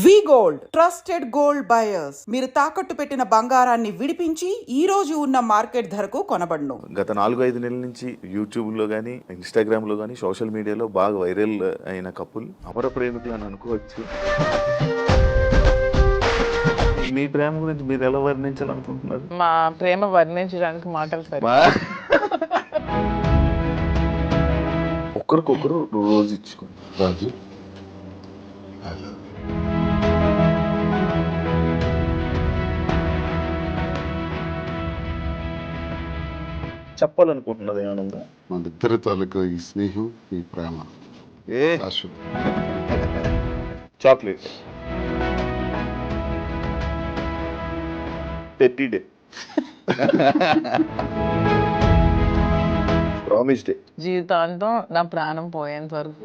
వి gold trusted gold buyers. మీరు తాకట్టు పెట్టిన బంగారాన్ని విడిపించి ఈ రోజు ఉన్న మార్కెట్ ధరకు కొనబడును. గత 4-5 నెలల నుంచి యూట్యూబ్లో కానీ ఇన్స్టాగ్రామ్లో కానీ సోషల్ మీడియాలో బాగా వైరల్ అయిన కపుల్ అమర ప్రేమికులు అని అనుకోవచ్చు. మీ ప్రేమ గురించి మీరు ఎలా వర్ణించాలనుకుంటున్నారు? మా ప్రేమ వర్ణించడానికి మాటలు సరి. ఒకరికొకరు రోజు ఇచ్చుకోండి. రాజు చెప్పాలనుకుంటున్నది ఏమన్నా? మన ఇద్దరి తాలూకా ఈ స్నేహం, ఈ ప్రేమ శాశ్వతం. Chocolate teddy day, promise day, జీవితాంతం నా ప్రాణం పోయేంత వరకు.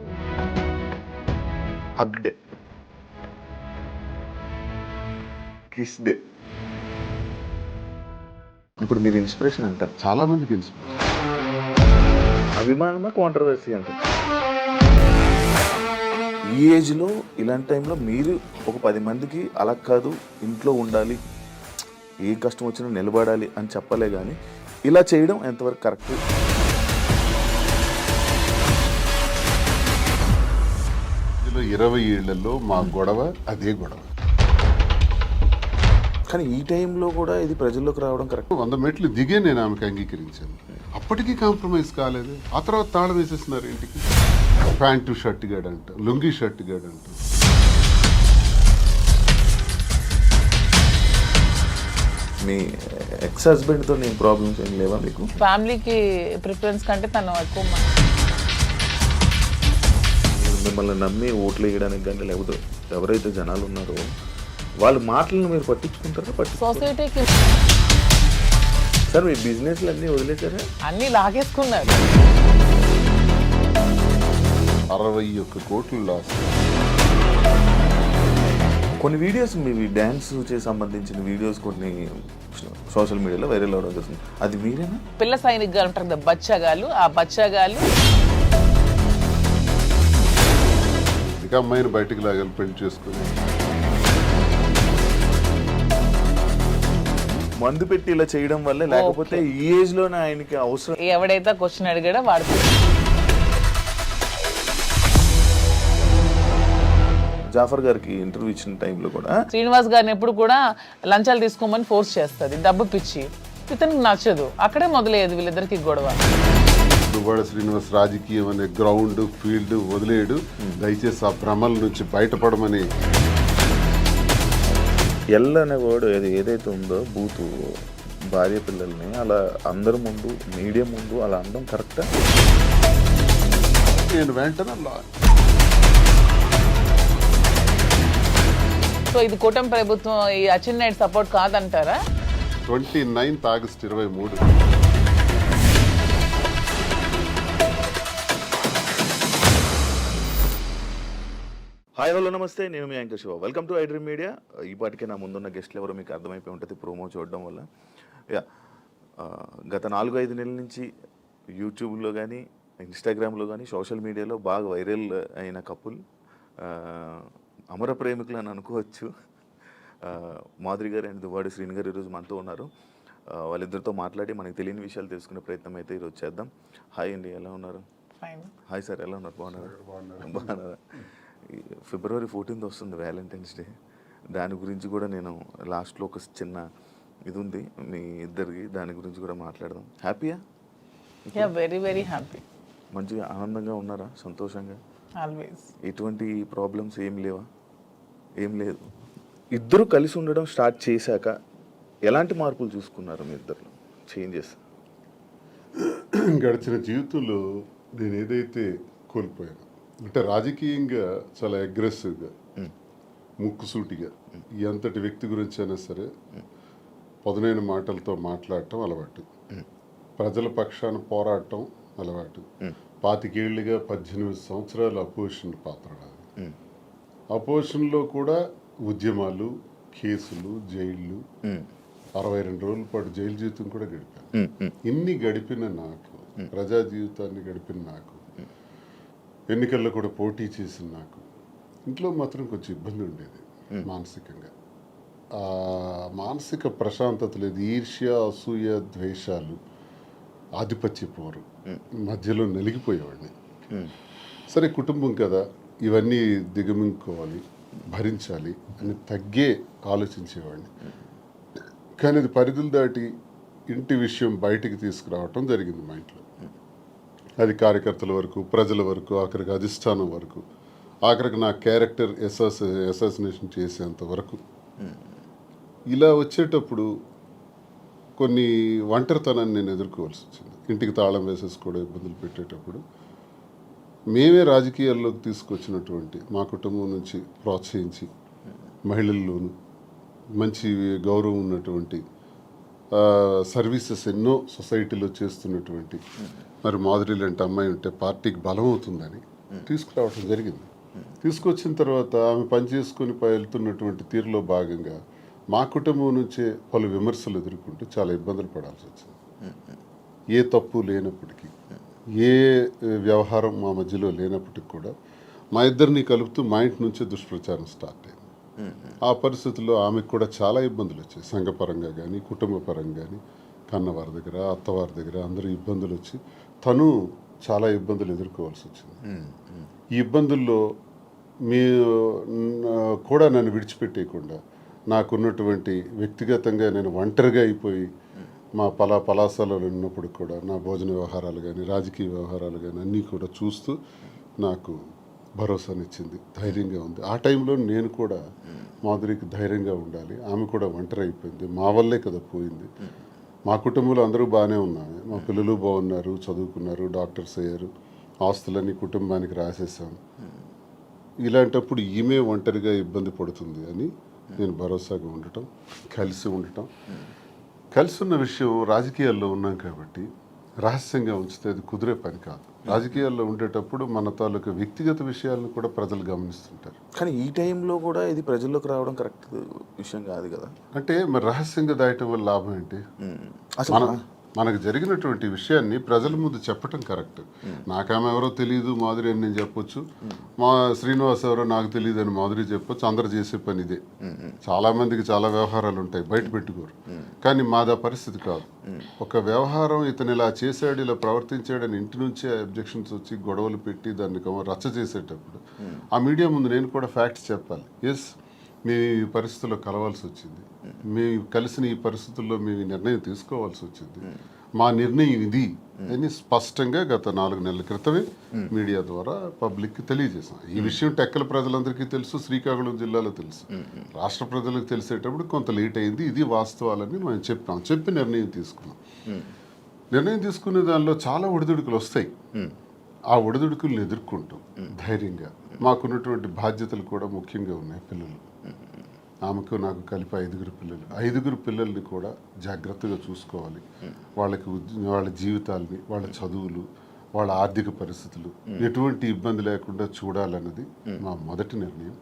Hug day, kiss day. ఇప్పుడు మీరు ఇన్స్పిరేషన్ అంటారు, చాలా మందికి ఇన్స్పిరేషన్. అభిమానమా కాంట్రవర్సీ అంటారు. ఈ ఏజ్లో ఇలాంటి టైంలో మీరు ఒక 10 మందికి అలా కాదు, ఇంట్లో ఉండాలి, ఏ కష్టం వచ్చినా నిలబడాలి అని చెప్పలే కానీ ఇలా చేయడం ఎంతవరకు కరెక్ట్? 20 ఏళ్లలో మా గొడవ అదే గొడవ. కానీ ఈ టైంలో కూడా ఇది ప్రజల్లోకి రావడం కరెక్ట్. 100 మెట్లు దిగే నేను ఆమెకు అంగీకరించాను. అప్పటికీ కాంప్రమైజ్ కాలేదు. ఆ తర్వాత తాళం వేసేస్తున్నారు ఇంటికి. ప్యాంటు షర్ట్ గాడంట, లుంగీ షర్ట్ గాడంట. మీ ఎక్స్ హస్బెండ్తో నేను ప్రాబ్లమ్స్ ఏం లేవా మీకు? ఫ్యామిలీకి ప్రిఫరెన్స్ కంటే తను ఎక్కువ మిమ్మల్ని నమ్మి ఓట్లు వేయడానికి కానీ లేకపోతే ఎవరైతే జనాలు ఉన్నారో వాళ్ళ మాటలను మీరు పట్టించుకుంటారా? సొసైటీకి సార్ మీ బిజినెస్లు అన్నీ వదిలేసారా? అన్ని లాగేసుకున్నారు. 61 కోట్లు లాస్. కొన్ని వీడియోస్ మీ డ్యాన్స్ చేసి సంబంధించిన వీడియోస్ కొన్ని సోషల్ మీడియాలో వైరల్ అవడం జరుగుతుంది. అది మీరేనా? పిల్ల సైనిక్ గారు ఉంటారు కదా, బచ్చగాళ్ళు. ఆ బచ్చగాళ్ళు ఇక అమ్మాయిని బయటికి లాగాలి పెళ్లి చేసుకుని. మందు పెట్టి ఇలా చేయడం వల్ల, లేకపోతే ఈ ఏజ్ లోనే ఆయనకి అవసరం. ఎవడైతే క్వశ్చన్ అడిగాడో వాడు. జాఫర్ గారికి ఇంటర్వ్యూ ఇచ్చిన టైంలో కూడా శ్రీనివాస్ గారిని ఎప్పుడు కూడా లంచాలు తీసుకోమని ఫోర్స్ చేస్తుంది, డబ్బు పిచ్చి. ఇతనికి నచ్చదు. అక్కడే మొదలయ్యేది వీళ్ళిద్దరికి గొడవ. దువ్వాడ శ్రీనివాస్ రాజకీయం అనే గ్రౌండ్ ఫీల్డ్ వదిలేడు. దయచేసి ఆ భ్రమల నుంచి బయటపడమని. ఎల్ అనే వర్డ్ ఏదైతే ఉందో బూతు, భార్య పిల్లల్ని అలా అందరి ముందు, మీడియా ముందు అలా అనడం కరెక్టా? నేను వెంటనే సో ఇది కూటమి ప్రభుత్వం, ఈ అచ్చెన్నాయుడు సపోర్ట్ కాదంటారా? 29 ఆగస్టు 23. హాయ్ హలో నమస్తే, నేను మీ anchor Shiva. Welcome to iDream media. ఈ పాటికే నా ముందున్న గెస్ట్లు ఎవరో మీకు అర్థమైపోయి ఉంటుంది ప్రోమో చూడడం వల్ల. గత 4-5 నెలల నుంచి యూట్యూబ్లో కానీ ఇన్స్టాగ్రామ్లో కానీ సోషల్ మీడియాలో బాగా వైరల్ అయిన కపుల్ అమర ప్రేమికులు అని అనుకోవచ్చు. మాధురి గారు అండ్ దువ్వాడ శ్రీని గారు ఈరోజు మనతో ఉన్నారు. వాళ్ళిద్దరితో మాట్లాడి మనకు తెలియని విషయాలు తెలుసుకునే ప్రయత్నం అయితే ఈరోజు చేద్దాం. హాయ్ అండి, ఎలా ఉన్నారు? హాయ్ సార్, ఎలా ఉన్నారు? బాగున్నారా? February 14th వస్తుంది వ్యాలంటైన్స్ డే. దాని గురించి కూడా నేను లాస్ట్లో ఒక చిన్న ఇది ఉంది మీ ఇద్దరికి, దాని గురించి కూడా మాట్లాడదాం. హ్యాపీయా? Very very happy. మంచిగా ఆనందంగా ఉన్నారా? సంతోషంగా? ఆల్వేస్. ఎటువంటి ప్రాబ్లమ్స్ ఏం లేవా? ఏం లేదు. ఇద్దరు కలిసి ఉండడం స్టార్ట్ చేశాక ఎలాంటి మార్పులు చూసుకున్నారు మీ ఇద్దరు? చేంజెస్ గడిచిన జీవితంలో నేను ఏదైతే కోల్పోయాను అంటే, రాజకీయంగా చాలా అగ్రెసివ్గా, ముక్కుసూటిగా ఎంతటి వ్యక్తి గురించి అయినా సరే పదునైన మాటలతో మాట్లాడటం అలవాటు. ప్రజల పక్షాన పోరాటం అలవాటు. 25 ఏళ్ళుగా 18 సంవత్సరాలు అపోజిషన్ పాత్ర. అపోజిషన్లో కూడా ఉద్యమాలు, కేసులు, జైళ్ళు, 62 రోజుల పాటు జైలు జీవితం కూడా గడిపాను. ఇన్ని గడిపిన నాకు, ప్రజా జీవితాన్ని గడిపిన నాకు, ఎన్నికల్లో కూడా పోటీ చేసిన నాకు ఇంట్లో మాత్రం కొంచెం ఇబ్బంది ఉండేది మానసికంగా. ఆ మానసిక ప్రశాంతత లేదు. ఈర్ష్య, అసూయ, ద్వేషాలు, ఆధిపత్య పోరు మధ్యలో నలిగిపోయేవాడిని. సరే కుటుంబం కదా, ఇవన్నీ దిగమింగుకోవాలి, భరించాలి అని తగ్గే ఆలోచించేవాడిని. కానీ అది పరిధులు దాటి ఇంటి విషయం బయటికి తీసుకురావటం జరిగింది మా ఇంట్లో. అది కార్యకర్తల వరకు, ప్రజల వరకు, ఆఖరికి అధిష్టానం వరకు, ఆఖరికి నా క్యారెక్టర్ అసాసినేషన్ చేసేంత వరకు. ఇలా వచ్చేటప్పుడు కొన్ని ఒంటరితనాన్ని నేను ఎదుర్కోవాల్సి వచ్చింది. ఇంటికి తాళం వేసేసుకోవడం, ఇబ్బందులు పెట్టేటప్పుడు మేమే రాజకీయాల్లోకి తీసుకొచ్చినటువంటి మా కుటుంబం నుంచి ప్రోత్సహించి మహిళల్లోనూ మంచి గౌరవం ఉన్నటువంటి సర్వీసెస్ ఎన్నో సొసైటీలో చేస్తున్నటువంటి మరి మాధురి లాంటి అమ్మాయి ఉంటే పార్టీకి బలం అవుతుందని తీసుకురావడం జరిగింది. తీసుకొచ్చిన తర్వాత ఆమె పనిచేసుకొని వెళ్తున్నటువంటి తీరులో భాగంగా మా కుటుంబం నుంచే పలు విమర్శలు ఎదుర్కొంటూ చాలా ఇబ్బందులు పడాల్సి వచ్చింది. ఏ తప్పు లేనప్పటికీ, ఏ వ్యవహారం మా మధ్యలో లేనప్పటికీ కూడా మా ఇద్దరిని కలుపుతూ మా ఇంటి నుంచే దుష్ప్రచారం స్టార్ట్ అయింది. ఆ పరిస్థితుల్లో ఆమెకు కూడా చాలా ఇబ్బందులు వచ్చాయి. సంఘపరంగా కానీ, కుటుంబ పరంగా కానీ, కన్నవారి దగ్గర, అత్తవారి దగ్గర అందరూ ఇబ్బందులు వచ్చి తను చాలా ఇబ్బందులు ఎదుర్కోవాల్సి వచ్చింది. ఈ ఇబ్బందుల్లో మీ కూడా నన్ను విడిచిపెట్టేయకుండా నాకున్నటువంటి వ్యక్తిగతంగా నేను ఒంటరిగా అయిపోయి మా పలాసాలలో ఉన్నప్పుడు కూడా నా భోజన వ్యవహారాలు కానీ, రాజకీయ వ్యవహారాలు కానీ అన్నీ కూడా చూస్తూ నాకు భరోసానిచ్చింది, ధైర్యంగా ఉంది. ఆ టైంలో నేను కూడా మాధురికి ధైర్యంగా ఉండాలి, ఆమె కూడా ఒంటరి అయిపోయింది, మా వల్లే కదా పోయింది. మా కుటుంబంలో అందరూ బాగానే ఉన్నాము, మా పిల్లలు బాగున్నారు, చదువుకున్నారు, డాక్టర్స్ అయ్యారు, ఆస్తులన్నీ కుటుంబానికి రాసేసాము. ఇలాంటప్పుడు ఈమె ఒంటరిగా ఇబ్బంది పడుతుంది అని నేను భరోసాగా ఉండటం, కలిసి ఉండటం. కలిసి ఉన్న విషయం రాజకీయాల్లో ఉన్నాం కాబట్టి రహస్యంగా ఉంచితే అది కుదిరే పని కాదు. రాజకీయాల్లో ఉండేటప్పుడు మన తాలూకు వ్యక్తిగత విషయాలను కూడా ప్రజలు గమనిస్తుంటారు. కానీ ఈ టైంలో కూడా ఇది ప్రజల్లోకి రావడం కరెక్ట్ విషయం కాదు కదా. అంటే మరి రహస్యంగా దాయటం వల్ల లాభం ఏంటి? మనకు జరిగినటువంటి విషయాన్ని ప్రజల ముందు చెప్పటం కరెక్ట్. నాకామె ఎవరో తెలియదు మాధురి అని నేను చెప్పొచ్చు, మా శ్రీనివాస్ ఎవరో నాకు తెలియదు అని మాధురి చెప్పొచ్చు. అందరు చేసే పని ఇదే. చాలా మందికి చాలా వ్యవహారాలు ఉంటాయి, బయట పెట్టుకోరు. కానీ మాదా పరిస్థితి కాదు. ఒక వ్యవహారం ఇతను ఇలా చేశాడు, ఇలా ప్రవర్తించాడని ఇంటి నుంచే అబ్జెక్షన్స్ వచ్చి గొడవలు పెట్టి దాన్ని రచ్చ చేసేటప్పుడు ఆ మీడియా ముందు నేను కూడా ఫ్యాక్ట్స్ చెప్పాలి. ఎస్, మేము ఈ పరిస్థితుల్లో కలవాల్సి వచ్చింది, మేము కలిసిన ఈ పరిస్థితుల్లో మేము ఈ నిర్ణయం తీసుకోవాల్సి వచ్చింది, మా నిర్ణయం ఇది అని స్పష్టంగా గత 4 నెలల క్రితమే మీడియా ద్వారా పబ్లిక్కి తెలియజేసాం. ఈ విషయం టెక్కల ప్రజలందరికీ తెలుసు, శ్రీకాకుళం జిల్లాలో తెలుసు, రాష్ట్ర ప్రజలకు తెలిసేటప్పుడు కొంత లేట్ అయింది. ఇది వాస్తవాలని మేము చెప్పి నిర్ణయం తీసుకున్నాం. నిర్ణయం తీసుకునే దానిలో చాలా ఒడిదుడుకులు వస్తాయి. ఆ ఒడిదుడుకులను ఎదుర్కొంటాం ధైర్యంగా. మాకున్నటువంటి బాధ్యతలు కూడా ముఖ్యంగా ఉన్నాయి. పిల్లలు, ఆమెకు నాకు కలిపి 5 పిల్లలు. 5 పిల్లల్ని కూడా జాగ్రత్తగా చూసుకోవాలి. వాళ్ళకి వాళ్ళ జీవితాలని, వాళ్ళ చదువులు, వాళ్ళ ఆర్థిక పరిస్థితులు ఎటువంటి ఇబ్బంది లేకుండా చూడాలన్నది మా మొదటి నిర్ణయం.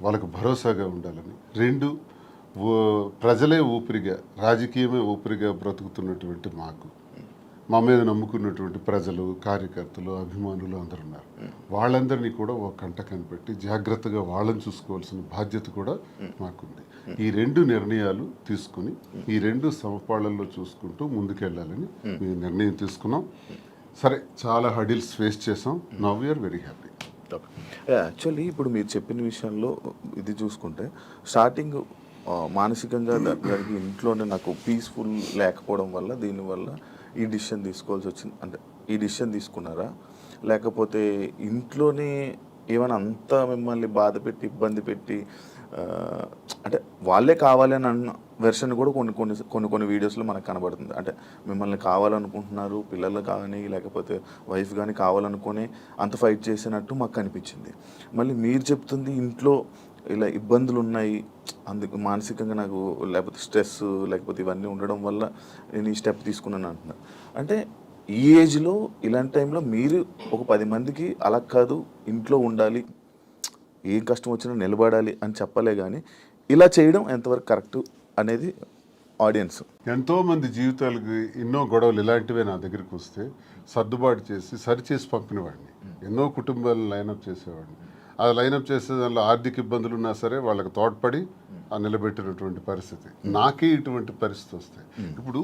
వాళ్ళకు భరోసాగా ఉండాలని. 2, ప్రజలే ఊపిరిగా, రాజకీయమే ఊపిరిగా బ్రతుకుతున్నటువంటి మాకు, మా మీద నమ్ముకున్నటువంటి ప్రజలు, కార్యకర్తలు, అభిమానులు అందరు ఉన్నారు. వాళ్ళందరినీ కూడా ఒక కంట కనిపెట్టి జాగ్రత్తగా వాళ్ళని చూసుకోవాల్సిన బాధ్యత కూడా మాకుంది. ఈ 2 నిర్ణయాలు తీసుకుని ఈ 2 సమపాళ్లలో చూసుకుంటూ ముందుకెళ్ళాలని మేము నిర్ణయం తీసుకున్నాం. సరే, చాలా హడిల్స్ ఫేస్ చేసాం. Now we are very happy. Actually ఇప్పుడు మీరు చెప్పిన విషయంలో ఇది చూసుకుంటే స్టార్టింగ్ మానసికంగా దానికి ఇంట్లోనే నాకు పీస్ఫుల్ లేకపోవడం వల్ల దీనివల్ల ఈ డిసిషన్ తీసుకోవాల్సి వచ్చింది. అంటే ఈ డిసిషన్ తీసుకున్నారా, లేకపోతే ఇంట్లోనే ఏమైనా అంతా మిమ్మల్ని బాధ పెట్టి ఇబ్బంది పెట్టి అంటే వాళ్ళే కావాలి అని అన్న వెర్షన్ కూడా కొన్ని వీడియోస్లో మనకు కనబడుతుంది. అంటే మిమ్మల్ని కావాలనుకుంటున్నారు, పిల్లలు కానీ లేకపోతే వైఫ్ కానీ కావాలనుకుని అంత ఫైట్ చేసినట్టు మాకు కనిపించింది. మళ్ళీ మీరు చెప్తుంది ఇంట్లో ఇలా ఇబ్బందులు ఉన్నాయి, అందుకు మానసికంగా నాకు లేకపోతే స్ట్రెస్ లేకపోతే ఇవన్నీ ఉండడం వల్ల నేను ఈ స్టెప్ తీసుకున్నాను అంటున్నారు. అంటే ఈ ఏజ్లో ఇలాంటి టైంలో మీరు ఒక 10 మందికి అలా కాదు, ఇంట్లో ఉండాలి, ఏం కష్టం వచ్చినా నిలబడాలి అని చెప్పలే, కానీ ఇలా చేయడం ఎంతవరకు కరెక్ట్ అనేది ఆడియన్స్. ఎంతోమంది జీవితాలకు ఎన్నో గొడవలు ఇలాంటివే నా దగ్గరికి వస్తే సర్దుబాటు చేసి సరిచేసి పంపినవాడిని. ఎన్నో కుటుంబాలను లైనప్ చేసేవాడిని. అది లైనప్ చేసే దానిలో ఆర్థిక ఇబ్బందులు ఉన్నా సరే వాళ్ళకి తోడ్పడి ఆ నిలబెట్టినటువంటి పరిస్థితి. నాకే ఇటువంటి పరిస్థితి వస్తాయి. ఇప్పుడు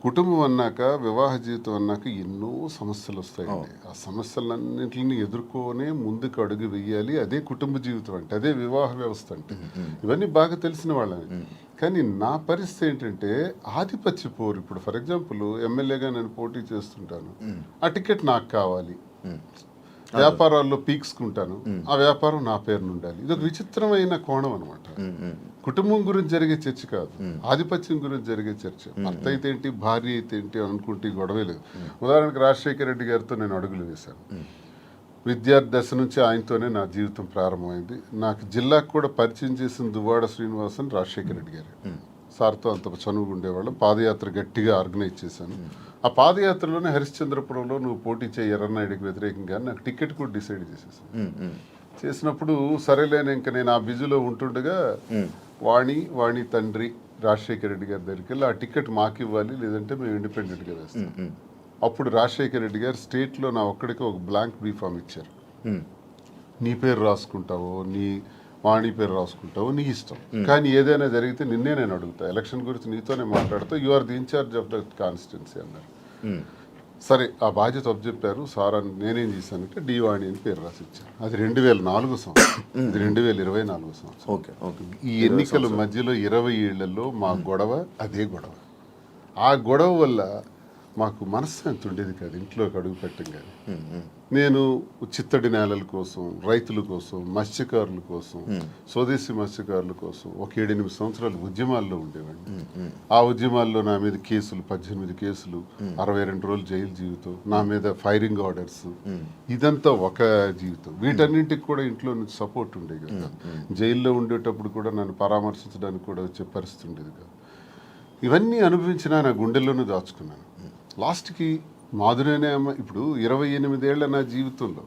కుటుంబం అన్నాక, వివాహ జీవితం అన్నాక ఎన్నో సమస్యలు వస్తాయండి. ఆ సమస్యలన్నింటిని ఎదుర్కొనే ముందుకు అడుగు వెయ్యాలి. అదే కుటుంబ జీవితం అంటే, అదే వివాహ వ్యవస్థ అంటే. ఇవన్నీ బాగా తెలిసిన వాళ్ళని. కానీ నా పరిస్థితి ఏంటంటే ఆధిపత్య పోరు. ఇప్పుడు ఫర్ ఎగ్జాంపుల్ ఎమ్మెల్యేగా నేను పోటీ చేస్తుంటాను, ఆ టికెట్ నాకు కావాలి. వ్యాపారాల్లో పీక్స్కుంటాను, ఆ వ్యాపారం నా పేరున ఉండాలి. ఇది ఒక విచిత్రమైన కోణం అనమాట. కుటుంబం గురించి జరిగే చర్చ కాదు, ఆధిపత్యం గురించి జరిగే చర్చ. భర్త అయితే ఏంటి, భార్య అయితే ఏంటి అనుకుంటే గొడవే లేదు. ఉదాహరణకు రాజశేఖర రెడ్డి గారితో నేను అడుగులు వేశాను. విద్యార్థి దశ నుంచి ఆయనతోనే నా జీవితం ప్రారంభమైంది. నాకు జిల్లాకు కూడా పరిచయం చేసిన దువ్వాడ శ్రీనివాసన్ రాజశేఖర రెడ్డి గారు. సార్తో అంత చనువుగా ఉండేవాళ్ళం. పాదయాత్ర గట్టిగా ఆర్గనైజ్ చేశాను. ఆ పాదయాత్రలోనే హరిశ్చంద్రపురంలో నువ్వు పోటీ చేయి ఎర్రనాయుడికి వ్యతిరేకంగా నాకు టికెట్ కూడా డిసైడ్ చేసేసాను. చేసినప్పుడు సరేలేని ఇంకా నేను ఆ బిజీలో ఉంటుండగా వాణి తండ్రి రాజశేఖర రెడ్డి గారి దగ్గరికి వెళ్ళి ఆ టికెట్ మాకు ఇవ్వాలి, లేదంటే మేము ఇండిపెండెంట్గా వేస్తాం. అప్పుడు రాజశేఖర రెడ్డి గారు స్టేట్లో నా ఒక్కడికి ఒక బ్లాంక్ బీఫామ్ ఇచ్చారు. నీ పేరు రాసుకుంటావో, నీ వాణి పేరు రాసుకుంటావో నీ ఇష్టం, కానీ ఏదైనా జరిగితే నిన్నే నేను అడుగుతా, ఎలక్షన్ గురించి నీతోనే మాట్లాడుతూ, you are the in charge of the constituency అన్నారు. సరే ఆ బాధ్యత అప్పచెప్పారు సార్ అని నేనేం చేశానంటే డి వాణి అని పేరు రాసి ఇచ్చాను. అది 2004 సంవత్సరం, ఇది 2024 సంవత్సరం. ఈ ఎన్నికల మధ్యలో 20 ఏళ్లలో మా గొడవ అదే గొడవ. ఆ గొడవ వల్ల మాకు మనశ్శాంతి ఉండేది కాదు ఇంట్లోకి అడుగు పెట్టంగానే. నేను చిత్తడి నేలల కోసం, రైతుల కోసం, మత్స్యకారుల కోసం, స్వదేశీ మత్స్యకారుల కోసం ఒక 7-8 సంవత్సరాలు ఉద్యమాల్లో ఉండేవాడిని. ఆ ఉద్యమాల్లో నా మీద కేసులు, 18 కేసులు, 62 రోజులు జైలు జీవితం, నా మీద ఫైరింగ్ ఆర్డర్స్, ఇదంతా ఒక జీవితం. వీటన్నింటికి కూడా ఇంట్లో నుంచి సపోర్ట్ ఉండేది కదా. జైల్లో ఉండేటప్పుడు కూడా నన్ను పరామర్శించడానికి కూడా వచ్చే పరిస్థితి ఉండేది కాదు. ఇవన్నీ అనుభవించినా నా గుండెల్లోనూ దాచుకున్నాను. లాస్ట్కి మాధురి అనే అమ్మ ఇప్పుడు 28 ఏళ్ల నా జీవితంలో,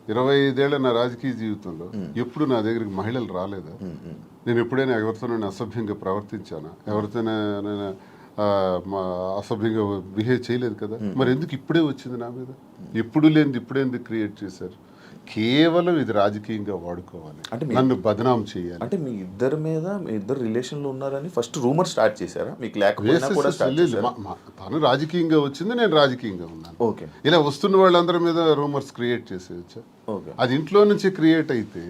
25 ఏళ్ల నా రాజకీయ జీవితంలో ఎప్పుడు నా దగ్గరికి మహిళలు రాలేదా? నేను ఎప్పుడైనా ఎవరితోనైనా అసభ్యంగా ప్రవర్తించానా? ఎవరితోనైనా అసభ్యంగా బిహేవ్ చేయలేదు కదా. మరి ఎందుకు ఇప్పుడే వచ్చింది నా మీద? ఎప్పుడు లేనిది ఇప్పుడే ఎందుకు క్రియేట్ చేశారు? కేవలం ఇది రాజకీయంగా వాడుకోవాలి, అంటే నన్ను బదనాం చేయాలి. అంటే మీ ఇద్దరు రిలేషన్లో ఉన్నారని ఫస్ట్ రూమర్ స్టార్ట్ చేశారా? మీకు లేకపోయినా కూడా తను రాజకీయంగా వచ్చింది, నేను రాజకీయంగా ఉన్నాను. ఓకే, ఇలా వస్తున్న వాళ్ళందరి మీద రూమర్స్ క్రియేట్ చేసేయచ్చా? అది ఇంట్లో నుంచి క్రియేట్ అయితే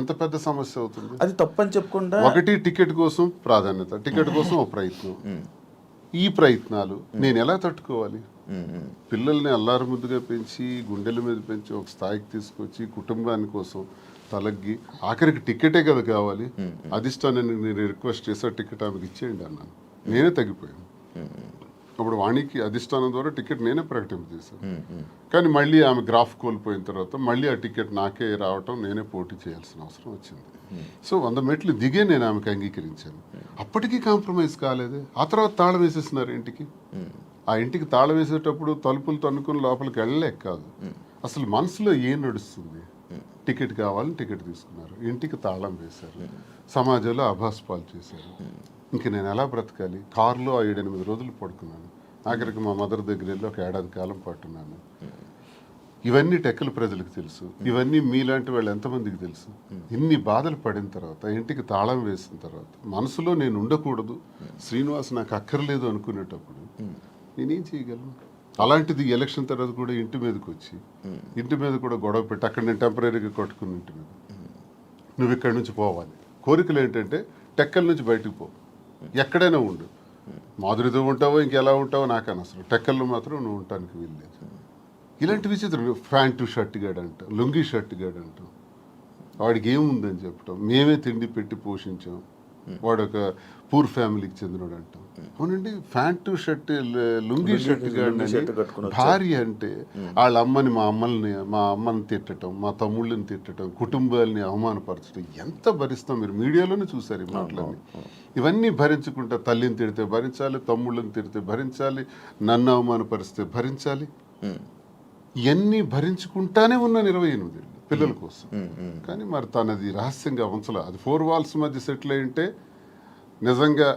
ఎంత పెద్ద సమస్య అవుతుంది. అది తప్పని చెప్పకుండా ఒకటి టికెట్ కోసం ప్రాధాన్యత, టికెట్ కోసం ఒక ప్రయత్నం. ఈ ప్రయత్నాలు నేను ఎలా తట్టుకోవాలి? పిల్లల్ని అల్లారు ముద్దుగా పెంచి, గుండెల మీద పెంచి, ఒక స్థాయికి తీసుకొచ్చి, కుటుంబాని కోసం తలగ్గి, ఆఖరికి టికెటే కదా కావాలి. అధిష్టానాన్ని నేను రిక్వెస్ట్ చేసా, టికెట్ ఆమెకి ఇచ్చేయండి అన్నాను. నేనే తగ్గిపోయాను. అప్పుడు వాణికి అధిష్టానం ద్వారా టికెట్ నేనే ప్రకటింపజేశాను. కానీ మళ్ళీ ఆమె గ్రాఫ్ కోల్పోయిన తర్వాత మళ్ళీ ఆ టికెట్ నాకే రావటం, నేనే పోటీ చేయాల్సిన అవసరం వచ్చింది. సో 100 మెట్లు దిగే నేను ఆమెకు అంగీకరించాను. అప్పటికీ కాంప్రమైజ్ కాలేదే. ఆ తర్వాత తాళం వేసేస్తున్నారు ఇంటికి. ఆ ఇంటికి తాళం వేసేటప్పుడు తలుపులు తన్నుకుని లోపలికి వెళ్ళలేక కాదు, అసలు మనసులో ఏం నడుస్తుంది? టికెట్ కావాలని టికెట్ తీసుకున్నారు, ఇంటికి తాళం వేశారు, సమాజంలో అభాస్పాలు చేశారు. ఇంక నేను ఎలా బ్రతకాలి? కారులో 7-8 రోజులు పడుకున్నాను. ఆఖరికి మా మదర్ దగ్గర వెళ్ళి ఒక 1 ఏడాది కాలం పట్టున్నాను. ఇవన్నీ టెక్కల ప్రజలకు తెలుసు, ఇవన్నీ మీలాంటి వాళ్ళు ఎంతమందికి తెలుసు? ఇన్ని బాధలు పడిన తర్వాత, ఇంటికి తాళం వేసిన తర్వాత, మనసులో నేను ఉండకూడదు, శ్రీనివాస్ నాకు అక్కర్లేదు అనుకునేటప్పుడు నేనేం చేయగలను? అలాంటిది ఎలక్షన్ తర్వాత కూడా ఇంటి మీదకి వచ్చి, ఇంటి మీద కూడా గొడవ పెట్టి, అక్కడ నేను టెంపరీగా కొట్టుకుని ఇంటి మీద, నువ్వు ఇక్కడి నుంచి పోవాలి. కోరికలు ఏంటంటే టెక్కల నుంచి బయటకు పో, ఎక్కడైనా ఉండు, మాధురితో ఉంటావో ఇంకెలా ఉంటావో నాకు అనవసరం, టెక్కల్లో మాత్రం నువ్వు ఉండటానికి వీల్లేదు. ఇలాంటి విచిత్రం. ప్యాంటు షర్ట్ గాడు అంటాం, లుంగీ షర్ట్ గాడు అంటాం, వాడికి ఏముందని చెప్పటం, మేమే తిండి పెట్టి పోషించాం, వాడు ఒక పూర్ ఫ్యామిలీకి చెందినవాడు అంటాం. అవునండి, ప్యాంటు షర్ట్ లుంగీ షర్ట్ గాడు భార్య అంటే వాళ్ళ అమ్మని, మా అమ్మని తిట్టడం, మా తమ్ముళ్ళని తిట్టడం, కుటుంబాలని అవమానపరచడం ఎంత భరిస్తాం? మీరు మీడియాలోనే చూసారు ఈ మాటలన్నీ. ఇవన్నీ భరించుకుంటా, తల్లిని తిడితే భరించాలి, తమ్ముళ్ళని తిడితే భరించాలి, నన్ను అవమానపరిస్తే భరించాలి. ఇవన్నీ భరించుకుంటానే ఉన్నాను 28 ఏళ్ళు పిల్లల కోసం. కానీ మరి తనది రహస్యంగా ఉంచలే. అది 4 వాల్స్ మధ్య సెటిల్ అయి ఉంటే, నిజంగా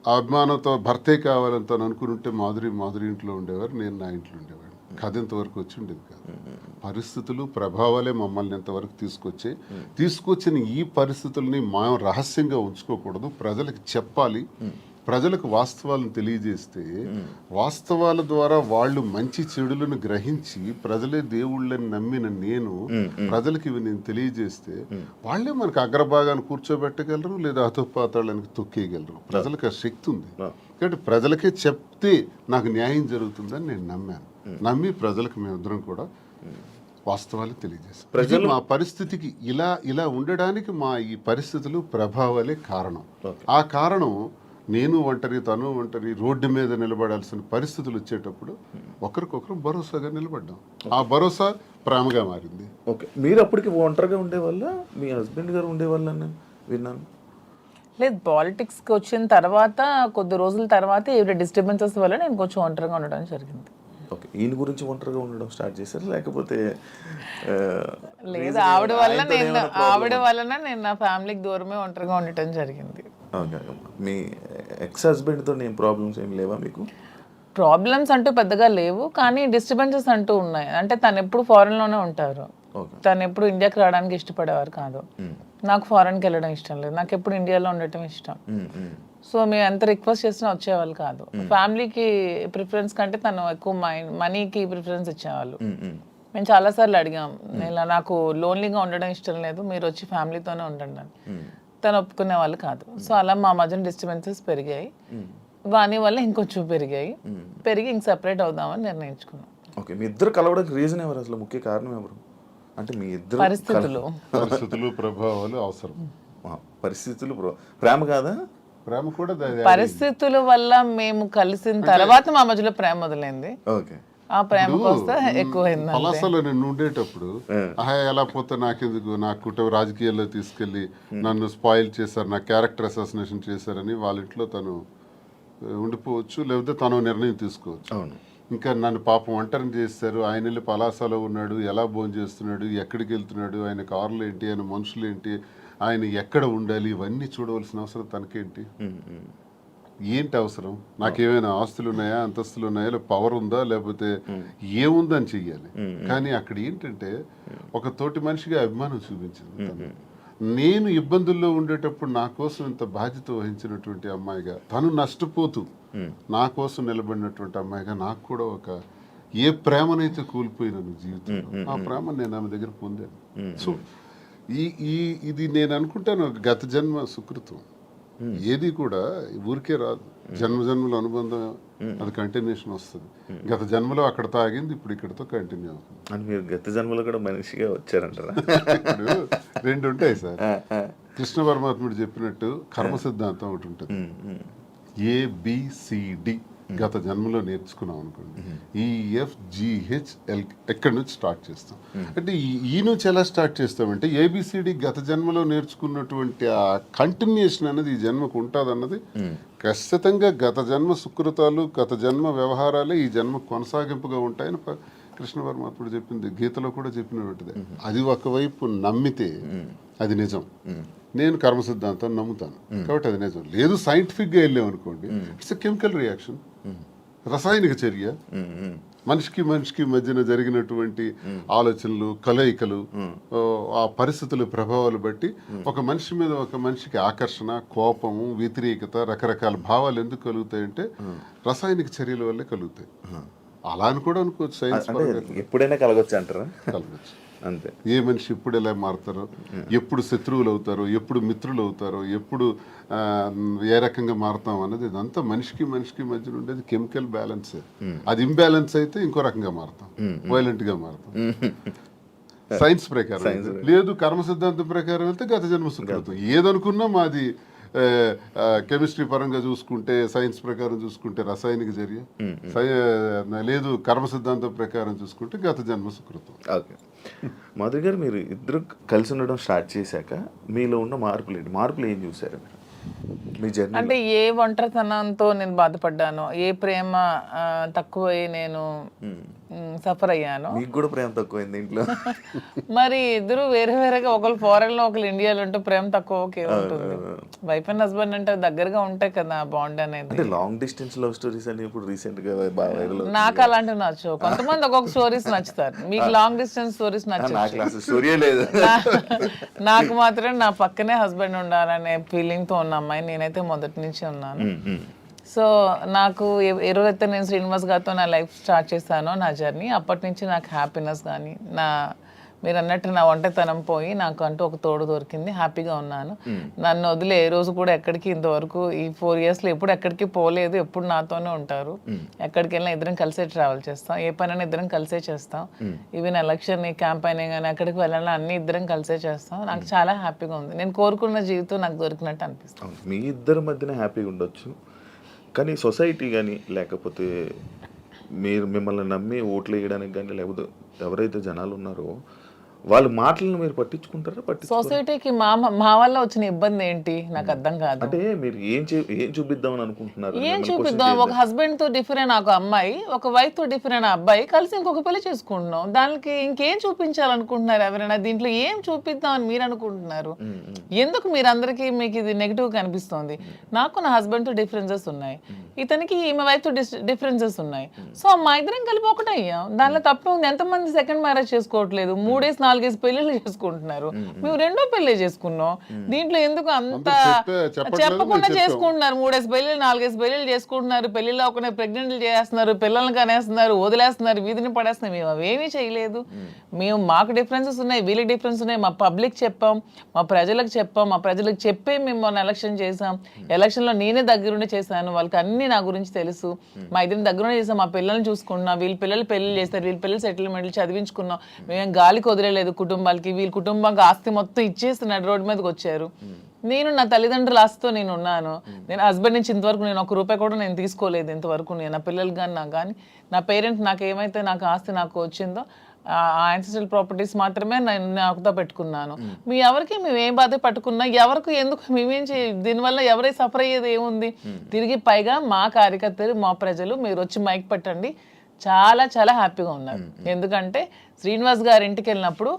ఆ అభిమానంతో భర్తే కావాలని తను అనుకుని ఉంటే మాధురి ఇంట్లో ఉండేవారు, నేను నా ఇంట్లో ఉండేవాడిని. కథ ఇంతవరకు వచ్చి ఉండేది కాదు. పరిస్థితులు ప్రభావాలే మమ్మల్ని ఇంతవరకు తీసుకొచ్చిన ఈ పరిస్థితుల్ని మనం రహస్యంగా ఉంచుకోకూడదు, ప్రజలకు చెప్పాలి. ప్రజలకు వాస్తవాలను తెలియజేస్తే వాస్తవాల ద్వారా వాళ్ళు మంచి చెడులను గ్రహించి ప్రజలే దేవుళ్ళని నమ్మిన నేను ప్రజలకు ఇవి నేను తెలియజేస్తే వాళ్ళే మనకు అగ్రభాగాన్ని కూర్చోబెట్టగలరు, లేదా అధోపాతాళానికి తొక్కేయగలరు. ప్రజలకు ఆ శక్తి ఉంది. కాబట్టి ప్రజలకే చెప్తే నాకు న్యాయం జరుగుతుందని నేను నమ్మి ప్రజలకు మేమిద్దరం కూడా వాస్తవాలు తెలియజేస్తాం. ప్రజలు మా పరిస్థితికి ఇలా ఉండడానికి మా ఈ పరిస్థితులు ప్రభావాలే కారణం. ఆ కారణం నేను ఒంటరి, తను ఒంటరి, రోడ్డు మీద నిలబడాల్సిన పరిస్థితులు వచ్చేటప్పుడు ఒకరికొకరు భరోసాగా నిలబడ్డాం. ఆ భరోసా ప్రేమగా మారింది. ఓకే, మీరు అప్పటికి ఒంటరిగా ఉండేవాళ్ళ, మీ హస్బెండ్ గారు ఉండేవాళ్ళ విన్నాను? లేదు, పాలిటిక్స్కి వచ్చిన తర్వాత కొద్ది రోజుల తర్వాత ఏవి డిస్టర్బెన్సెస్ వల్ల నేను కొంచెం ఒంటరిగా ఉండడం జరిగింది. ఓకే, ఈయన గురించి ఒంటరిగా ఉండడం స్టార్ట్ చేశారు, లేకపోతే లేదు ఆవిడ వలన నేను నా ఫ్యామిలీకి దూరమే ఒంటరిగా ఉండటం జరిగింది. ఓకే, మీ ఎక్స్ హస్బెండ్తో ఏం ప్రాబ్లమ్స్ ఏం లేవా మీకు? ప్రాబ్లమ్స్ అంటూ పెద్దగా లేవు, కానీ డిస్టర్బెన్సెస్ అంటూ ఉన్నాయి. అంటే తను ఎప్పుడు ఫారెన్లోనే ఉంటారు, తను ఎప్పుడు ఇండియాకి రావడానికి ఇష్టపడేవారు కాదు. నాకు ఫారెన్కి వెళ్ళడం ఇష్టం లేదు, నాకు ఎప్పుడు ఇండియాలో ఉండటం ఇష్టం. సో మేము ఎంత రిక్వెస్ట్ చేసినా వచ్చేవాళ్ళు కాదు. ఫ్యామిలీకి ప్రిఫరెన్స్ కంటే తను ఎక్కువ మనీకి ప్రిఫరెన్స్ ఇచ్చేవాళ్ళు. మేము చాలాసార్లు అడిగాం, ఇలా నాకు లోన్లీగా ఉండడం ఇష్టం లేదు, మీరు వచ్చి ఫ్యామిలీతోనే ఉండండి అని. తను ఒప్పుకునే వాళ్ళు కాదు. సో అలా మా మధ్యన డిస్టర్బెన్సెస్ పెరిగాయి. వాని వల్ల ఇంకొంచెం పెరిగి ఇంక సెపరేట్ అవుదామని నిర్ణయించుకున్నాం. ఓకే, మీ ఇద్దరు కలవడానికి రీజన్ ఎవరు, అసలు ముఖ్య కారణం ఎవరు? అంటే మీ ఇద్దరు పరిస్థితులు ప్రభావాలు అవసరం. పరిస్థితులు ప్రేమ కాదా? ప్రేమ కూడా పరిస్థితుల వల్ల మేము కలిసిన తర్వాత మా మధ్యలో ప్రేమ మొదలైంది. ఓకే, ఆ ప్రేమ కోస్తా ఎక్కువైంది. పలాసలో నేను ఉండేటప్పుడు ఎలా పోతే నాకెందుకు, నా కుటుంబ రాజకీయాల్లో తీసుకెళ్లి నన్ను స్పాయిల్ చేశారు, నా క్యారెక్టర్ అసాసినేషన్ చేశారని వాళ్ళ ఇంట్లో తను ఉండిపోవచ్చు, లేకపోతే తను నిర్ణయం తీసుకోవచ్చు. ఇంకా నన్ను పాపం ఒంటరిని చేస్తారు. ఆయన వెళ్ళి పలాసలో ఉన్నాడు, ఎలా భోజనం చేస్తున్నాడు, ఎక్కడికి వెళ్తున్నాడు, ఆయన కార్లు ఏంటి, ఆయన మనుషులు ఏంటి, ఆయన ఎక్కడ ఉండాలి, ఇవన్నీ చూడవలసిన అవసరం తనకేంటి? ఏంటి అవసరం? నాకేమైనా ఆస్తులు ఉన్నాయా, అంతస్తులు ఉన్నాయా, లేదా పవర్ ఉందా, లేకపోతే ఏముందని చెయ్యాలి. కానీ అక్కడ ఏంటంటే ఒక తోటి మనిషిగా అభిమానం చూపించింది తను. నేను ఇబ్బందుల్లో ఉండేటప్పుడు నా కోసం ఇంత బాధ్యత వహించినటువంటి అమ్మాయిగా, తను నష్టపోతూ నా కోసం నిలబడినటువంటి అమ్మాయిగా నాకు కూడా ఒక ఏ ప్రేమనైతే కోల్పోయినాను జీవితంలో, ఆ ప్రేమ నేను ఆమె దగ్గర పొందాను. సో ఇది నేను అనుకుంటాను గత జన్మ సుకృతం. ఏది కూడా ఊరికే రాదు, జన్మల అనుబంధం, అది కంటిన్యూషన్ వస్తుంది. గత జన్మలో అక్కడ తాగింది, ఇప్పుడు ఇక్కడతో కంటిన్యూ అవుతుంది. అని మీరు గత జన్మలో కూడా మనిషిగా వచ్చారంటారా? ఇప్పుడు రెండు ఉంటాయి సార్. కృష్ణ పరమాత్ముడు చెప్పినట్టు కర్మ సిద్ధాంతం ఒకటి ఉంటుంది. ABCD గత జన్మలో నేర్చుకున్నాం అనుకోండి, EFGHL ఎక్కడి నుంచి స్టార్ట్ చేస్తాం. అంటే ఈ నుంచి ఎలా స్టార్ట్ చేస్తామంటే ABCD గత జన్మలో నేర్చుకున్నటువంటి ఆ కంటిన్యూషన్ అనేది ఈ జన్మకు ఉంటుంది అన్నది ఖచ్చితంగా గత జన్మ సుకృతాలు, గత జన్మ వ్యవహారాలే ఈ జన్మ కొనసాగింపుగా ఉంటాయని కృష్ణ పరమాత్ముడు చెప్పింది, గీతలో కూడా చెప్పినటువంటిది. అది ఒకవైపు నమ్మితే అది నిజం. నేను కర్మ సిద్ధాంతాన్ని నమ్ముతాను కాబట్టి అది నిజం. లేదు సైంటిఫిక్గా వెళ్ళామనుకోండి, ఇట్స్ ఎ కెమికల్ రియాక్షన్, రసాయనిక చర్య. మనిషికి మధ్యన జరిగినటువంటి ఆలోచనలు, కలయికలు, ఆ పరిస్థితుల ప్రభావాలు బట్టి ఒక మనిషి మీద ఒక మనిషికి ఆకర్షణ, కోపము, వ్యతిరేకత, రకరకాల భావాలు ఎందుకు కలుగుతాయంటే రసాయనిక చర్యల వల్లే కలుగుతాయి. అలా అని కూడా అనుకోవచ్చు. సైన్స్ ఎప్పుడైనా కలగొచ్చు అంటారా? కలగచ్చు అంతే. ఏ మనిషి ఎప్పుడు ఎలా మారుతారో, ఎప్పుడు శత్రువులు అవుతారో, ఎప్పుడు మిత్రులు అవుతారో, ఎప్పుడు ఏ రకంగా మారుతాం అన్నది ఇదంతా మనిషికి మధ్యన ఉండేది కెమికల్ బ్యాలెన్సే. అది ఇంబ్యాలెన్స్ అయితే ఇంకో రకంగా మారుతాం, వైలెంట్ గా మారుతాం. సైన్స్ ప్రకారం. లేదు కర్మ సిద్ధాంతం ప్రకారం వెళ్తే గత జన్మ సుకృతం. ఏదనుకున్నా మాది కెమిస్ట్రీ పరంగా చూసుకుంటే, సైన్స్ ప్రకారం చూసుకుంటే రసాయనిక చర్య, లేదు కర్మ సిద్ధాంతం ప్రకారం చూసుకుంటే గత జన్మ సుకృతం. ఓకే, మాధురి గారు, మీరు ఇద్దరు కలిసి ఉండడం స్టార్ట్ చేశాక మీలో ఉన్న మార్పులు ఏం చూసారు మీ జర్నీ? అంటే ఏ ఒంటరితనంతో నేను బాధపడ్డాను, ఏ ప్రేమ తక్కువై నేను సఫర్ అయ్యాను. మీకు కూడా ప్రేమ తక్కువైంది ఇంట్లో? మరి ఇద్దరు వేరే వేరేగా, ఒకళ్ళు ఫారెన్ లో ఒకళ్ళు ఇండియాలో ఉంటే ప్రేమ తక్కువ ఉంటుంది. వైఫ్ అండ్ హస్బెండ్ అంటే దగ్గరగా ఉంటాయి కదా బాండ్ అనేది. అంటే లాంగ్ డిస్టెన్స్ లవ్ స్టోరీస్ అని ఇప్పుడు రీసెంట్ గా బాగా వైరల్. నాకు అలాంటివి నచ్చవు. కొంతమంది ఒక్కొక్క స్టోరీస్ నచ్చుతారు. మీకు లాంగ్ డిస్టెన్స్ స్టోరీస్ నచ్చవు. స్టోరీ లేదు. నాకు మాత్రం నా పక్కనే హస్బెండ్ ఉండాలనే ఫీలింగ్ తో ఉన్న అమ్మాయి నేనైతే మొదటి నుంచి ఉన్నాను. సో నాకు ఎరువైతే నేను శ్రీనివాస్ గారితో నా లైఫ్ స్టార్ట్ చేశానో నా జర్నీ, అప్పటి నుంచి నాకు హ్యాపీనెస్ కానీ మీరు అన్నట్టు నా ఒంటరితనం పోయి నాకు అంటూ ఒక తోడు దొరికింది. హ్యాపీగా ఉన్నాను. నన్ను వదిలే ఏ రోజు కూడా ఎక్కడికి ఇంతవరకు ఈ 4 yearsలో ఎప్పుడు ఎక్కడికి పోలేదు. ఎప్పుడు నాతోనే ఉంటారు. ఎక్కడికి వెళ్ళినా ఇద్దరం కలిసే ట్రావెల్ చేస్తాం. ఏ పనైనా ఇద్దరం కలిసే చేస్తాం. ఈవెన్ ఎలక్షన్ క్యాంపెయిన్ కానీ ఎక్కడికి వెళ్ళాలని అన్ని ఇద్దరం కలిసే చేస్తాం. నాకు చాలా హ్యాపీగా ఉంది. నేను కోరుకున్న జీవితం నాకు దొరికినట్టు అనిపిస్తుంది. మీ ఇద్దరి మధ్యన హ్యాపీగా ఉండొచ్చు, కానీ సొసైటీ కానీ లేకపోతే మిమ్మల్ని నమ్మి ఓట్లు వేయడానికి కానీ లేకపోతే ఎవరైతే జనాలు ఉన్నారో వాళ్ళ మాటలను మీరు పట్టించుకుంటారా? సొసైటీకి మా వల్ల వచ్చిన ఇబ్బంది ఏంటి నాకు అర్థం కాదు. అంటే మీరు ఏం చూపిద్దామని అనుకుంటున్నారు? ఏం చూపిద్దాం? ఒక హస్బెండ్ తో డిఫరెంట్ ఒక అమ్మాయి, ఒక వైఫ్ తో డిఫరెంట్ అబ్బాయి కలిసి ఇంకొక పెళ్లి చేసుకుంటున్నాం. దానికి ఇంకేం చూపించాలనుకుంటున్నారు ఎవరైనా? దీంట్లో ఏం చూపిద్దాం అని మీరు అనుకుంటున్నారు? ఎందుకు మీరందరికీ మీకు ఇది నెగిటివ్ కనిపిస్తుంది? నాకు నా హస్బెండ్ తో డిఫరెన్సెస్ ఉన్నాయి, ఇతనికి ఈమె వైఫ్ తో డిఫరెన్సెస్ ఉన్నాయి. సో మా ఇద్దరం కలిపి ఒకటే అయ్యాం. దానిలో తప్పే ఉంది. ఎంతమంది సెకండ్ మ్యారేజ్ చేసుకోవట్లేదు, 3-4 పెళ్లిళ్ళు చేసుకుంటున్నారు. మేము 2వ పెళ్లి చేసుకున్నాం. దీంట్లో ఎందుకు అంత చెప్పకుండా చేసుకుంటున్నారు? 3 పెళ్లిళ్ళు 4 పెళ్లిళ్ళు చేసుకుంటున్నారు. పెళ్లిలో ఒక ప్రెగ్నెంట్లు చేస్తున్నారు, పిల్లల్ని కనేస్తున్నారు, వదిలేస్తున్నారు, వీధిని పడేస్తున్నారు. మేము అవేమీ చేయలేదు. మేము మాకు డిఫరెన్సెస్ ఉన్నాయి, వీళ్ళకి డిఫరెన్స్ ఉన్నాయి. మా పబ్లిక్ చెప్పాం, మా ప్రజలకు చెప్పాం, మా ప్రజలకు చెప్పే మేము మొన్న ఎలక్షన్ చేసాం. ఎలక్షన్లో నేనే దగ్గరుండి చేశాను. వాళ్ళకి అన్ని నా గురించి తెలుసు. మా ఇద్దరిని దగ్గరుండి చేసాం. మా పిల్లల్ని చూసుకున్నాం. వీళ్ళ పిల్లలు పెళ్లి చేస్తారు, వీళ్ళ పిల్లలు సెటిల్మెంట్లు చదివించుకున్నాం. మేము గాలికి వదిలేదు కుటుంబాలకి. వీళ్ళ కుటుంబానికి ఆస్తి మొత్తం ఇచ్చేస్తున్నాడు, రోడ్డు మీదకి వచ్చారు. నేను నా తల్లిదండ్రుల ఆస్తితో నేను ఉన్నాను. నేను హస్బెండ్ నుంచి ఇంతవరకు నేను 1 రూపాయి కూడా నేను తీసుకోలేదు ఇంతవరకు. నేను నా పిల్లలు కానీ నాకు కానీ నా పేరెంట్స్ నాకు ఏమైతే నాకు ఆస్తి నాకు వచ్చిందో ఆ యాన్సిస్ట్రల్ ప్రాపర్టీస్ మాత్రమే నేను నాకుతో పెట్టుకున్నాను. మీ ఎవరికి మేము ఏ బాధ పట్టుకున్నా ఎవరికి ఎందుకు మేమేం దీనివల్ల ఎవరై సఫర్ అయ్యేది ఏముంది? తిరిగి పైగా మా కార్యకర్తలు మా ప్రజలు మీరు వచ్చి మైక్ పెట్టండి చాలా చాలా హ్యాపీగా ఉన్నారు. ఎందుకంటే శ్రీనివాస్ గారి ఇంటికి వెళ్ళినప్పుడు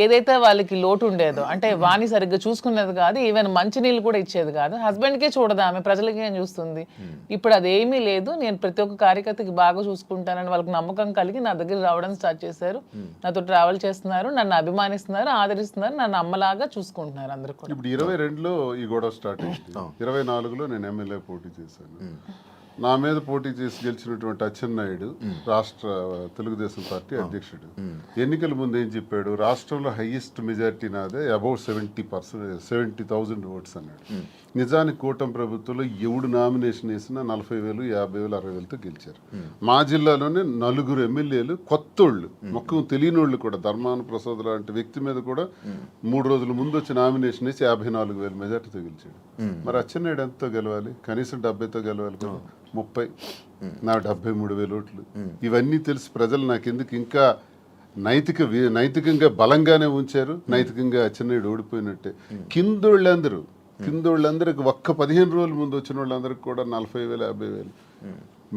ఏదైతే వాళ్ళకి లోటు ఉండేదో, అంటే వాణి సరిగ్గా చూసుకునేది కాదు, ఈవెన్ మంచినీళ్ళు కూడా ఇచ్చేది కాదు. హస్బెండ్కే చూడదు ఆమె, ప్రజలకి ఏం చూస్తుంది. ఇప్పుడు అదేమీ లేదు. నేను ప్రతి ఒక్క కార్యకర్తకి బాగా చూసుకుంటానని వాళ్ళకి నమ్మకం కలిగి నా దగ్గర రావడం స్టార్ట్ చేశారు. నాతో ట్రావెల్ చేస్తున్నారు, నన్ను అభిమానిస్తున్నారు, ఆదరిస్తున్నారు, నన్ను అమ్మలాగా చూసుకుంటున్నారు అందరూ కూడా. ఇప్పుడు 22లో ఈ గొడవ స్టార్ట్ అయింది. 24లో నేను ఎమ్మెల్యే పోటీ చేశాను. నా మీద పోటీ చేసి గెలిచినటువంటి అచ్చెన్నాయుడు రాష్ట్ర తెలుగుదేశం పార్టీ అధ్యక్షుడు ఎన్నికల ముందు ఏం చెప్పాడు? రాష్ట్రంలో హైయెస్ట్ మెజారిటీ నాదే, అబౌట్ 70,000 ఓట్స్ అన్నాడు. నిజానికి కూటమి ప్రభుత్వంలో ఎవడు నామినేషన్ వేసినా 40,000, 50,000, 60,000తో గెలిచారు. మా జిల్లాలోనే 4 ఎమ్మెల్యేలు కొత్తోళ్ళు, మొక్కం తెలియనోళ్ళు కూడా. ధర్మాన ప్రసాద్ లాంటి వ్యక్తి మీద కూడా 3 రోజుల ముందు వచ్చి నామినేషన్ వేసి 54,000 మెజార్టీతో గెలిచాడు. మరి అచ్చెన్నాయుడు ఎంతతో గెలవాలి? కనీసం 70తో గెలవాలి కదా. 30, నా 73,000 ఓట్లు. ఇవన్నీ తెలిసి ప్రజలు నాకెందుకు ఇంకా నైతికంగా బలంగానే ఉంచారు. నైతికంగా అచ్చెన్నాయుడు ఓడిపోయినట్టే. కిందోళ్ళందరికి ఒక్క 15 రోజుల ముందు వచ్చిన వాళ్ళందరికి కూడా 40,000, 50,000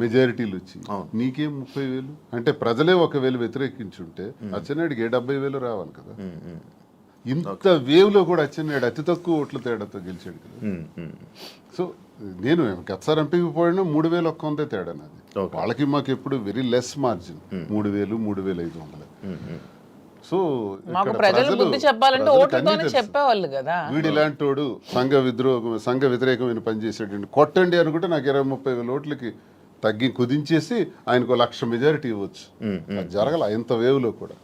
మెజారిటీలు వచ్చి నీకేం 30,000? అంటే ప్రజలే 1,000 వ్యతిరేకించుంటే అచ్చెన్నాయుడికి 70,000 రావాలి కదా. ఇంత వేవ్లో కూడా అచ్చెన్నాయుడు అతి తక్కువ ఓట్ల తేడాతో గెలిచాడు కదా. సో నేను గతసారి ఎంపీకి పోయినా 3,100 తేడా నాది. వాళ్ళకి మాకు ఎప్పుడు వెరీ లెస్ మార్జిన్, 3,000, 3,500. సో వీడు ఇలాంటి వాడు సంఘ వ్యతిరేకమైన పని చేసాడు, కొట్టండి అనుకుంటే నాకు 20-30,000 ఓట్లకి తగ్గి కుదించేసి ఆయనకు 1,00,000 మెజారిటీ ఇవ్వచ్చు. జరగల ఇంత వేవ్ లో కూడా.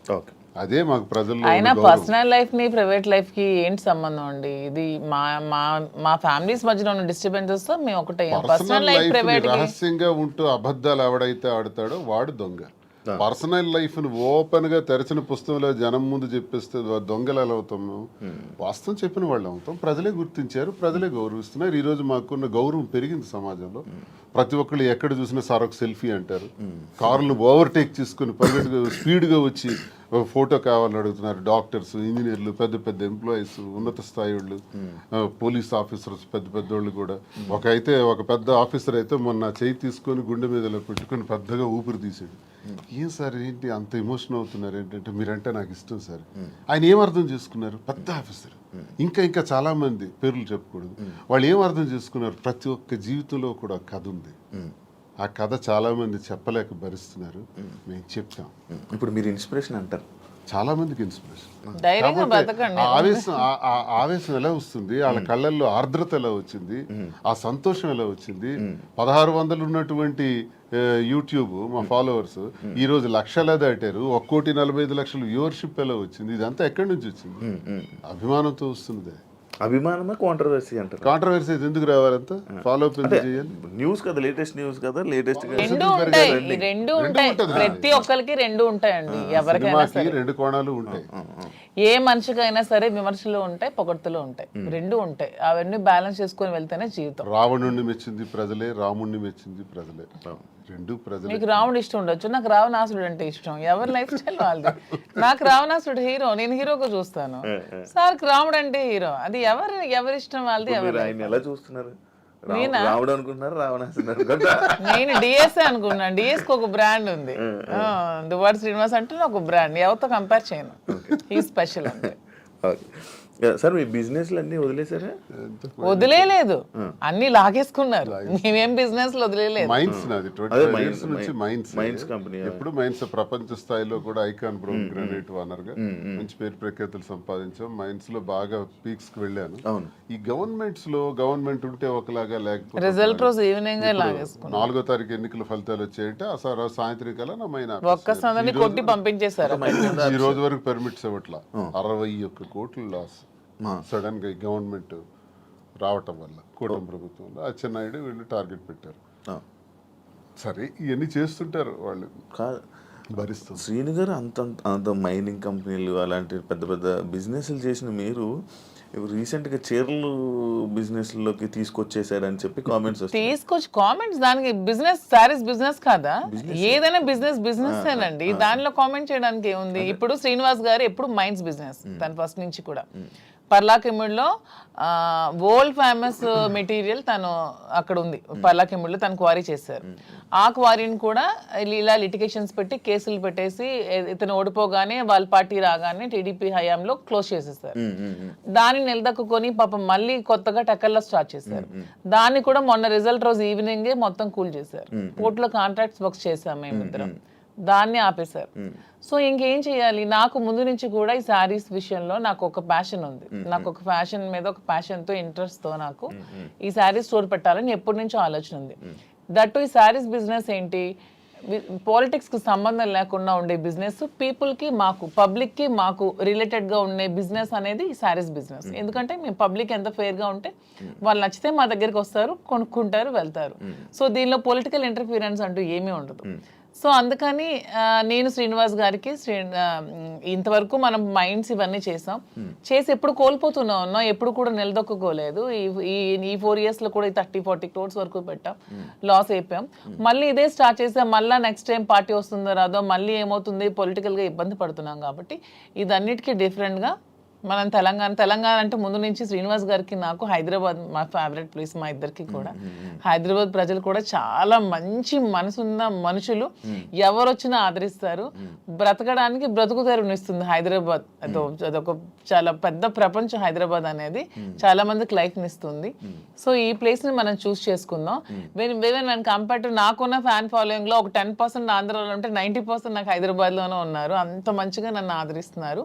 అదే మాకు ప్రజల్లో. అయినా పర్సనల్ లైఫ్ ని ప్రైవేట్ లైఫ్ కి ఏంటి సంబంధం అండి? ఇది మా ఫ్యామిలీస్ మధ్యలో ఉన్న డిస్టర్బెన్సెస్ తో మేము ఒకటే. పర్సనల్ లైఫ్ ప్రైవేట్ రహస్యంగా ఉంటూ అబద్ధాలు ఎవడైతే ఆడతాడో వాడు దొంగ. పర్సనల్ లైఫ్ ను ఓపెన్ గా తెరచిన పుస్తకంలో జనం ముందు చెప్పేస్తే దొంగలు ఎలా అవుతాము? వాస్తవం చెప్పిన వాళ్ళు అవుతాం. ప్రజలే గుర్తించారు, ప్రజలే గౌరవిస్తున్నారు. ఈ రోజు మాకున్న గౌరవం పెరిగింది సమాజంలో. ప్రతి ఒక్కళ్ళు ఎక్కడ చూసినా సార్ ఒక సెల్ఫీ అంటారు. కార్లను ఓవర్టేక్ చేసుకుని పరిగెట్టుగా స్పీడ్గా వచ్చి ఫోటో కావాలని అడుగుతున్నారు. డాక్టర్స్, ఇంజనీర్లు, పెద్ద పెద్ద ఎంప్లాయీస్, ఉన్నత స్థాయి వాళ్ళు, పోలీస్ ఆఫీసర్స్, పెద్ద పెద్ద వాళ్ళు కూడా. ఒక పెద్ద ఆఫీసర్ అయితే మొన్న చేయి తీసుకొని గుండె మీదలో పెట్టుకొని పెద్దగా ఊపిరి తీసాడు. ఏం సార్ ఏంటి అంత ఎమోషన్ అవుతున్నారు ఏంటంటే, మీరంటే నాకు ఇష్టం సార్. ఆయన ఏం అర్థం చేసుకున్నారు? పెద్ద ఆఫీసర్, ఇంకా చాలా మంది పేర్లు చెప్పకూడదు, వాళ్ళు ఏం అర్థం చేసుకున్నారు? ప్రతి ఒక్క జీవితంలో కూడా కథ ఉంది. ఆ కథ చాలా మంది చెప్పలేక భరిస్తున్నారు. మేము చెప్తాం. ఇప్పుడు మీరు ఇన్స్పిరేషన్ అంటారు, చాలా మందికి ఇన్స్పిరేషన్. ధైర్యంగా కాకపోతే బతకండి. ఆవేశం ఎలా వస్తుంది, వాళ్ళ కళ్ళల్లో ఆర్ద్రత ఎలా వచ్చింది, ఆ సంతోషం ఎలా వచ్చింది. 1600 ఉన్నటువంటి యూట్యూబ్ మా ఫాలోవర్స్ ఈ రోజు లక్షలా దాటారు. 1,45,00,000 వ్యూవర్షిప్ ఎలా వచ్చింది? ఇదంతా ఎక్కడి నుంచి వచ్చింది? అభిమానంతో వస్తుంది. అభిమానమా కాంట్రవర్సీ అంటారు? కాంట్రవర్సీ ఎందుకు రావాలంత? ఫాలో అప్ ఎందుకు చేయాలి? న్యూస్ కదా, లేటెస్ట్ న్యూస్ కదా, లేటెస్ట్ రెండు ఉంటాయి, రెండు ఉంటాయి. ప్రతి ఒక్కరికి రెండు ఉంటాయండి. ఎవరికైనా సరే రెండు కోణాలు ఉంటాయి. ఏ మనిషికైనా సరే విమర్శలు ఉంటాయి, పొగడ్తలు ఉంటాయి, రెండు ఉంటాయి. అవన్నీ బ్యాలెన్స్ చేసుకొని వెళ్తేనే జీవితం. రావణుణ్ణి మెచ్చింది ప్రజలే, రాముణ్ణి మెచ్చింది ప్రజలే. రెండు ప్రజలే. మీకు రావణుడు ఇష్టం ఉండొచ్చు, నాకు రావణాసుడు అంటే ఇష్టం. ఎవరి లైఫ్ స్టైల్ వాళ్ళది. నాకు రావణాసుడు హీరో, నేను హీరోగా చూస్తాను. సార్కి రాముడు అంటే హీరో. అది ఎవరి ఇష్టం వాళ్ళది. ఎవరు ఆయన ఎలా చూస్తున్నారు? రావడం అనుకుంటున్నారు, రావణాసుడు. నేను డిఎస్ఏ అనుకున్నాను. డిఎస్ కి ఒక బ్రాండ్ ఉంది, దువ్వాడ శ్రీనివాస్ అంటే ఒక బ్రాండ్. ఎవరితో కంపేర్ చేయను. ఈ స్పెషల్ అంటే. సార్ మీ బిజినెస్ అన్ని వదిలేసారా? వదిలేదు, అన్ని లాగేసుకున్నారు. మేమేం బిజినెస్ వదిలేదు. మైన్స్ నాది 25 years నుంచి మైన్స్ కంపెనీ. ఎప్పుడు మైన్స్ ప్రపంచ స్థాయిలో కూడా ఐకాన్ బ్రౌన్ గ్రానైట్ ఓనర్ గా మంచి పేరు ప్రఖ్యాతులు సంపాదించాం. మైన్స్ లో బాగా పీక్స్ కి వెళ్ళాను. ఈ గవర్నమెంట్ ఉంటే ఒకలాగా, లేకపోతే రిజల్ట్ రోజు ఈవినింగ్ లాగేసుకున్నాం. 4వ తారీఖు ఎన్నికల ఫలితాలు వచ్చాయంటే ఆ సాయంత్రం కల్లా నా మైన్ ఒక్కసారి కొట్టి పంపించేశారు. ఈ రోజు వరకు పర్మిట్స్ ఇవ్వట్లా. 61 కోట్లు లాస్ సడన్ గా గవర్నమెంట్ రావటం వల్ల, కూటమి ప్రభుత్వంలో అచ్చెన్నాయుడు వీళ్ళు టార్గెట్ పెట్టారు. సరే ఇవన్నీ చేస్తుంటారు వాళ్ళు, భరిస్తారు. శ్రీను గారు అంత మైనింగ్ కంపెనీలు అలాంటి పెద్ద పెద్ద బిజినెస్లు చేసిన మీరు రీసెంట్గా చీరలు బిజినెస్లోకి తీసుకొచ్చేసారని చెప్పి కామెంట్స్ కామెంట్స్. దానికి బిజినెస్, సారీస్ బిజినెస్ కాదా? ఏదైనా బిజినెస్ ఏనండి. దానిలో కామెంట్ చేయడానికి ఏముంది? ఇప్పుడు శ్రీనివాస్ గారు ఎప్పుడు మైన్స్ బిజినెస్, తను ఫస్ట్ నుంచి కూడా. పర్లాకిముడిలో వరల్డ్ ఫేమస్ మెటీరియల్ తను అక్కడ ఉంది. పర్లాకిముడిలో తను క్వారీ చేశారు. ఆ క్వారీని కూడా ఇలా లిటిగేషన్స్ పెట్టి కేసులు పెట్టేసి ఇతను ఓడిపోగానే వాళ్ళ పార్టీ రాగానే టీడీపీ హయాంలో క్లోజ్ చేసేసారు. దాన్ని నిలదక్కుని పాపం మళ్ళీ కొత్తగా టెక్కల్లో స్టార్ట్ చేశారు. దాన్ని కూడా మొన్న రిజల్ట్ రోజు ఈవినింగే మొత్తం కూల్ చేశారు. పోర్టులో కాంట్రాక్ట్స్ వర్క్స్ చేశాం మేమిద్దరం. దాన్ని ఆపేశారు. సో ఇంకేం చేయాలి? నాకు ముందు నుంచి కూడా ఈ శారీస్ విషయంలో నాకు ఒక ప్యాషన్ ఉంది. నాకు ఒక ఫ్యాషన్ మీద ఒక ప్యాషన్తో, ఇంట్రెస్ట్తో నాకు ఈ శారీస్ స్టోర్ పెట్టాలని ఎప్పటి నుంచో ఆలోచన ఉంది. దట్టు ఈ శారీస్ బిజినెస్ ఏంటి, పాలిటిక్స్కి సంబంధం లేకుండా ఉండే బిజినెస్, పీపుల్కి, మాకు పబ్లిక్కి మాకు రిలేటెడ్గా ఉండే బిజినెస్ అనేది ఈ శారీస్ బిజినెస్. ఎందుకంటే మేము పబ్లిక్ ఎంత ఫెయిర్గా ఉంటే వాళ్ళు నచ్చితే మా దగ్గరికి వస్తారు, కొనుక్కుంటారు, వెళ్తారు. సో దీనిలో పొలిటికల్ ఇంటర్ఫీరెన్స్ అంటూ ఏమీ ఉండదు. సో అందుకని నేను శ్రీనివాస్ గారికి ఇంతవరకు మనం మైండ్స్ ఇవన్నీ చేసి ఎప్పుడు కోల్పోతున్నాం, ఎప్పుడు కూడా నిలదొక్కుకోలేదు. ఈ 4 yearsలో కూడా 30-40 crores వరకు పెట్టాం, లాస్ అయిపోయాం. మళ్ళీ ఇదే స్టార్ట్ చేసాం. మళ్ళీ నెక్స్ట్ టైం పార్టీ వస్తుందో రాదో, మళ్ళీ ఏమవుతుంది, పొలిటికల్గా ఇబ్బంది పడుతున్నాం. కాబట్టి ఇదన్నిటికీ డిఫరెంట్గా మనం తెలంగాణ అంటే ముందు నుంచి శ్రీనివాస్ గారికి నాకు హైదరాబాద్ మా ఫేవరెట్ ప్లేస్, మా ఇద్దరికి కూడా. హైదరాబాద్ ప్రజలు కూడా చాలా మంచి మనసున్న మనుషులు, ఎవరు వచ్చినా ఆదరిస్తారు. బ్రతకడానికి బ్రతుకు తెరువునిస్తుంది హైదరాబాద్. అదొక చాలా పెద్ద ప్రపంచం హైదరాబాద్ అనేది. చాలా మందికి లైఫ్ని ఇస్తుంది. సో ఈ ప్లేస్ని మనం చూస్ చేసుకుందాం. వెన్ కంపేర్ టు నాకున్న ఫ్యాన్ ఫాలోయింగ్లో ఒక 10% ఆంధ్రాలో ఉంటే 90% నాకు హైదరాబాద్లోనే ఉన్నారు. అంత మంచిగా నన్ను ఆదరిస్తున్నారు.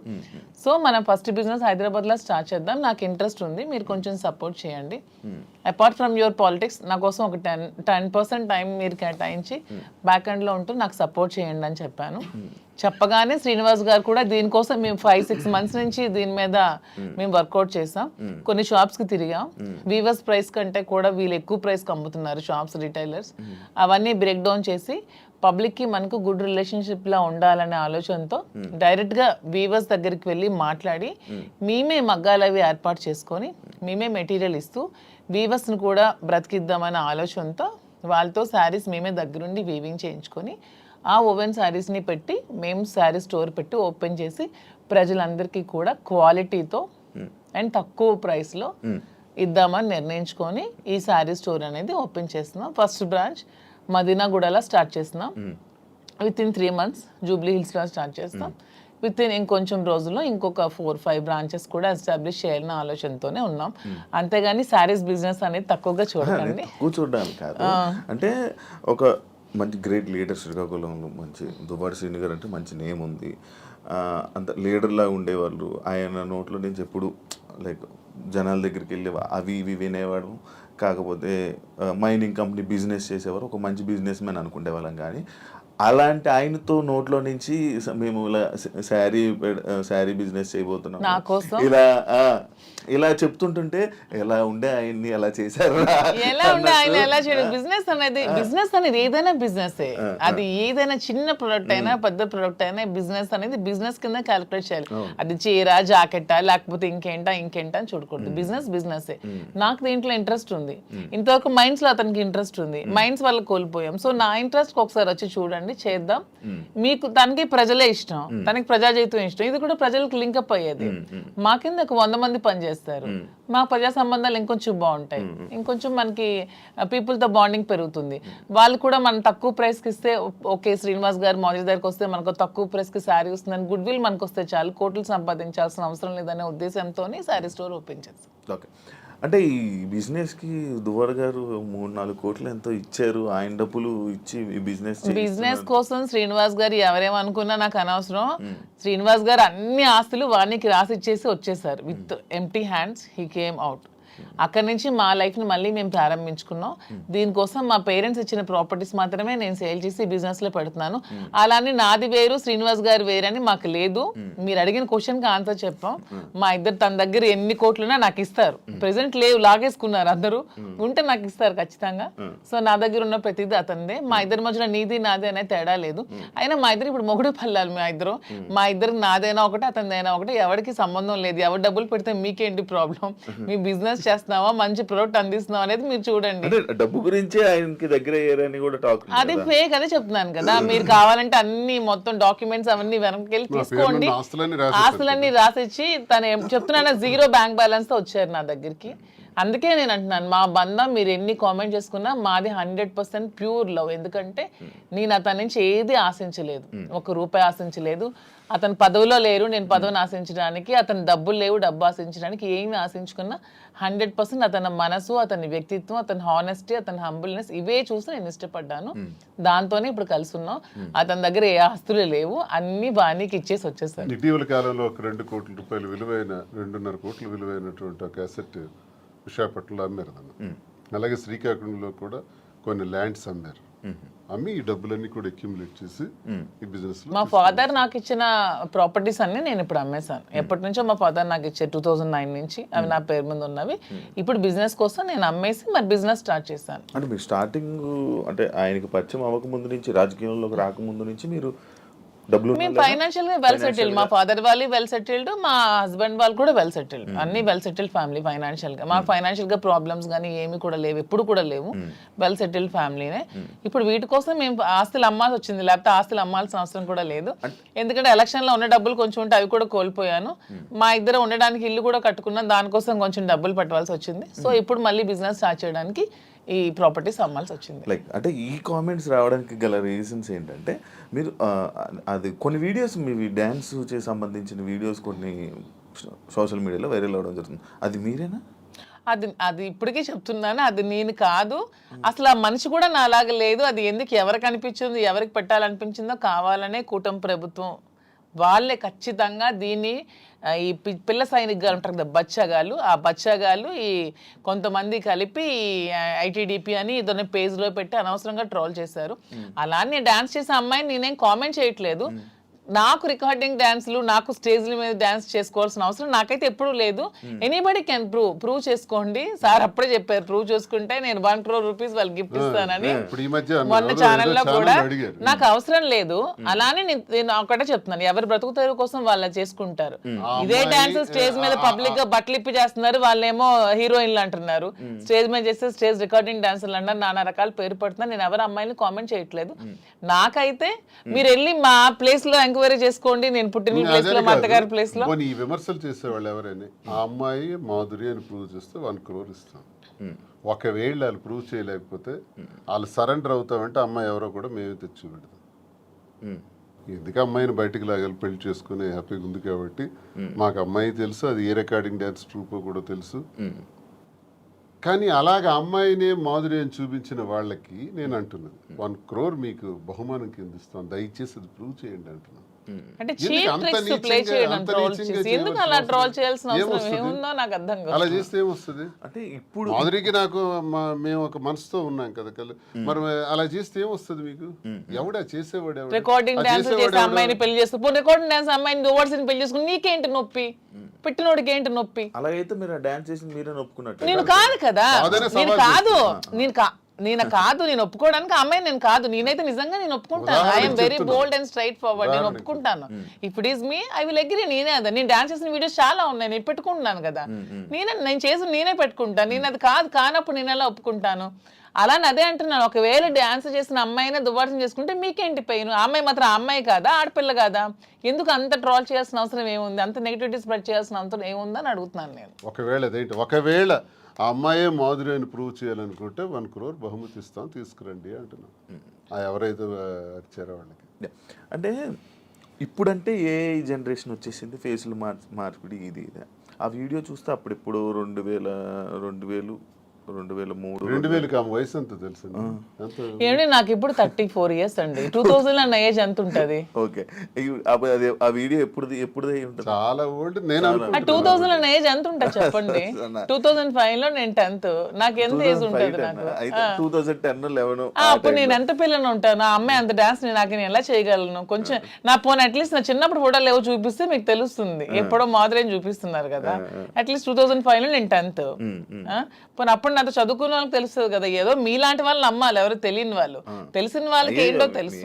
సో మనం ఫస్ట్ బిజినెస్ హైదరాబాద్లో స్టార్ట్ చేద్దాం. నాకు ఇంట్రెస్ట్ ఉంది, మీరు కొంచెం సపోర్ట్ చేయండి. అపార్ట్ ఫ్రమ్ యువర్ పాలిటిక్స్ నా కోసం ఒక 10% టైం మీరు కేటాయించి బ్యాక్ ఎండ్లో ఉంటూ నాకు సపోర్ట్ చేయండి అని చెప్పాను. చెప్పగానే శ్రీనివాస్ గారు కూడా దీనికోసం మేము 5-6 months నుంచి దీని మీద మేము వర్కౌట్ చేసాం. కొన్ని షాప్స్కి తిరిగాం. వీవర్స్ ప్రైస్ కంటే కూడా వీళ్ళు ఎక్కువ ప్రైస్కి అమ్ముతున్నారు షాప్స్, రిటైలర్స్. అవన్నీ బ్రేక్ డౌన్ చేసి పబ్లిక్కి మనకు గుడ్ రిలేషన్షిప్లా ఉండాలనే ఆలోచనతో డైరెక్ట్గా వీవర్స్ దగ్గరికి వెళ్ళి మాట్లాడి మేమే మగ్గాలు అవి ఏర్పాటు చేసుకొని మేమే మెటీరియల్ ఇస్తూ వీవర్స్ని కూడా బ్రతికిద్దామనే ఆలోచనతో వాళ్ళతో శారీస్ మేమే దగ్గరుండి వీవింగ్ చేయించుకొని ఆ ఓవెన్ శారీస్ని పెట్టి మేము శారీ స్టోర్ పెట్టి ఓపెన్ చేసి ప్రజలందరికీ కూడా క్వాలిటీతో అండ్ తక్కువ ప్రైస్లో ఇద్దామని నిర్ణయించుకొని ఈ శారీ స్టోర్ అనేది ఓపెన్ చేస్తున్నాం. ఫస్ట్ బ్రాంచ్ మదీనాగూడలో స్టార్ట్ చేస్తున్నాం. విత్ ఇన్ 3 months జూబ్లీ హిల్స్లో స్టార్ట్ చేస్తాం. విత్ ఇన్ ఇంకొంచెం రోజుల్లో ఇంకొక 4-5 బ్రాంచెస్ కూడా ఎస్టాబ్లిష్ చేయాలన్న ఆలోచనతోనే ఉన్నాం. అంతేగాని శారీస్ బిజినెస్ అనేది తక్కువగా చూడకండి. కూర్చోడానికి కాదు, అంటే ఒక మంచి గ్రేట్ లీడర్ శ్రీకాకుళంలో మంచి దువ్వాడ శ్రీని గారు అంటే మంచి నేమ్ ఉంది. అంత లీడర్లా ఉండేవాళ్ళు. ఆయన నోట్లో నుంచి ఎప్పుడు లైక్ జనాల దగ్గరికి వెళ్ళి అవి ఇవి వినేవాడు. కాకపోతే మైనింగ్ కంపెనీ బిజినెస్ చేసేవారు, ఒక మంచి బిజినెస్ మ్యాన్ అనుకునే వాళ్ళం. కానీ అలాంటి ఆయనతో నోట్లో నుంచి మేము ఇలా శారీ బిజినెస్ చేయబోతున్నాం ఇలా చెప్తుంటుంటే ఎలా ఉండే ఆయన్ని ఎలా చేశారు, ఎలా ఉండే ఆయన ఎలా చేయడం. బిజినెస్ అనేది ఏదైనా బిజినెస్, అది ఏదైనా చిన్న ప్రొడక్ట్ అయినా పెద్ద ప్రొడక్ట్ అయినా బిజినెస్ అనేది బిజినెస్ కింద క్యాలిక్యులేట్ చేయాలి. అది చీర జాకెట్టా లేకపోతే ఇంకేంటా అని చూడకూడదు. బిజినెస్ నాకు దీంట్లో ఇంట్రెస్ట్ ఉంది. ఇంతవరకు మైండ్స్ లో అతనికి ఇంట్రెస్ట్ ఉంది, మైండ్స్ వల్ల కోల్పోయాం. సో నా ఇంట్రెస్ట్ ఒకసారి వచ్చి చూడండి, చేద్దాం. మీకు తనకి ప్రజలే ఇష్టం, తనకి ప్రజాజీతం ఇష్టం, ఇది కూడా ప్రజలకు లింకప్ అయ్యేది. మా కింద ఒక 100 మంది పనిచేస్తారు. మా ప్రజా సంబంధాలు ఇంకొంచెం బాగుంటాయి, ఇంకొంచెం మనకి పీపుల్ తో బాండింగ్ పెరుగుతుంది. వాళ్ళు కూడా మనం తక్కువ ప్రైస్ కి ఇస్తే ఓకే, శ్రీనివాస్ గారు మౌజీ దగ్గరికి వస్తే మనకు తక్కువ ప్రైస్ కి శారీ వస్తుందని గుడ్ విల్ మనకు వస్తే చాలు, కోట్లు సంపాదించాల్సిన అవసరం లేదనే ఉద్దేశంతో శారీ స్టోర్ ఓపెన్ చేస్తాం. ఓకే, అంటే ఈ బిజినెస్కి దువ్వాడ గారు 3-4 కోట్లు ఎంతో ఇచ్చారు. ఆయన డబ్బులు ఇచ్చి ఈ బిజినెస్ కోసం శ్రీనివాస్ గారు ఎవరేమనుకున్నా నాకు అనవసరం. శ్రీనివాస్ గారు అన్ని ఆస్తులు వానికి రాసిచ్చేసి వచ్చేసారు. With empty hands he came out. అక్కడి నుంచి మా లైఫ్ని మళ్ళీ మేము ప్రారంభించుకున్నాం. దీనికోసం మా పేరెంట్స్ ఇచ్చిన ప్రాపర్టీస్ మాత్రమే నేను సేల్ చేసి బిజినెస్లో పెడుతున్నాను. అలానే నాది వేరు శ్రీనివాస్ గారు వేరు అని మాకు లేదు. మీరు అడిగిన క్వశ్చన్కి ఆన్సర్ చెప్పాం. మా ఇద్దరు తన దగ్గర ఎన్ని కోట్లున్నా నాకు ఇస్తారు. ప్రెసెంట్ లేవు, లాగేసుకున్నారు అందరూ. ఉంటే నాకు ఇస్తారు ఖచ్చితంగా. సో నా దగ్గర ఉన్న ప్రతిదీ అతనిదే. మా ఇద్దరి మధ్యలో నీది నాది అనే తేడా లేదు. అయినా మా ఇద్దరు ఇప్పుడు మొగుడు పల్లాలి. మా ఇద్దరు నాదైనా ఒకటి అతనిదైనా ఒకటి, ఎవరికి సంబంధం లేదు. ఎవరు డబ్బులు పెడితే మీకేంటి ప్రాబ్లం? మీ బిజినెస్ చేస్తున్నావా, మంచి ప్రొడక్ట్ అందిస్తున్నావా అనేది మీరు చూడండి. డబ్బు గురించి ఆయనకి దగ్గర అయ్యారని కూడా టాక్. అది ఫేక్ అదే చెప్తున్నాను కదా. మీరు కావాలంటే అన్ని మొత్తం డాక్యుమెంట్స్ అవన్నీ వెనక్కి తీసుకోండి, ఆస్తులన్నీ రాసిచ్చి తను చెప్తున్నా 0 బ్యాంక్ బ్యాలెన్స్ తో వచ్చారు నా దగ్గరికి. అందుకే నేను అంటున్నాను, మా బంధం మీరు ఎన్ని కామెంట్ చేసుకున్నా మాది 100% ప్యూర్ లవ్. ఎందుకంటే నేను అతని నుంచి ఏది ఆశించలేదు, 1 రూపాయి ఆశించలేదు. అతను పదవిలో లేరు, నేను పదవిని ఆశించడానికి. అతను డబ్బులు లేవు, డబ్బు ఆశించడానికి. ఏమి ఆశించుకున్నా 100% అతని మనసు, అతని వ్యక్తిత్వం, అతని హానెస్టీ, అతని హంబుల్నెస్ ఇవే చూసి నేను ఇష్టపడ్డాను. దాంతోనే ఇప్పుడు కలిసి ఉన్నాం. అతని దగ్గర ఏ ఆస్తులు లేవు, అన్ని బాణీకి ఇచ్చేసి వచ్చేసారు. ఇటీవల కాలంలో ఒక 2 కోట్ల రూపాయలు విలువైన 2.5 కోట్ల విలువైనటువంటి ఒక అసెట్ విశాఖపట్నంలో అమ్మారు. అలాగే శ్రీకాకుళంలో కూడా కొన్ని ల్యాండ్స్ అమ్మారు. అమ్మి ఈ డబ్బులన్నీ కూడా అక్యుములేట్ చేసి ఈ బిజినెస్ లో మా ఫాదర్ నాకు ఇచ్చిన ప్రాపర్టీస్ అన్ని నేను ఇప్పుడు అమ్మేశాను. ఎప్పటి నుంచో మా ఫాదర్ నాకు ఇచ్చే 2009 నుంచి అవి నా పేరు మీద ఉన్నవి. ఇప్పుడు బిజినెస్ కోసం నేను అమ్మేసి మరి బిజినెస్ స్టార్ట్ చేశాను. అంటే మీరు స్టార్టింగ్ అంటే ఆయనకి పరిచయం అవ్వకముందు నుంచి, రాజకీయంలోకి రాకముందు నుంచి మీరు మేము ఫైనాన్షియల్ గా వెల్ సెటిల్డ్. మా ఫాదర్ వాళ్ళు వెల్ సెటిల్డ్, మా హస్బెండ్ వాళ్ళు కూడా వెల్ సెటిల్డ్. అన్ని వెల్ సెటిల్డ్ ఫ్యామిలీ ఫైనాన్షియల్ గా. మాకు ఫైనాన్షియల్ గా ప్రాబ్లమ్స్ కానీ ఏమి కూడా లేవు, ఎప్పుడు కూడా లేవు. వెల్ సెటిల్డ్ ఫ్యామిలీనే. ఇప్పుడు వీటి కోసం మేము ఆస్తులు అమ్మాల్సి వచ్చింది, లేకపోతే ఆస్తులు అమ్మాల్సిన అవసరం కూడా లేదు. ఎందుకంటే ఎలక్షన్ లో ఉన్న డబ్బులు కొంచెం ఉంటే అవి కూడా కోల్పోయాను. మా ఇద్దరు ఉండడానికి ఇల్లు కూడా కట్టుకున్నాం, దానికోసం కొంచెం డబ్బులు పెట్టవలసి వచ్చింది. సో ఇప్పుడు మళ్ళీ బిజినెస్ స్టార్ట్ చేయడానికి ఈ ప్రాపర్టీస్ అమ్మాల్సి వచ్చింది. లైక్ అంటే ఈ కామెంట్స్ రావడానికి గల రీజన్స్ ఏంటంటే, మీరు అది కొన్ని వీడియోస్ మీ డ్యాన్స్ చేసి సంబంధించిన వీడియోస్ కొన్ని సోషల్ మీడియాలో వైరల్ అవ్వడం జరుగుతుంది. అది మీరేనా? అది ఇప్పటికీ చెప్తున్నాను, అది నేను కాదు. అసలు ఆ మనిషి కూడా నా అలాగే లేదు. అది ఎందుకు ఎవరికి అనిపించింది, ఎవరికి పెట్టాలనిపించిందో కావాలనే కూటమి ప్రభుత్వం వాళ్ళే ఖచ్చితంగా దీన్ని ఈ పిల్ల సైనికులు ఉంటారు కదా, బచ్చగాళ్ళు, ఆ బచ్చగాళ్ళు ఈ కొంతమంది కలిపి ఐటీడీపీ అని ఇదొన్న పేజ్లో పెట్టి అనవసరంగా ట్రోల్ చేశారు. అలానే డాన్స్ చేసే అమ్మాయిని నేనేం కామెంట్ చేయట్లేదు. నాకు రికార్డింగ్ డాన్స్లు, నాకు స్టేజ్ల మీద డాన్స్ చేసుకోవాల్సిన అవసరం నాకైతే ఎప్పుడూ లేదు. ఎనీబడి కెన్ ప్రూవ్ చేసుకోండి. సార్ అప్పుడే చెప్పారు, ప్రూవ్ చేసుకుంటే నేను 1 crore rupees వాళ్ళకి గిఫ్ట్ ఇస్తానని. మొన్న ఛానల్లో కూడా నాకు అవసరం లేదు. అలానే నేను ఒకటే చెప్తున్నాను, ఎవరి బ్రతుకుతారు కోసం వాళ్ళు చేసుకుంటారు. ఇదే డాన్స్ స్టేజ్ మీద పబ్లిక్ గా బట్టలు ఇప్పి చేస్తున్నారు, వాళ్ళేమో హీరోయిన్లు అంటున్నారు. స్టేజ్ మీద చేస్తే స్టేజ్ రికార్డింగ్ డాన్సర్లు అంటారు, నానా రకాల పేరు పడుతున్నారు. నేను ఎవరు అమ్మాయిని కామెంట్ చేయట్లేదు. నాకైతే మీరు వెళ్ళి మా ప్లేస్ లో ఎంక్వైరీ చేసుకోండి, నేను పుట్టిన ప్లేస్ లో, మా అత్తగారి ప్లేస్ లో. ఈ విమర్శలు చేసేవాళ్ళు ఎవరైనా ఆ అమ్మాయి మాధురి అని ప్రూవ్ చేస్తే 1 crore ఇస్తాం. ఒకవేళ వాళ్ళు ప్రూవ్ చేయలేకపోతే వాళ్ళు సరెండర్ అవుతామంటే అమ్మాయి ఎవరో కూడా మేమే తెచ్చి పెడతాం. ఎందుకు అమ్మాయిని బయటికి లాగాలి, పెళ్లి చేసుకుని హ్యాపీగా ఉంది కాబట్టి. మాకు అమ్మాయి తెలుసు, అది ఏ రికార్డింగ్ డ్యాన్స్ ట్రూపో కూడా తెలుసు. కానీ అలాగ అమ్మాయినే మాధురి అని చూపించిన వాళ్ళకి నేను అంటున్నాను, 1 crore మీకు బహుమానం కింద ఇస్తాను, దయచేసి అది ప్రూవ్ చేయండి అంటున్నాను. అంటే చీప్ ట్రిక్స్ ప్లే చేయడం, ట్రోల్ చేసి ఎందుకు అలా ట్రోల్ చేయాల్సిన అవసరం ఏముందో నాకు అర్థం కాదు. అలా చేస్తే ఏమొస్తుంది? అంటే ఇప్పుడు మాధురికి నాకు మేము ఒక మనసుతో ఉన్నాం కదా, మరి అలా చేస్తే ఏమొస్తుంది మీకు? ఎవడా చేసేవాడు? రికార్డింగ్ డాన్స్ చేసే అమ్మాయిని పెళ్లి చేసుకుని, రికార్డింగ్ డాన్స్ అమ్మాయిని ఓవర్సీని పెళ్లి చేసుకుని నీకేంటి నొప్పి? పెట్టినోడికి ఏంటి నొప్పి? అలాగైతే మీరు డాన్స్ చేసి మీరే ఒప్పుకున్నట్టు. నేను కాదు కదా, నేను ఒప్పుకోవడానికి అమ్మాయి నేను కాదు. నేనైతే నిజంగా నేను ఒప్పుకుంటాను. I'm very bold and straight forward. నేను ఒప్పుకుంటాను. If it is me I will agree. నేనే అదా, నేను డాన్స్ చేసిన వీడియోస్ చాలా ఉన్నాయి, నేను పెట్టుకుంటున్నాను కదా. నేను చేసి నేనే పెట్టుకుంటాను. నేను అది కానప్పుడు నేను ఎలా ఒప్పుకుంటాను? అలానే అదే అంటున్నాను, ఒకవేళ డాన్స్ చేసిన అమ్మాయినే దువ్వాసం చేసుకుంటే మీకేంటి పెయిన్? అమ్మాయి మాత్రం అమ్మాయి కాదా, ఆడపిల్ల కాదా? ఎందుకు అంత ట్రోల్ చేయాల్సిన అవసరం ఏముంది? అంత నెగిటివిటీ స్ప్రెడ్ చేయాల్సిన అవసరం ఏముందని అడుగుతున్నాను నేను. ఒకవేళ ఆ అమ్మాయే మాధురి అని ప్రూవ్ చేయాలనుకుంటే 1 crore బహుమతి ఇస్తాం, తీసుకురండి అంటున్నాను. ఎవరైతే వచ్చారో వాళ్ళకి. అంటే ఇప్పుడంటే ఏ జనరేషన్ వచ్చేసింది, ఫేస్లు మార్పిడి ఇది. ఆ వీడియో చూస్తే అప్పుడెప్పుడు 2003 2000 వయసు ఎంత తెలుసు? ఏమండి నాకు ఇప్పుడు 34 years అండి. 2000 అన్న ఏజ్ ఎంత ఉంటది? ఓకే, ఆ వీడియో ఎప్పుడు చాలా ఓల్డ్. నేను 2000 అన్న ఏజ్ ఎంత ఉంటుంది చెప్పండి? 2005 లో నేను 10th. నాకు ఎంత ఏజ్ ఉంటుంది? నాకు 2010-11 అప్పుడు నేను ఎంత పిల్లని ఉంటాను? నా అమ్మాయి అంత డాన్స్ నాకు నేను ఎలా చేయగలను? కొంచెం నా పోనీ అట్లీస్ట్ నా చిన్నప్పుడు ఫోటోలు ఏవో చూపిస్తే మీకు తెలుస్తుంది. ఎప్పుడో మాదిరి చూపిస్తున్నారు కదా. అట్లీస్ట్ 2005 లో నేను 10th. పోనీ అప్పుడు నాతో చదువుకున్న వాళ్ళకి తెలుస్తుంది కదా. ఏదో మీలాంటి వాళ్ళు నమ్మాలి, ఎవరు తెలియని వాళ్ళు. తెలిసిన వాళ్ళకి ఏంటో తెలుసు.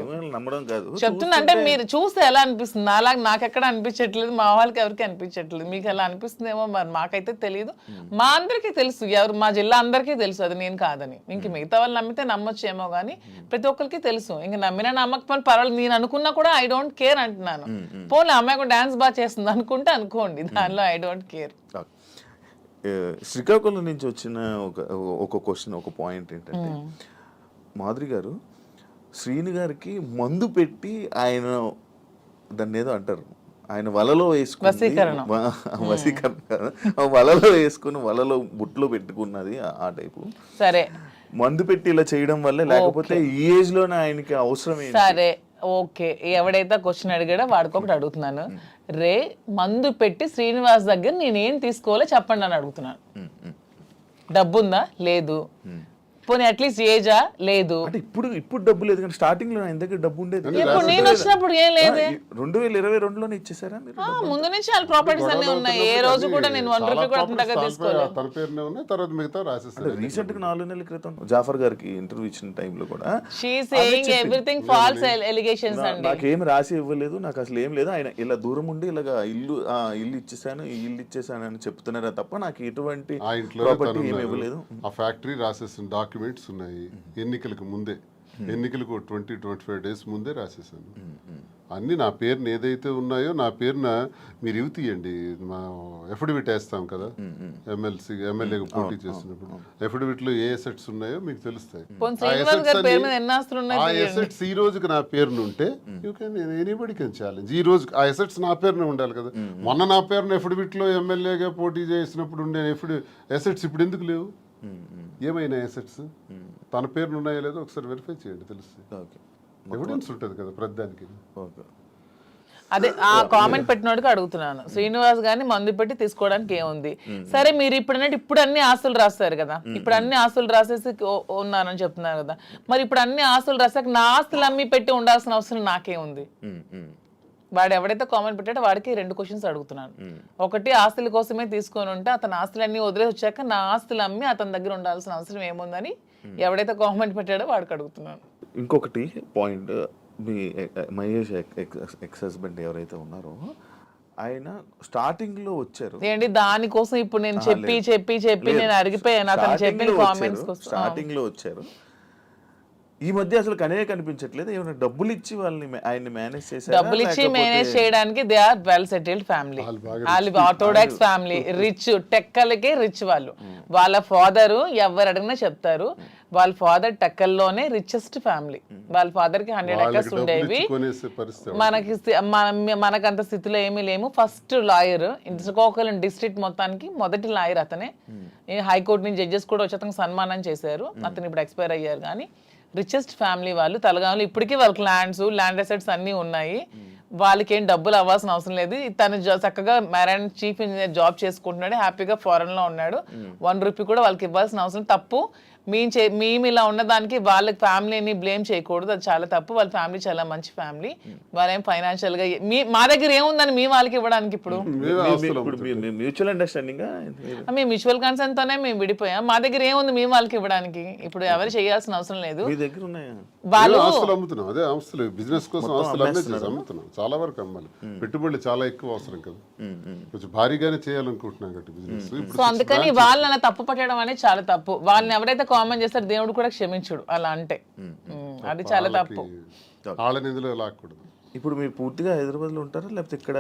చెప్తున్నా అంటే మీరు చూస్తే ఎలా అనిపిస్తుంది? అలాగే నాకు ఎక్కడ అనిపించట్లేదు, మా వాళ్ళకి ఎవరికి అనిపించట్లేదు. మీకు ఎలా అనిపిస్తుందేమో మరి, మాకైతే తెలియదు. మా అందరికీ తెలుసు, ఎవరు మా జిల్లా అందరికీ తెలుసు అది నేను కాదని. ఇంక మిగతా వాళ్ళు నమ్మితే నమ్మొచ్చేమో కానీ ప్రతి ఒక్కరికి తెలుసు. ఇంక నమ్మినా నమ్మకపోయినా పర్వాలేదు, నేను అనుకున్నా కూడా ఐ డోంట్ కేర్ అంటున్నాను. పోనీ అమ్మాయి కూడా డాన్స్ బాగా చేస్తుంది అనుకుంటే అనుకోండి, దానిలో ఐ డోంట్ కేర్. శ్రీకాకుళం నుంచి వచ్చిన ఒక క్వశ్చన్, ఒక పాయింట్ ఏంటంటే, మాధురి గారు శ్రీని గారికి మందు పెట్టి ఆయన దాన్ని ఏదో అంటారు, ఆయన వలలో వేసుకుని వసీకరణ వలలో వేసుకుని వలలో బుట్లో పెట్టుకున్నది ఆ టైపు. సరే, మందు పెట్టి ఇలా చేయడం వల్ల, లేకపోతే ఈ ఏజ్ లోనే ఆయనకి అవసరం ఏంటి? సరే ఓకే, ఎవడైతే క్వశ్చన్ అడిగాడో వాడికి ఒకటి అడుగుతున్నాను. రే మందు పెట్టి శ్రీనివాస్ దగ్గర నేనేం తీసుకోవాలో చెప్పండి అని అడుగుతున్నాను. డబ్బుందా? లేదు. పోనీ అట్లీస్ట్ ఏజా? లేదు. ఇప్పుడు డబ్బు లేదు కానీ స్టార్టింగ్ లో ఆయన దగ్గర డబ్బు ఉండేది. ఇప్పుడు నేను వచ్చినప్పుడు ఏం లేదు. 2022లోనే ఇచ్చేసారా మీరు? ముందు నుంచి వాళ్ళ ప్రాపర్టీస్ అన్ని ఉన్నాయి. ఏ రోజు కూడా నేను 1 రూపీ కూడా అతని దగ్గర తీసుకోలేదు. తన పేరునే ఉన్నాయి, తర్వాత మిగతా రాసేసారు. రీసెంట్ గా 4 నెలల క్రితం జాఫర్ గారికి ఇంటర్వ్యూ ఇచ్చిన టైంలో కూడా she saying everything false allegations అండి. నాకేం రాసి ఇవ్వలేదు, నాకు అసలు ఏం లేదు, ఆయన ఇలా దూరం ఉండి ఇలాగా ఇల్లు ఇచ్చేసాను, ఈ ఇల్లు ఇచ్చేసాను అని చెప్తున్నారా తప్ప నాకు ఎటువంటి ప్రాపర్టీ ఏమి ఇవ్వలేదు. ఆ ఫ్యాక్టరీ రాసేసిన డాక్యుమెంట్స్ ఉన్నాయి. ఎన్నికలకు ముందే, ఎన్నికలకు 20-25 days ముందే రాసేసాను అన్ని. నా పేరున ఏదైతే ఉన్నాయో నా పేరున మీరు ఇవి తీయండి, మా ఎఫిడవిట్ వేస్తాం కదా, ఎమ్మెల్యేగా పోటీ చేసినప్పుడు ఎఫిడవిట్ లో ఏ అసెట్స్ ఉన్నాయో మీకు తెలుస్తాయి. ఆ అసెట్స్ ఈ రోజుకి నా పేరున ఉంటే you can anybody can challenge. ఈ రోజు ఆ అసెట్స్ నా పేరున ఉండాలి కదా. మొన్న నా పేరున ఎఫిడవిట్ లో ఎమ్మెల్యేగా పోటీ చేసినప్పుడు ఉండే అసెట్స్ ఇప్పుడు ఎందుకు లేవు? ఏమైనా అసెట్స్ తన పేరును ఉన్నాయో లేదో ఒకసారి వెరిఫై చేయండి, తెలుస్తుంది. ఎవిడెన్స్ ఉంటుంది కదా ప్రతిదానికి. అదే ఆ కామెంట్ పెట్టినోడికి అడుగుతున్నాను, శ్రీనివాస్ గారిని మందు పెట్టి తీసుకోవడానికి ఏముంది? సరే, మీరు ఇప్పుడు అన్ని ఆస్తులు రాస్తారు కదా, ఇప్పుడు అన్ని ఆస్తులు రాసేసి ఉన్నానని చెప్తున్నారు కదా, మరి ఇప్పుడు అన్ని ఆస్తులు రాసాక నా ఆస్తులు అమ్మి పెట్టి ఉండాల్సిన అవసరం నాకేముంది? వాడు ఎవడైతే కామెంట్ పెట్టాడో వాడికి 2 క్వశ్చన్స్ అడుగుతున్నాను. ఒకటి, ఆస్తుల కోసమే తీసుకొని ఉంటే అతని ఆస్తులన్నీ వదిలేసి వచ్చాక నా ఆస్తులు అమ్మి అతని దగ్గర ఉండాల్సిన అవసరం ఏముందని ఎవడైతే కామెంట్ పెట్టాడో వాడికి అడుగుతున్నాను. ఇంకొకటి పాయింట్, మీ మహేష్ ఎక్స్ హస్బెండ్ ఎవరైతే ఉన్నారో ఆయన స్టార్టింగ్ లో వచ్చారు ఏంటి దానికోసం ఇప్పుడు నేను చెప్పి నేను అరిగిపోయాను అతను చెప్పిన కామెంట్స్ కోసం. స్టార్టింగ్ లో వచ్చారు, ఈ మధ్య అసలు కనిపించట్లేదు. ఏమైనా డబ్బులు ఇచ్చి వాళ్ళని ఆయన్ని మేనేజ్ చేశారు? డబ్బులు ఇచ్చి మేనేజ్ చేయడానికి they are well settled family. వాళ్ళు ఆర్థోడాక్స్ ఫ్యామిలీ, రిచ్, టెక్కలకే రిచ్ వాళ్ళు. వాళ్ళ ఫాదర్ ఎవరు అడిగినా చెప్తారు, వాళ్ళ ఫాదర్ టెక్కల్లోనే రిచెస్ట్ ఫ్యామిలీ. వాళ్ళ ఫాదర్ కి 100 acres ఉండేవి. మనకంత స్థితిలో ఏమీ లేము. ఫస్ట్ లాయర్ శ్రీకాకుళం డిస్ట్రిక్ట్ మొత్తానికి మొదటి లాయర్ అతనే. హైకోర్టు నుంచి జడ్జెస్ కూడా వచ్చి అతనికి సన్మానం చేశారు. అతను ఇప్పుడు ఎక్స్పైర్ అయ్యారు. కానీ రిచెస్ట్ ఫ్యామిలీ వాళ్ళు. తలగాములు ఇప్పటికీ వాళ్ళకి ల్యాండ్ అసెట్స్ అన్నీ ఉన్నాయి. వాళ్ళకి ఏం డబ్బులు అవ్వాల్సిన అవసరం లేదు. తను చక్కగా మెరైన్ చీఫ్ ఇంజనీర్ జాబ్ చేసుకుంటున్నాడు, హ్యాపీగా ఫారెన్ లో ఉన్నాడు. 1 రూపీ కూడా వాళ్ళకి ఇవ్వాల్సిన అవసరం. తప్పు మేము ఇలా ఉన్నదానికి వాళ్ళ ఫ్యామిలీని బ్లేమ్ చేయకూడదు, అది చాలా తప్పు. వాళ్ళ ఫ్యామిలీ చాలా మంచి ఫ్యామిలీ. వాళ్ళేం ఫైనాన్షియల్ గా మా దగ్గర ఏముందని మీ వాళ్ళకి ఇవ్వడానికి? ఇప్పుడు మ్యూచువల్ అండర్స్టాండింగ్, మేము మ్యూచువల్ కన్సర్న్ తోనే మేము విడిపోయాం. మా దగ్గర ఏముంది మీ వాళ్ళకి ఇవ్వడానికి? ఇప్పుడు ఎవరు చేయాల్సిన అవసరం లేదు. వాళ్ళు బిజినెస్ కోసం అమ్ముతున్నాం, చాలా వరకు అమ్మాలి. పెట్టుబడులు చాలా ఎక్కువ అవసరం కదా, కొంచెం భారీగానే చేయాలనుకుంటున్నాం కాబట్టి బిజినెస్. సో అందుకని వాళ్ళని తప్పు పట్టడం అనేది చాలా తప్పు. వాళ్ళని ఎవరైతే కామెంట్ చేస్తారు దేవుడు కూడా క్షమించుడు అలా అంటే, అది చాలా తప్పు. వాళ్ళని ఇందులో లాక్కూడదు. ఇప్పుడు మీరు పూర్తిగా హైదరాబాద్ లో ఉంటారా లేకపోతే ఇక్కడ?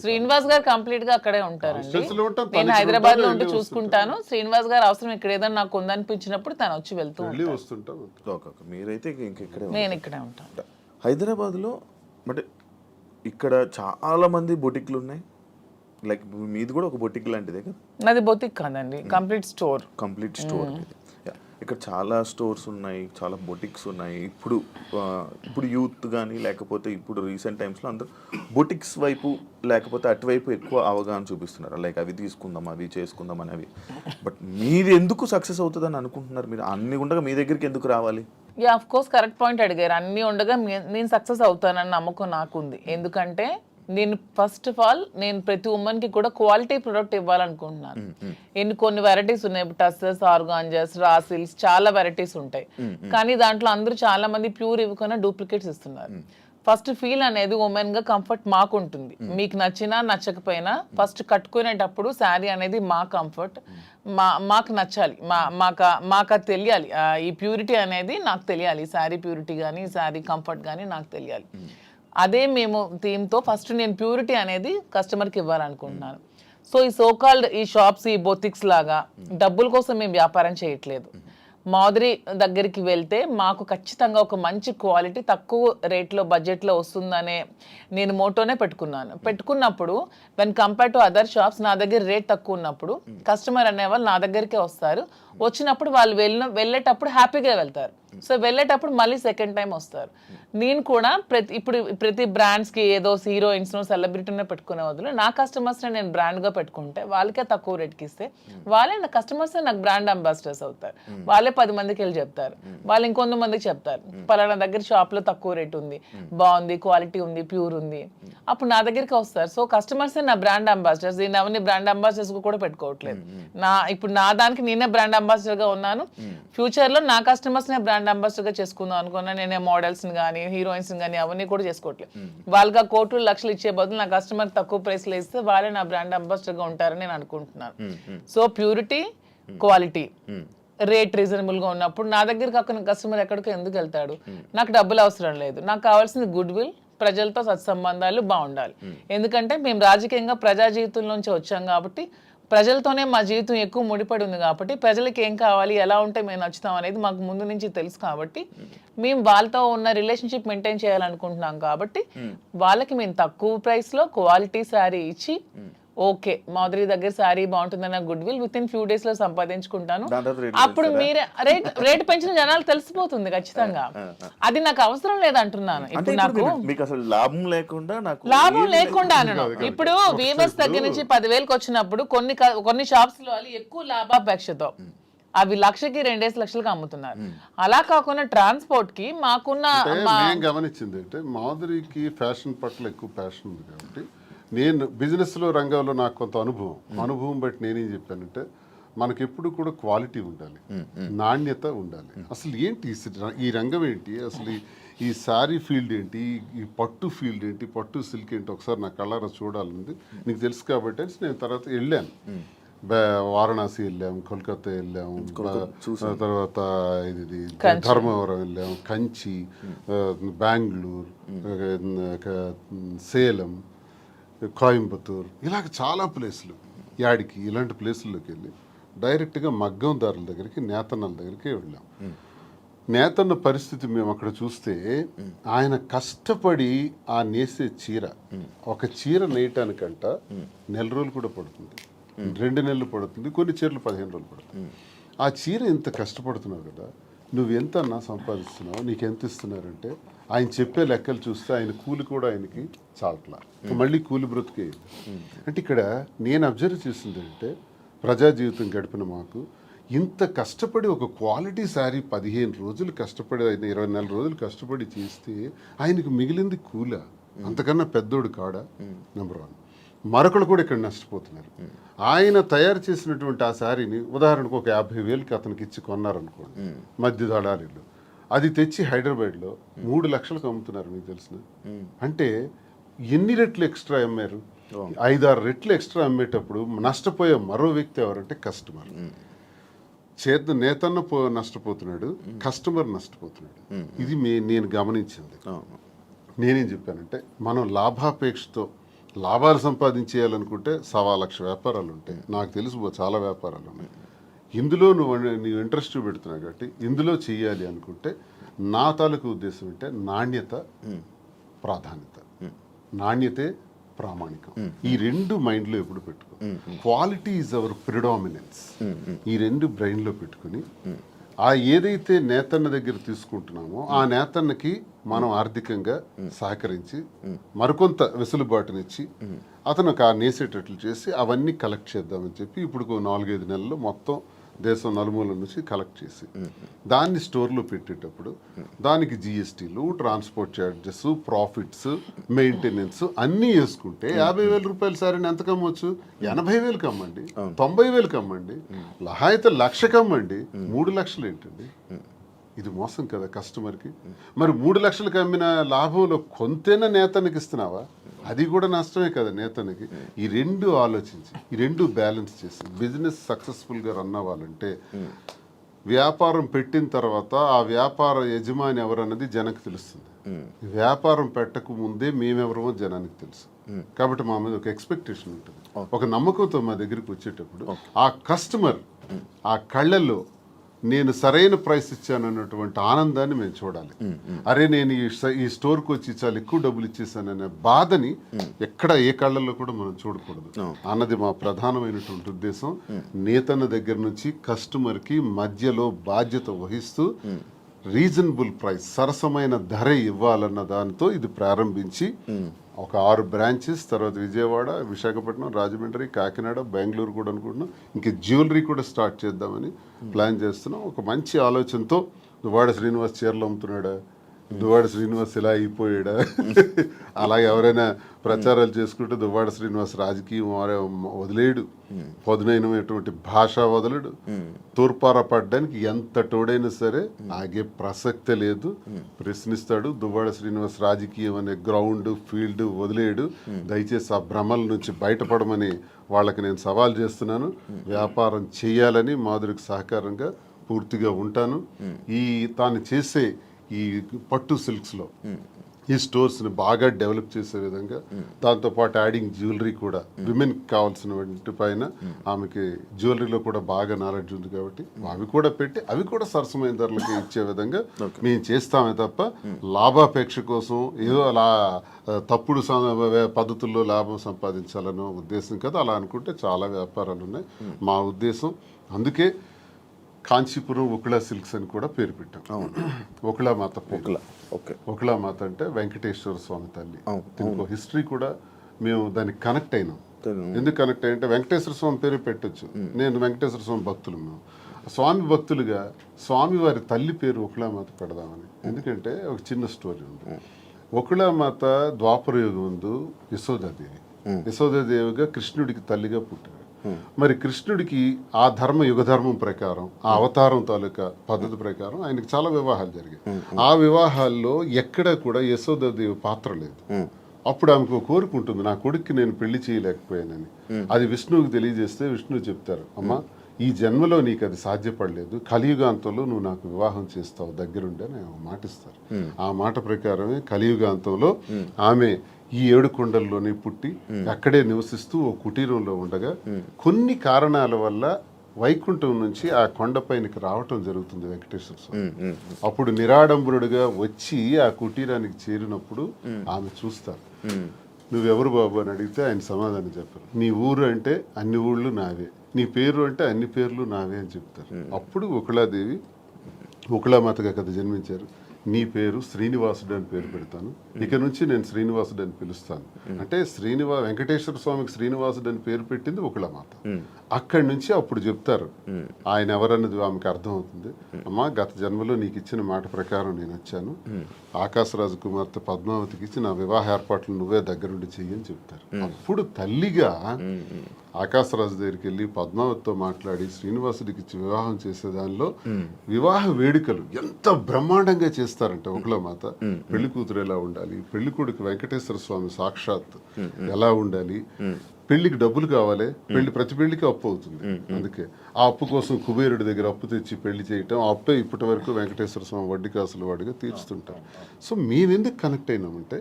శ్రీనివాస్ గారు కంప్లీట్ గా అక్కడే ఉంటారండి. నేను హైదరాబాద్ లో ఉంటూ చూసుకుంటాను. శ్రీనివాస్ గారు అవసరం ఇక్కడ ఏదైనా నాకు ఉందనిపించినప్పుడు తను వచ్చి వెళ్తూ వస్తుంటాను. మీరైతే ఇంకెక్కడే? నేను ఇక్కడే ఉంటాను. హైదరాబాద్ లో అంటే ఇక్కడ చాలా మంది బొటిక్లు ఉన్నాయి. లైక్ మీది కూడా ఒక బొటిక్ లాంటిదే కదా? నాది బొటిక్ కాదండి, కంప్లీట్ స్టోర్. ఇక్కడ చాలా స్టోర్స్ ఉన్నాయి, చాలా బొటిక్స్ ఉన్నాయి. ఇప్పుడు యూత్ కానీ లేకపోతే ఇప్పుడు రీసెంట్ టైమ్స్లో అందరూ బొటిక్స్ వైపు లేకపోతే అటువైపు ఎక్కువ అవగాహన చూపిస్తున్నారు. లైక్ అవి తీసుకుందాం, అవి చేసుకుందాం అనేవి. బట్ మీరు ఎందుకు సక్సెస్ అవుతుందని అనుకుంటున్నారు? మీరు అన్ని ఉండగా మీ దగ్గరికి ఎందుకు రావాలి? Yeah, of course correct point అడిగారు. అన్ని ఉండగా నేను సక్సెస్ అవుతానని నమ్మకం నాకుంది. ఎందుకంటే నేను ఫస్ట్ ఆఫ్ ఆల్ ప్రతి ఉమెన్కి కూడా క్వాలిటీ ప్రొడక్ట్ ఇవ్వాలనుకుంటున్నాను. కొన్ని వెరైటీస్ ఉన్నాయి, టస్సెస్, ఆర్గాంజాస్, రాసిల్స్, చాలా వెరైటీస్ ఉంటాయి. కానీ దాంట్లో అందరూ చాలా మంది ప్యూర్ ఇవ్వకుండా డూప్లికేట్స్ ఇస్తున్నారు. ఫస్ట్ ఫీల్ అనేది ఉమెన్ గా కంఫర్ట్ మాకు ఉంటుంది. మీకు నచ్చినా నచ్చకపోయినా ఫస్ట్ కట్టుకునేటప్పుడు శారీ అనేది మా కంఫర్ట్, మాకు నచ్చాలి, మాకు అది తెలియాలి. ఈ ప్యూరిటీ అనేది నాకు తెలియాలి. శారీ ప్యూరిటీ కానీ శారీ కంఫర్ట్ కానీ నాకు తెలియాలి. అదే మేము థీమ్తో ఫస్ట్ నేను ప్యూరిటీ అనేది కస్టమర్కి ఇవ్వాలనుకుంటున్నాను. సో ఈ సోకాల్డ్ ఈ షాప్స్, ఈ బొటిక్స్ లాగా డబ్బుల కోసం మేము వ్యాపారం చేయట్లేదు. మాధురి దగ్గరికి వెళ్తే మాకు ఖచ్చితంగా ఒక మంచి క్వాలిటీ తక్కువ రేట్లో బడ్జెట్లో వస్తుందనే నేను మోటోనే పెట్టుకున్నప్పుడు when compare to other shops నా దగ్గర రేట్ తక్కువ ఉన్నప్పుడు కస్టమర్ అనేవాళ్ళు నా దగ్గరికే వస్తారు. వచ్చినప్పుడు వాళ్ళు వెళ్ళేటప్పుడు హ్యాపీగా వెళ్తారు. సో వెళ్ళేటప్పుడు మళ్ళీ సెకండ్ టైం వస్తారు. నేను కూడా ప్రతి బ్రాండ్స్కి ఏదో హీరోయిన్స్నో సెలబ్రిటీనో పెట్టుకునే వదిలే నా కస్టమర్స్ని నేను బ్రాండ్గా పెట్టుకుంటే వాళ్ళకే తక్కువ రేట్కి ఇస్తే వాళ్ళే నా కస్టమర్స్ నాకు బ్రాండ్ అంబాసిడర్స్ అవుతారు. వాళ్ళే 10 మందికి వెళ్ళి చెప్తారు, వాళ్ళు ఇంకొంతమందికి చెప్తారు పలానా దగ్గర షాప్లో తక్కువ రేట్ ఉంది, బాగుంది, క్వాలిటీ ఉంది, ప్యూర్ ఉంది, అప్పుడు నా దగ్గరికి వస్తారు. సో కస్టమర్సే నా బ్రాండ్ అంబాసిడర్స్. నేను ఎవరిని బ్రాండ్ అంబాసిడర్స్ కూడా పెట్టుకోవట్లేదు. ఇప్పుడు నా దానికి నేనే బ్రాండ్ అంబాసిడర్గా ఉన్నాను. ఫ్యూచర్లో నా కస్టమర్స్నే బ్రాండ్ అంబాసిడర్గా చేసుకుందాం అనుకున్నా. నేనే మోడల్స్ని కానీ హీరోయిన్స్ని కానీ అవన్నీ కూడా చేసుకోవట్లేదు. వాళ్ళకి కోట్లు లక్షలు ఇచ్చే బదులు నా కస్టమర్ తక్కువ ప్రైస్లో ఇస్తే వాళ్ళే నా బ్రాండ్ అంబాసిడర్గా ఉంటారని నేను అనుకుంటున్నాను. సో ప్యూరిటీ, క్వాలిటీ, రేట్ రీజనబుల్గా ఉన్నప్పుడు నా దగ్గర కాకుండా కస్టమర్ ఎక్కడికో ఎందుకు వెళ్తాడు? నాకు డబ్బులు అవసరం లేదు, నాకు కావాల్సింది గుడ్ విల్, ప్రజలతో సత్సంబంధాలు బాగుండాలి. ఎందుకంటే మేము రాజకీయంగా ప్రజా జీవితం నుంచి వచ్చాం కాబట్టి ప్రజలతోనే మా జీవితం ఎక్కువ ముడిపడి ఉంది కాబట్టి ప్రజలకి ఏం కావాలి, ఎలా ఉంటే మేము నచ్చుతాం అనేది మాకు ముందు నుంచి తెలుసు. కాబట్టి మేము వాళ్ళతో ఉన్న రిలేషన్షిప్ మెయింటైన్ చేయాలనుకుంటున్నాం. కాబట్టి వాళ్ళకి మేము తక్కువ ప్రైస్లో క్వాలిటీ శారీ ఇచ్చి ఓకే మాధురి దగ్గర శారీ బాగుంటుందన్న goodwill within few days లో సంపాదించుకుంటాను. అప్పుడు మీరే రేట్ పెంచిన జనాలు తెలిసిపోతుంది ఖచ్చితంగా. అది నాకు అవసరం లేదంటున్నాను. ఇప్పుడు నాకు లాభం లేకుండా అనను. ఇప్పుడు వీవర్స్ దగ్గర నుంచి 10,000కి వచ్చినప్పుడు కొన్ని షాప్స్ లో ఎక్కువ లాభాపేక్షతో అవి 1,00,000కి 2,00,000కి అమ్ముతున్నారు. అలా కాకుండా ట్రాన్స్పోర్ట్ కి మాకున్న మేము గమనించింది అంటే మాధురికి ఫ్యాషన్ పట్ల ఎక్కువ ప్యాషన్ ఉంది కాబట్టి నేను బిజినెస్లో రంగంలో నాకు కొంత అనుభవం బట్టి నేనేం చెప్పానంటే మనకి ఎప్పుడు కూడా క్వాలిటీ ఉండాలి, నాణ్యత ఉండాలి. అసలు ఏంటి ఈ రంగం ఏంటి, అసలు ఈ శారీ ఫీల్డ్ ఏంటి, ఈ పట్టు ఫీల్డ్ ఏంటి, పట్టు సిల్క్ ఏంటి ఒకసారి నా కళ్ళారా చూడాలంది. నీకు తెలుసు కాబట్టి నేను తర్వాత వెళ్ళాను, వారణాసి వెళ్ళాం, కోల్కతా వెళ్ళాం, తర్వాత ఇది ధర్మవరం వెళ్ళాం, కంచి, బెంగళూరు, సేలం, కోయంబత్తూర్, ఇలాగ చాలా ప్లేసులు, యాడికి ఇలాంటి ప్లేసుల్లోకి వెళ్ళి డైరెక్ట్గా మగ్గందారుల దగ్గరికి, నేతన్నల దగ్గరికి వెళ్ళాం. నేతన్న పరిస్థితి మేము అక్కడ చూస్తే ఆయన కష్టపడి ఆ నేసే చీర, ఒక చీర నేయటానికంట 1 నెల రోజులు కూడా పడుతుంది, 2 నెలలు పడుతుంది, కొన్ని చీరలు 15 రోజులు పడుతుంది. ఆ చీర ఇంత కష్టపడుతున్నావు కదా, నువ్వు ఎంత అన్నా సంపాదిస్తున్నావు, నీకు ఎంత ఇస్తున్నారంటే ఆయన చెప్పే లెక్కలు చూస్తే ఆయన కూలి కూడా ఆయనకి చాలట్లా, మళ్ళీ కూలి బ్రతికే. అంటే ఇక్కడ నేను అబ్జర్వ్ చేసింది అంటే ప్రజా జీవితం గడిపిన మాకు ఇంత కష్టపడి ఒక క్వాలిటీ శారీ 15 రోజులు కష్టపడి, 24 రోజులు కష్టపడి చేస్తే ఆయనకు మిగిలింది కూల, అంతకన్నా పెద్దోడు కాడా? నెంబర్ 1. మరొకరు కూడా ఇక్కడ నష్టపోతున్నారు. ఆయన తయారు చేసినటువంటి ఆ శారీని ఉదాహరణకు ఒక 50,000కి అతనికి ఇచ్చి కొన్నారనుకోండి మధ్య దళారీలు, అది తెచ్చి హైదరాబాద్లో 3 లక్షలకు అమ్ముతున్నారు. మీకు తెలిసిన అంటే ఎన్ని రెట్లు ఎక్స్ట్రా అమ్మారు? 5-6 రెట్లు ఎక్స్ట్రా అమ్మేటప్పుడు నష్టపోయే మరో వ్యక్తి ఎవరంటే కస్టమర్. నేతన్న నష్టపోతున్నాడు, కస్టమర్ నష్టపోతున్నాడు. ఇది నేను గమనించింది. నేనేం చెప్పానంటే మనం లాభాపేక్షతో లాభాలు సంపాదించేయాలనుకుంటే 1,00,000 వ్యాపారాలు ఉంటాయి. నాకు తెలుసు చాలా వ్యాపారాలు ఉన్నాయి. ఇందులో నువ్వు ఇంట్రెస్ట్ పెడుతున్నావు కాబట్టి ఇందులో చెయ్యాలి అనుకుంటే నా తాలూకు ఉద్దేశం అంటే నాణ్యత ప్రాధాన్యత, నాణ్యతే ప్రామాణికం. ఈ 2 మైండ్లో ఎప్పుడు పెట్టుకో. Quality is our predominance. ఈ 2 బ్రెయిన్లో పెట్టుకుని ఆ ఏదైతే నేతన్న దగ్గర తీసుకుంటున్నామో ఆ నేతన్నకి మనం ఆర్థికంగా సహకరించి మరికొంత వెసులుబాటునిచ్చి అతను నేసేటట్లు చేసి అవన్నీ కలెక్ట్ చేద్దామని చెప్పి ఇప్పుడు 4-5 నెలల్లో మొత్తం దేశం నలుమూల నుంచి కలెక్ట్ చేసి దాన్ని స్టోర్లో పెట్టేటప్పుడు దానికి జిఎస్టీలు, ట్రాన్స్పోర్ట్ ఛార్జెస్, ప్రాఫిట్స్, మెయింటెనెన్స్ అన్నీ వేసుకుంటే 50,000 రూపాయల సారీని ఎంత కమ్మొచ్చు? 80,000కి అమ్మండి, 90,000కి అమ్మండి, అయితే 1,00,000కి అమ్మండి. 3 లక్షలు ఏంటండి? ఇది మోసం కదా కస్టమర్కి. మరి 3 లక్షలకు అమ్మిన లాభంలో కొంతైనా నేతనికి ఇస్తున్నావా? అది కూడా నష్టమే కదా నేతనికి. ఈ 2 ఆలోచించి ఈ 2 బ్యాలెన్స్ చేసి బిజినెస్ సక్సెస్ఫుల్గా రన్ అవ్వాలంటే వ్యాపారం పెట్టిన తర్వాత ఆ వ్యాపార యజమాని ఎవరన్నది జనానికి తెలుస్తుంది. వ్యాపారం పెట్టక ముందే మేమెవరమో జనానికి తెలుసు. కాబట్టి మా మీద ఒక ఎక్స్పెక్టేషన్ ఉంటుంది, ఒక నమ్మకంతో మా దగ్గరికి వచ్చేటప్పుడు ఆ కస్టమర్ ఆ కళ్ళల్లో నేను సరైన ప్రైస్ ఇచ్చాను అన్నటువంటి ఆనందాన్ని మేము చూడాలి. అరే నేను ఈ స్టోర్కి వచ్చి చాలా ఎక్కువ డబ్బులు ఇచ్చేసాననే బాధని ఎక్కడ ఏ కళ్ళల్లో కూడా మనం చూడకూడదు అన్నది మా ప్రధానమైనటువంటి ఉద్దేశం. నేతన్న దగ్గర నుంచి కస్టమర్కి మధ్యలో బాధ్యత వహిస్తూ రీజనబుల్ ప్రైస్, సరసమైన ధర ఇవ్వాలన్న దానితో ఇది ప్రారంభించి ఒక 6 బ్రాంచెస్, తర్వాత విజయవాడ, విశాఖపట్నం, రాజమండ్రి, కాకినాడ, బెంగళూరు కూడా అనుకుంటున్నాం. ఇంకా జ్యువెలరీ కూడా స్టార్ట్ చేద్దామని ప్లాన్ చేస్తున్నాం. ఒక మంచి ఆలోచనతో దువ్వాడ శ్రీనివాస్ చీరలు అమ్ముతున్నాడా, దువ్వాడ శ్రీనివాస్ ఇలా అయిపోయాడా, అలాగే ఎవరైనా ప్రచారాలు చేసుకుంటే దువ్వాడ శ్రీనివాస్ రాజకీయం వదిలేడు, పదునైనటువంటి భాష వదలడు, తూర్పార పడ్డానికి ఎంత తోడైనా సరే ఆగే ప్రసక్తే లేదు, ప్రశ్నిస్తాడు. దువ్వాడ శ్రీనివాస్ రాజకీయం అనే గ్రౌండ్ ఫీల్డ్ వదిలేడు. దయచేసి ఆ భ్రమల నుంచి బయటపడమని వాళ్ళకి నేను సవాల్ చేస్తున్నాను. వ్యాపారం చేయాలని మాధురికి సహకారంగా పూర్తిగా ఉంటాను. తాను చేసే ఈ పట్టు సిల్క్స్లో ఈ స్టోర్స్ని బాగా డెవలప్ చేసే విధంగా, దాంతోపాటు యాడింగ్ జ్యువెలరీ కూడా విమెన్కి కావాల్సిన వాటి పైన ఆమెకి జ్యువెలరీలో కూడా బాగా నాలెడ్జ్ ఉంది కాబట్టి అవి కూడా పెట్టి అవి కూడా సరసమైన ధరలకి ఇచ్చే విధంగా మేము చేస్తామే తప్ప లాభాపేక్ష కోసం ఏదో అలా తప్పుడు పద్ధతుల్లో లాభం సంపాదించాలనే ఉద్దేశం కదా. అలా అనుకుంటే చాలా వ్యాపారాలు ఉన్నాయి. మా ఉద్దేశం అందుకే కాంచీపురం ఒకళా సిల్క్స్ అని కూడా పేరు పెట్టాం. ఒకళా మాత, ఒకళా మాత అంటే వెంకటేశ్వర స్వామి తల్లి. దీనికి హిస్టరీ కూడా మేము దానికి కనెక్ట్ అయినాం. ఎందుకు కనెక్ట్ అయ్యంటే వెంకటేశ్వర స్వామి పేరు పెట్టచ్చు. నేను వెంకటేశ్వర స్వామి భక్తులు మేము. స్వామి భక్తులుగా స్వామివారి తల్లి పేరు ఒకళామాత పెడదామని. ఎందుకంటే ఒక చిన్న స్టోరీ ఉంది. ఒకళామాత ద్వాపర యుగం ముందు యశోదాదేవిగా కృష్ణుడికి తల్లిగా పుట్టారు. మరి కృష్ణుడికి ఆ యుగ ధర్మం ప్రకారం, ఆ అవతారం తాలూకా పద్ధతి ప్రకారం ఆయనకి చాలా వివాహాలు జరిగాయి. ఆ వివాహాల్లో ఎక్కడా కూడా యశోదాదేవి పాత్ర లేదు. అప్పుడు ఆమెకు కోరుకుంటుంది, నా కొడుక్కి నేను పెళ్లి చేయలేకపోయానని. అది విష్ణువుకి తెలియజేస్తే విష్ణువు చెప్తారు, అమ్మా ఈ జన్మలో నీకు అది సాధ్యపడలేదు, కలియుగాంతంలో నువ్వు నాకు వివాహం చేస్తావు దగ్గరుండి అని మాటిస్తారు. ఆ మాట ప్రకారమే కలియుగాంతంలో ఆమె ఈ 7 కొండల్లోనే పుట్టి అక్కడే నివసిస్తూ ఓ కుటీరంలో ఉండగా కొన్ని కారణాల వల్ల వైకుంఠం నుంచి ఆ కొండపైనకి రావటం జరుగుతుంది వెంకటేశ్వర స్వామి. అప్పుడు నిరాడంబరుడుగా వచ్చి ఆ కుటీరానికి చేరినప్పుడు ఆమె చూస్తారు. నువ్వెవరు బాబు అని అడిగితే ఆయన సమాధానం చెప్పారు, నీ ఊరు అంటే అన్ని ఊళ్ళు నావే, నీ పేరు అంటే అన్ని పేర్లు నావే అని చెప్తారు. అప్పుడు ఒకళాదేవి ఒకళామాతగా కదా జన్మించారు. నీ పేరు శ్రీనివాసుడు అని పేరు పెడతాను, ఇక నుంచి నేను శ్రీనివాసుడు అని పిలుస్తాను అంటే వెంకటేశ్వర స్వామికి శ్రీనివాసుడు అని పేరు పెట్టింది ఒకళామాత. అక్కడి నుంచి అప్పుడు చెప్తారు ఆయన ఎవరన్నది ఆమెకు అర్థమవుతుంది. అమ్మా గత జన్మలో నీకు ఇచ్చిన మాట ప్రకారం నేను వచ్చాను, ఆకాశరాజు కుమార్తె పద్మావతికి ఇచ్చి నా వివాహ ఏర్పాట్లు నువ్వే దగ్గరుండి చెయ్యని చెప్తారు. అప్పుడు తల్లిగా ఆకాశరాజు దగ్గరికి వెళ్ళి పద్మావతితో మాట్లాడి శ్రీనివాసుడికి ఇచ్చి వివాహం చేసే దానిలో వివాహ వేడుకలు ఎంత బ్రహ్మాండంగా చేస్తారంటే ఒకళామాత. పెళ్లి కూతురు ఎలా ఉండాలి, పెళ్లి కొడుకు వెంకటేశ్వర స్వామి సాక్షాత్ ఎలా ఉండాలి, పెళ్లికి డబ్బులు కావాలి, ప్రతి పెళ్లికి అప్పు అవుతుంది. అందుకే ఆ అప్పు కోసం కుబేరుడి దగ్గర అప్పు తెచ్చి పెళ్లి చేయటం, ఆ అప్పే ఇప్పటి వరకు వెంకటేశ్వర స్వామి వడ్డీ కాసులు వాడిగా తీర్చుతుంటాం. సో మేమెందుకు కనెక్ట్ అయినామంటే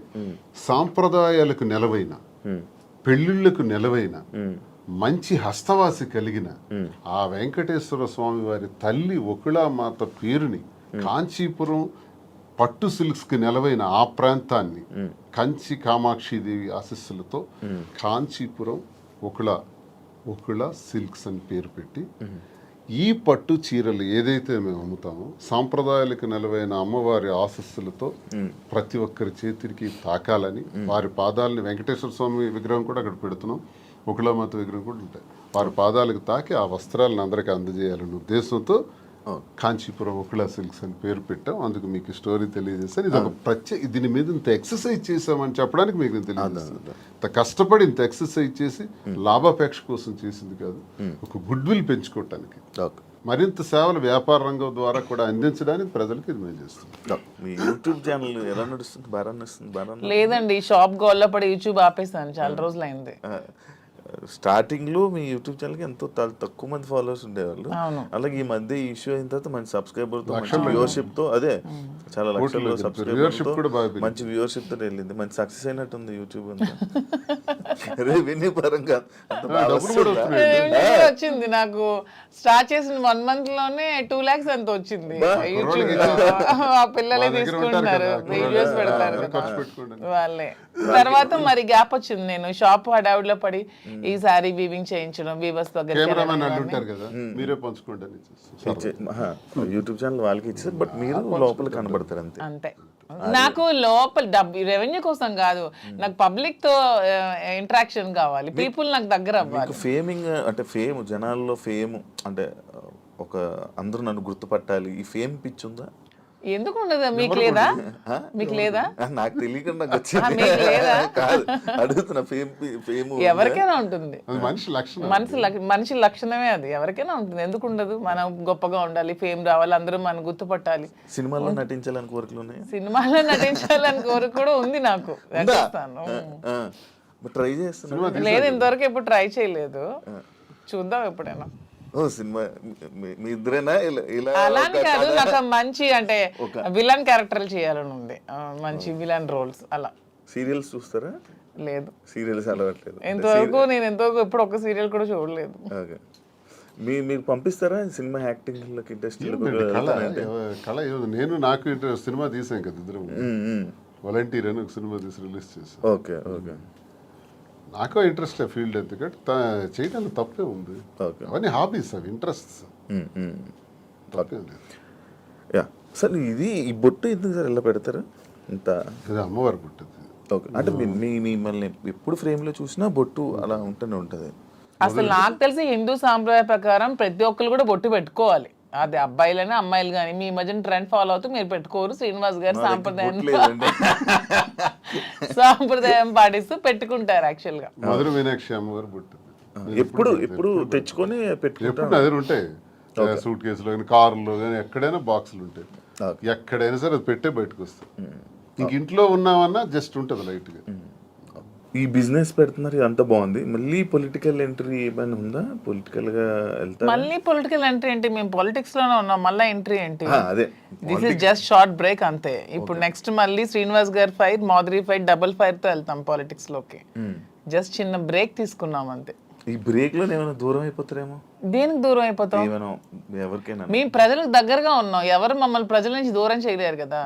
సాంప్రదాయాలకు నెలవైన, పెళ్లిళ్లకు నెలవైన, మంచి హస్తవాసి కలిగిన ఆ వెంకటేశ్వర స్వామి వారి తల్లి ఒకళామాత పేరుని కాంచీపురం పట్టు సిల్క్స్ కి నెలవైన ఆ ప్రాంతాన్ని కంచి కామాక్షిదేవి ఆశీస్సులతో కాంచీపురం ఒకళ సిల్క్స్ అని పేరు పెట్టి ఈ పట్టు చీరలు ఏదైతే మేము అమ్ముతామో సాంప్రదాయాలకు నెలవైన అమ్మవారి ఆశీస్సులతో ప్రతి ఒక్కరి చేతికి తాకాలని, వారి పాదాలని, వెంకటేశ్వర స్వామి విగ్రహం కూడా అక్కడ పెడుతున్నాం, ఒకళామాత విగ్రహం కూడా ఉంటాయి, వారి పాదాలకు తాకి ఆ వస్త్రాలను అందరికీ అందజేయాలనే ఉద్దేశంతో కాంచీపురం ఒకళ సిల్క్స్ అని పేరు పెట్టాం. అందుకు మీకు స్టోరీ తెలియజేస్తాను. ఇది ఒక దీని మీద ఇంత ఎక్సర్సైజ్ చేసామని చెప్పడానికి మీకు నేను తెలియజేస్తాను. ఇంత కష్టపడి ఇంత ఎక్సర్సైజ్ చేసి లాభాపేక్ష కోసం చేసింది కాదు, ఒక గుడ్ విల్ పెంచుకోవటానికి, మరింత సేవలు వ్యాపార రంగం ద్వారా కూడా అందించడానికి ప్రజలకు ఇది మేము చేస్తున్నాం. మీ యూట్యూబ్ ఛానల్ ఎలా నడుస్తుంది? బాగా నడుస్తుంది? లేదండి, షాప్ గోల్లో పడి యూట్యూబ్ ఆపేసాను, చాలా రోజులు అయింది. స్టార్టింగ్ లో మీ యూట్యూబ్ ఛానల్ కి ఎంతో తక్కువ మంది ఫాలోవర్స్ ఉండేవాళ్ళు. అలాగే ఈ మధ్య ఇష్యూ అయిన తర్వాత మంచి సబ్స్క్రైబర్ తో, మంచి వ్యూవర్షిప్ తో, అదే చాలా లక్షల సబ్స్క్రైబర్, మంచి వ్యూవర్షిప్ తో వెళ్ళింది, మంచి సక్సెస్ అయినట్టుంది యూట్యూబ్ అంతా. రెవెన్యూ పరంగా వచ్చింది నాకు. స్టార్ట్ చేసిన 1 month లోనే 2 lakhs అంత వచ్చింది యూట్యూబ్ లో. ఆ పిల్లలే తీసుకుంటున్నారు, వీడియోస్ పెడతారు వాళ్ళే. తర్వాత మరి గ్యాప్ వచ్చింది, నేను షాప్ హడావుడిలో పడి ఈ సారీ వీవింగ్ చేయించడం, వీవర్స్ దగ్గర యూట్యూబ్ ఛానల్ వాళ్ళకి ఇచ్చారు, బట్ మీరు లోపల కనబడతారు అంతే. అంతే. నాకు లోపల రెవెన్యూ కోసం కాదు, నాకు పబ్లిక్ తో ఇంటరాక్షన్ కావాలి, పీపుల్ నాకు దగ్గర అవ్వాలి. ఫేమింగ్ అంటే ఫేమ్, జనాల్లో ఫేమ్ అంటే ఒక అందరూ నన్ను గుర్తుపట్టాలి, ఈ ఫేమ్ పిచ్చి ఉందా? ఎందుకు ఉండదు? మీకు లేదా? మీకు లేదా? నాకు తెలియకుండా కాదు అడుగుతున్నా. ఫేమ్ ఎవరికైనా ఉంటుంది, మనిషి లక్షణమే అది, ఎవరికైనా ఉంటుంది, ఎందుకు ఉండదు? మనం గొప్పగా ఉండాలి, ఫేమ్ రావాలి, అందరూ మనం గుర్తుపట్టాలి. సినిమాలో నటించాలని కోరికలు ఉన్నాయి? సినిమాలో నటించాలని కోరిక కూడా ఉంది నాకు. ట్రై చేస్తున్నా. లేదు, ఇంతవరకు ఎప్పుడు ట్రై చేయలేదు, చూద్దాం ఎప్పుడైనా. ఓ సినిమా మీ ఇద్దరేనా? అలానే కాదు, నాకు మంచి అంటే విలన్ క్యారెక్టర్లు చేయాలని ఉంది, మంచి విలన్ రోల్స్. అలా సీరియల్స్ చూస్తారా? లేదు, సీరియల్స్ అలవాట్లేదు ఎంతవరకు ఎప్పుడు ఒక సీరియల్ కూడా చూడలేదు. మీరు పంపిస్తారా సినిమా యాక్టింగ్ ఇండస్ట్రీ? నాకు ఇంట్రెస్ట్, సినిమా తీసాం కదా ఇద్దరు, వాలంటీర్ అని ఒక సినిమా తీసి రిలీజ్ చేసాం. Okay okay. నాకు ఇంట్రెస్ట్ ఫీల్డ్, ఎందుకంటే చేయడానికి తప్పే ఉంది, అవన్నీ హాబీస్, అవి ఇంట్రెస్ట్, తప్పేం లేదు. యా సార్, ఇది ఈ బొట్టు ఎందుకు సార్ ఇలా పెడతారు? ఇంత ఇది అమ్మవారి బొట్టు. ఓకే, అంటే మిమ్మల్ని ఎప్పుడు ఫ్రేమ్లో చూసినా బొట్టు అలా ఉంటూనే ఉంటుంది. అసలు నాకు తెలిసి హిందూ సాంప్రదాయ ప్రకారం ప్రతి ఒక్కరు కూడా బొట్టు పెట్టుకోవాలి. అది అబ్బాయిలైనా అమ్మాయిలు కానీ. మీ మధ్యన ట్రెండ్ ఫాలో అవుతూ మీరు పెట్టుకోరు. శ్రీనివాస్ గారు సాంప్రదాయం పాటిస్తూ పెట్టుకుంటారు యాక్చువల్ గా. మధుర మీనాక్షి అమ్మగారు పుట్టింది. ఎప్పుడు తెచ్చుకొని ఎప్పుడు దగ్గర ఉంటాయి, సూట్ కేసులో కానీ కారులో కానీ ఎక్కడైనా బాక్సులు ఉంటాయి. ఎక్కడైనా సరే అది పెట్టే బయటకు వస్తాయి. ఇంక ఇంట్లో ఉన్నామన్నా జస్ట్ ఉంటుంది లైట్గా. ఈ బిజినెస్ పెడుతున్నారు, అంత బాగుంది. మళ్ళీ పొలిటికల్ ఎంట్రీ ఏమైనా ఉందా? పొలిటికల్ గా వెళ్తారా? మళ్ళీ పొలిటికల్ ఎంట్రీ ఏంటి? మేము పాలిటిక్స్ లోనే ఉన్నాం, మళ్ళీ ఎంట్రీ ఏంటి? అదే this is just short break అంతే. ఇప్పుడు నెక్స్ట్ మళ్ళీ శ్రీనివాస్ గారి fire, Madhuri fire, double fire తో వెళ్తాం పాలిటిక్స్ లోకి. జస్ట్ చిన్న బ్రేక్ తీసుకున్నాం అంతే. ఈ బ్రేక్ లో ఏమైనా దూరం అయిపోతారేమో. దేనికి దూరం అయిపోతాం? ఎవరికైనా మేము ప్రజలకు దగ్గరగా ఉన్నాం. ఎవరు మమ్మల్ని ప్రజల నుంచి దూరం చేయలేరు కదా.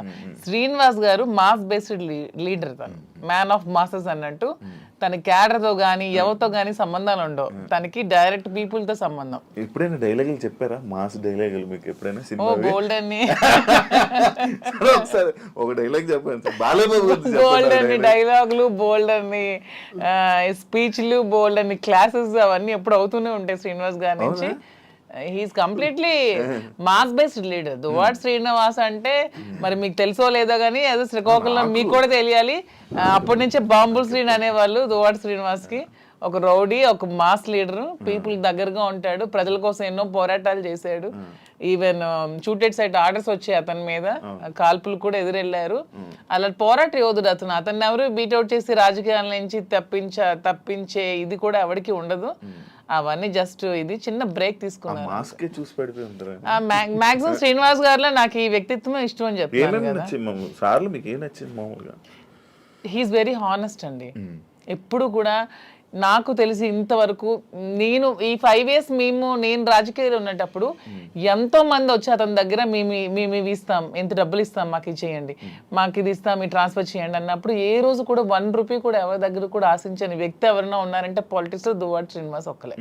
శ్రీనివాస్ గారు మాస్ బేస్డ్ లీడర్, తను మ్యాన్ ఆఫ్ మాసెస్ అన్నట్టు. తన క్యాడర్ తో గానీ ఎవరితో గానీ సంబంధాలు ఉండవు. తనకి డైరెక్ట్ పీపుల్ తో సంబంధం. ఎప్పుడైనా డైలాగులు చెప్పారా? మాస్ డైలాగులు మీకు ఎప్పుడైనా? ఓ బోల్డ్ అని ఒకసారి ఒక డైలాగ్ చెప్పండి. బాలబాబు బోల్డ్ అని డైలాగులు, బోల్డ్ అని స్పీచ్లు, బోల్డ్ అని క్లాసెస్ అవన్నీ ఎప్పుడు అవుతూనే ఉంటాయి శ్రీనివాస్ గారి నుంచి. He's completely mass based leader. Duvvada Srinivas అంటే మరి మీకు తెలుసో లేదో కానీ ఏదో శ్రీకాకుళం మీకు కూడా తెలియాలి. అప్పటి నుంచే బాంబుల్ శ్రీని అనేవాళ్ళు దువ్వాడ శ్రీనివాస్ కి. ఒక రౌడీ, ఒక మాస్ లీడర్, పీపుల్ దగ్గరగా ఉంటాడు, ప్రజల కోసం ఎన్నో పోరాటాలు చేశాడు. ఈవెన్ షూటెడ్ సైట్ ఆర్డర్స్ వచ్చాయి అతని మీద, కాల్పులు కూడా ఎదురెళ్లారు. అలా పోరాట యోధుడు అతను. అతన్ని ఎవరు బీట్అవుట్ చేసి రాజకీయాల నుంచి తప్పించే ఇది కూడా ఎవరికి ఉండదు. అవన్నీ జస్ట్ ఇది చిన్న బ్రేక్ తీసుకున్నాను. మాక్సిమం శ్రీనివాస్ గారిలో నాకు ఈ వ్యక్తిత్వం ఇష్టం అని చెప్తాను. సార్లు మీకు ఏం నచ్చింది మామూలుగా? హీఈస్ వెరీ హానెస్ట్ అండి. ఎప్పుడు కూడా నాకు తెలిసి ఇంతవరకు నేను ఈ 5 years నేను రాజకీయాలు ఉన్నప్పుడు ఎంతో మంది వచ్చి అతని దగ్గర మేము ఇవి ఇస్తాం, ఎంత డబ్బులు ఇస్తాం, మాకు ఇది చేయండి, మాకు ఇది ఇస్తాం, ఈ ట్రాన్స్ఫర్ చేయండి అన్నప్పుడు ఏ రోజు కూడా 1 రూపీ కూడా ఎవరి దగ్గర కూడా ఆశించని వ్యక్తి ఎవరైనా ఉన్నారంటే పాలిటిక్స్ లో దువ్వాడ శ్రీనివాస్ ఒక్కలే.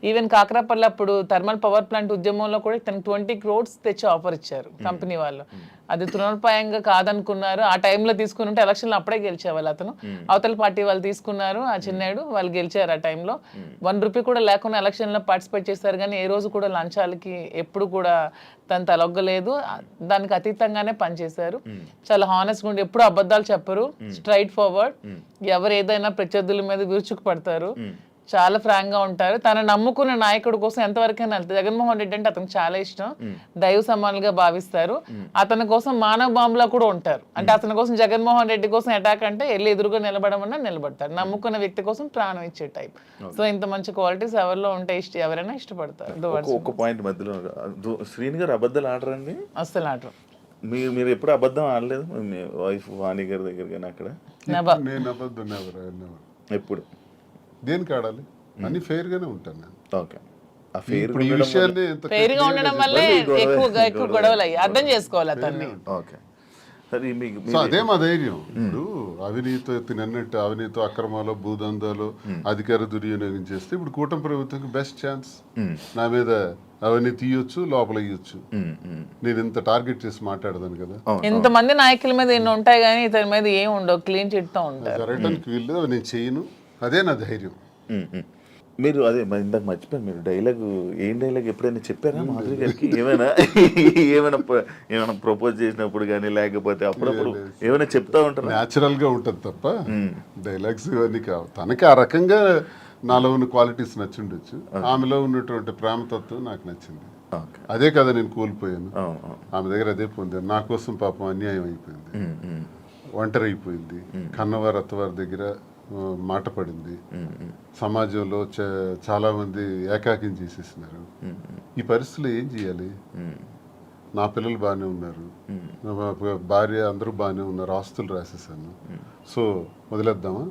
ఈవెన్ కాకరాపల్లి అప్పుడు థర్మల్ పవర్ ప్లాంట్ ఉద్యమంలో కూడా తనకు 20 crores తెచ్చి ఆఫర్ ఇచ్చారు కంపెనీ వాళ్ళు. అది తృణోపాయంగా కాదనుకున్నారు. ఆ టైంలో తీసుకుని ఉంటే ఎలక్షన్లో అప్పుడే గెలిచేవాళ్ళు. అతను అవతల పార్టీ వాళ్ళు తీసుకున్నారు, ఆ చిన్నాడు వాళ్ళు గెలిచారు. ఆ టైంలో 1 రూపీ కూడా లేకుండా ఎలక్షన్లో పార్టిసిపేట్ చేశారు. కానీ ఏ రోజు కూడా లంచాలకి ఎప్పుడు కూడా తను తలొగ్గలేదు. దానికి అతీతంగానే పనిచేశారు. చాలా హానెస్ట్ గా ఉండి ఎప్పుడు అబద్ధాలు చెప్పరు, స్ట్రైట్ ఫార్వర్డ్. ఎవరు ఏదైనా ప్రత్యర్థుల మీద విరుచుకు పడతారు, చాలా ఫ్రాంక్ గా ఉంటారు. తన నమ్ముకున్న నాయకుడి కోసం ఎంతవరకైనా వెళ్తారు. జగన్మోహన్ రెడ్డి అంటే అతనికి చాలా ఇష్టం, దైవ సమానులుగా భావిస్తారు. అతని కోసం మానవ బాంబులా కూడా ఉంటారు. అంటే అతని కోసం జగన్మోహన్ రెడ్డి కోసం అటాక్ అంటే వెళ్ళి ఎదురుగా నిలబడమన్నా నిలబడతారు. నమ్ముకున్న వ్యక్తి కోసం ప్రాణం ఇచ్చే టైప్. సో ఇంత మంచి క్వాలిటీస్ ఎవరిలో ఉంటే ఎవరైనా ఇష్టపడతారు. ఒక పాయింట్ మధ్యలో, శ్రీని గారు అబద్ధాలు ఆడరండి? అస్సలు ఆడరు. మీరు ఎప్పుడు అబద్ధం ఆడలేదు మీ వైఫ్ వాణి గారి దగ్గర? కానీ అక్కడ నేను అబద్ధం ఎప్పుడు దేనికి ఆడాలి? అన్ని ఫెయిర్ గానే ఉంటాను నేను. ఓకే. ఇప్పుడు ఈ విషయాన్ని ఫెయిర్ గా ఉండడం వల్లే ఎక్కువ గొడవలు అయ్యి అర్థం చేసుకోవాలి అతన్ని. ఓకే. సరే, అదే మా ధైర్యం. ఇప్పుడు అవినీతి తినన్నట్టు అవినీతి అక్రమాలు భూదందాలు అధికార దుర్వినియోగం చేస్తే ఇప్పుడు కూటమి ప్రభుత్వంకి బెస్ట్ ఛాన్స్. నా మీద అవన్నీ తీయొచ్చు, లోపల ఇయ్యొచ్చు. నేను ఇంత టార్గెట్ చేసి మాట్లాడదాను కదా. ఇంతమంది నాయకుల మీద ఎన్ని ఉంటాయి కానీ ఇతని మీద ఏం ఉండవు, క్లీన్ చిట్ తో ఉంటారు. జరగడానికి వీళ్ళు అవి నేను చేయను. అదే నా ధైర్యం. మీరు అదే ఇందాక మర్చిపోయారు, మీరు ఏం డైలాగ్ ఎప్పుడైనా చెప్పారా మాధురి గారికి? ఏమైనా ప్రపోజ్ చేసినప్పుడు కానీ లేకపోతే అప్పుడప్పుడు ఏమైనా చెప్తా ఉంటారు? న్యాచురల్ గా ఉంటుంది తప్ప డైలాగ్స్ ఇవన్నీ కావు. తనకి ఆ రకంగా నాలో ఉన్న క్వాలిటీస్ నచ్చిండొచ్చు. ఆమెలో ఉన్నటువంటి ప్రేమతత్వం నాకు నచ్చింది. అదే కదా నేను కోల్పోయాను. ఆమె దగ్గర అదే పొందాను. నా కోసం పాపం అన్యాయం అయిపోయింది, ఒంటరి అయిపోయింది, కన్నవారి అత్తవారి దగ్గర మాట పడింది. సమాజంలో చాలా మంది ఏకాకిం చేసేసినారు. ఈ పరిస్థితుల్లో ఏం చేయాలి? నా పిల్లలు బాగానే ఉన్నారు, భార్య అందరూ బాగానే ఉన్నారు, ఆస్తులు రాసేసాను. సో వదిలేద్దామా?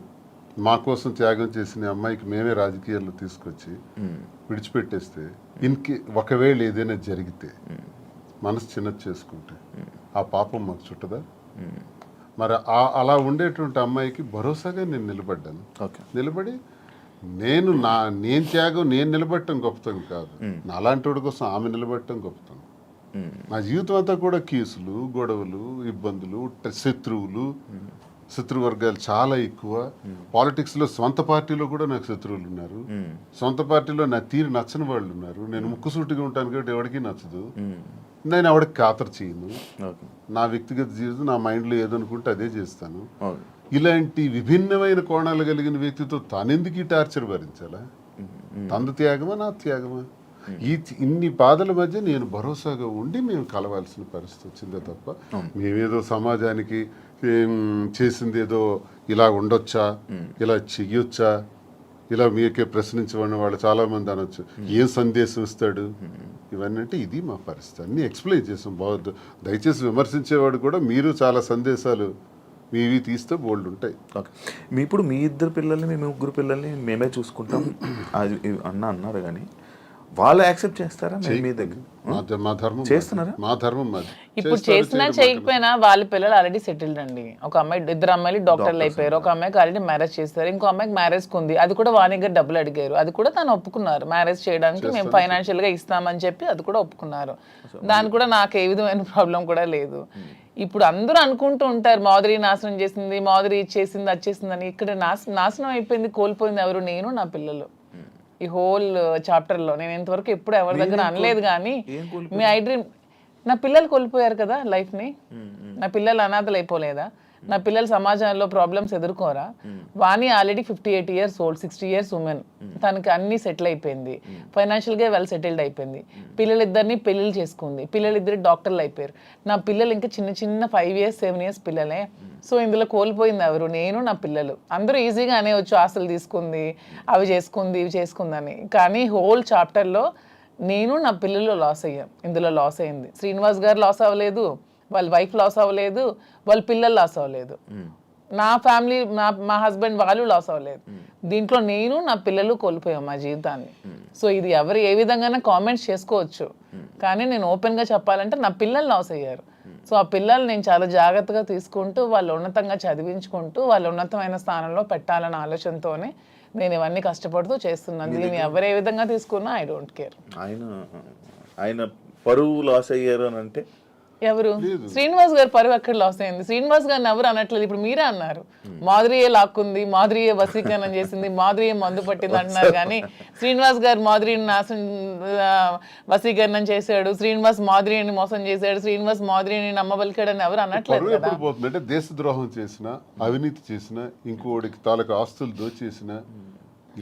మా కోసం త్యాగం చేసిన అమ్మాయికి మేమే రాజకీయాల్లో తీసుకొచ్చి విడిచిపెట్టేస్తే ఒకవేళ ఏదైనా జరిగితే మనసు చిన్నది చేసుకుంటే ఆ పాపం మాకు చుట్టదా? మరి అలా ఉండేటువంటి అమ్మాయికి భరోసాగా నేను నిలబడ్డాను. నిలబడి నేను త్యాగం నేను నిలబడటం గొప్పతనం కాదు, నాలాంటి వాడి కోసం ఆమె నిలబడటం గొప్పతనం. నా జీవితం అంతా కూడా కేసులు, గొడవలు, ఇబ్బందులు, శత్రువులు, శత్రువర్గాలు చాలా ఎక్కువ. పాలిటిక్స్లో సొంత పార్టీలో కూడా నాకు శత్రువులు ఉన్నారు. సొంత పార్టీలో నా తీరు నచ్చని వాళ్ళు ఉన్నారు. నేను ముక్కుసూటిగా ఉంటాను కాబట్టి ఎవరికి నచ్చదు. నేను ఎవరికి ఖాతరు చేయను. నా వ్యక్తిగత జీవితం నా మైండ్లో ఏదనుకుంటే అదే చేస్తాను. ఇలాంటి విభిన్నమైన కోణాలు కలిగిన వ్యక్తితో తానెందుకు ఈ టార్చర్ భరించాలా? తందు త్యాగమా నా త్యాగమా? ఇన్ని బాధల మధ్య నేను భరోసాగా ఉండి మేము కలవాల్సిన పరిస్థితి వచ్చిందే తప్ప మేమేదో సమాజానికి చేసింది ఏదో ఇలా ఉండొచ్చా, ఇలా చెయ్యొచ్చా, ఇలా మీకే ప్రశ్నించబడిన వాళ్ళు చాలా మంది అనొచ్చు. ఏం సందేశం ఇస్తాడు ఇవన్నీ అంటే ఇది మా పరిస్థితి. అన్నీ ఎక్స్ప్లెయిన్ చేసాం. బాగుంది. దయచేసి విమర్శించేవాడు కూడా మీరు చాలా సందేశాలు మీవి తీస్తే బోల్డ్ ఉంటాయి. ఓకే, ఇప్పుడు మీ ఇద్దరు పిల్లల్ని మీ ముగ్గురు పిల్లల్ని మేమే చూసుకుంటాం అది అన్నారు కానీ వాళ్ళు యాక్సెప్ట్ చేస్తారా? మీ దగ్గర మా ధర్మం చేస్తున్నారా? మా ధర్మం మాది. ఇప్పుడు చేసినా చేయకపోయినా వాళ్ళ పిల్లలు ఆల్రెడీ సెటిల్డ్ అండి. ఒక అమ్మాయి, ఇద్దరు అమ్మాయిలు డాక్టర్లు అయిపోయారు. ఒక అమ్మాయికి ఆల్రెడీ మ్యారేజ్ చేస్తారు. ఇంకో అమ్మాయికి మ్యారేజ్ ఉంది. అది కూడా వాణి గారు డబ్బులు అడిగారు. అది కూడా తను ఒప్పుకున్నారు. మ్యారేజ్ చేయడానికి మేము ఫైనాన్షియల్ గా ఇస్తామని చెప్పి అది కూడా ఒప్పుకున్నారు. దాని కూడా నాకు ఏ విధమైన ప్రాబ్లం కూడా లేదు. ఇప్పుడు అందరూ అనుకుంటూ ఉంటారు మాధురి నాశనం చేసింది, మాధురి ఇచ్చేసింది, అది చేసింది అని. ఇక్కడ నాశనం అయిపోయింది, కోల్పోయింది ఎవరు? నేను, నా పిల్లలు. ఈ హోల్ చాప్టర్ లో నేను ఇంతవరకు ఎప్పుడు ఎవరి దగ్గర అనలేదు కానీ మీ ఐ డ్రీమ్, నా పిల్లలు కోల్పోయారు కదా లైఫ్ ని. నా పిల్లలు అనాథలు అయిపోలేదా? నా పిల్లలు సమాజంలో ప్రాబ్లమ్స్ ఎదుర్కోరా? Vani already 58 years old, 60 years women. తనకి అన్ని సెటిల్ అయిపోయింది, ఫైనాన్షియల్ గా వెల్ సెటిల్డ్ అయిపోయింది. పిల్లలిద్దరిని పెళ్లిళ్ళు చేసుకుంది. పిల్లలిద్దరు డాక్టర్లు అయిపోయారు. నా పిల్లలు ఇంకా చిన్న చిన్న 5 years 7 years పిల్లలే. సో ఇందులో కోల్పోయింది ఎవరు? నేను, నా పిల్లలు. అందరూ ఈజీగా అనేవచ్చు ఆస్తులు తీసుకుంది, అవి చేసుకుంది, ఇవి చేసుకుందని. కానీ హోల్ చాప్టర్లో నేను, నా పిల్లలు లాస్ అయ్యాం. ఇందులో లాస్ అయింది. శ్రీనివాస్ గారు లాస్ అవ్వలేదు, వాళ్ళ వైఫ్ లాస్ అవ్వలేదు, వాళ్ళ పిల్లలు లాస్ అవ్వలేదు, నా ఫ్యామిలీ, మా హస్బెండ్ వాళ్ళు లాస్ అవ్వలేదు. దీంట్లో నేను, నా పిల్లలు కోల్పోయాం మా జీవితాన్ని. సో ఇది ఎవరు ఏ విధంగా కామెంట్స్ చేసుకోవచ్చు, కానీ నేను ఓపెన్గా చెప్పాలంటే నా పిల్లలు లాస్ అయ్యారు. సో ఆ పిల్లలు నేను చాలా జాగ్రత్తగా తీసుకుంటూ వాళ్ళు ఉన్నతంగా చదివించుకుంటూ వాళ్ళు ఉన్నతమైన స్థానంలో పెట్టాలన్న ఆలోచనతోనే నేను ఇవన్నీ కష్టపడుతూ చేస్తున్నాను. దీన్ని ఎవరు ఏ విధంగా తీసుకున్నా ఐ డోంట్ కేర్. ఆయన పరువు లాస్ అయ్యారు అని అంటే ఎవరు? శ్రీనివాస్ గారు పరువు ఎక్కడ లాస్ అయింది? శ్రీనివాస్ గారిని ఎవరు అనట్లేదు. ఇప్పుడు మీరే అన్నారు మాధురియే లాక్కుంది, మాధురియే వశీకరణం చేసింది, మాధురియే మందు పట్టింది అంటున్నారు. కానీ శ్రీనివాస్ గారు మాధురిని వశీకరణం చేశాడు, శ్రీనివాస్ మాధురిని మోసం చేశాడు, శ్రీనివాస్ మాధురిని నమ్మబలికాడని ఎవరు అనట్లేదు కదా. అంటే దేశద్రోహం చేసిన, అవినీతి చేసిన, ఇంకోటికి తాలూకు ఆస్తులు దోచేసిన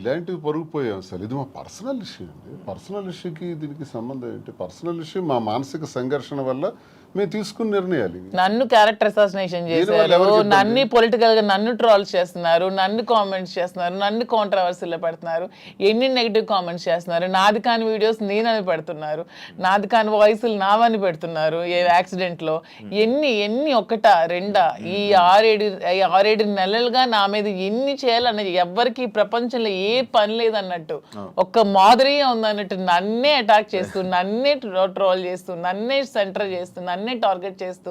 ఇలాంటివి పరుగుపోయాం. అసలు ఇది మా పర్సనల్ ఇష్యూ అండి. పర్సనల్ ఇష్యూకి దీనికి సంబంధం ఏంటి? పర్సనల్ ఇష్యూ మా మానసిక సంఘర్షణ వల్ల మేము తీసుకున్న నిర్ణయాలు. నన్ను క్యారెక్టర్ అసాసినేషన్ చేశారు, నన్ను పొలిటికల్ గా నన్ను ట్రోల్స్ చేస్తున్నారు, నన్ను కామెంట్స్ చేస్తున్నారు, నన్ను కాంట్రవర్సీలో పెడుతున్నారు, ఎన్ని నెగిటివ్ కామెంట్స్ చేస్తున్నారు, నాది కాని వీడియోస్ నేనని పెడుతున్నారు, నాది కాని వాయిస్లు నావని పెడుతున్నారు. ఏ యాక్సిడెంట్ లో ఎన్ని ఎన్ని ఒకటా రెండా ఈ 6-7 నెలలుగా నా మీద ఎన్ని చేయాలన్నది ఎవ్వరికి ప్రపంచంలో ఏ పని లేదన్నట్టు ఒక్క మాధురియే ఉందన్నట్టు నన్నే అటాక్ చేస్తూ, నన్నే ట్రోల్ చేస్తూ, నన్నే సెంటర్ చేస్తూ, నన్నే టార్గెట్ చేస్తూ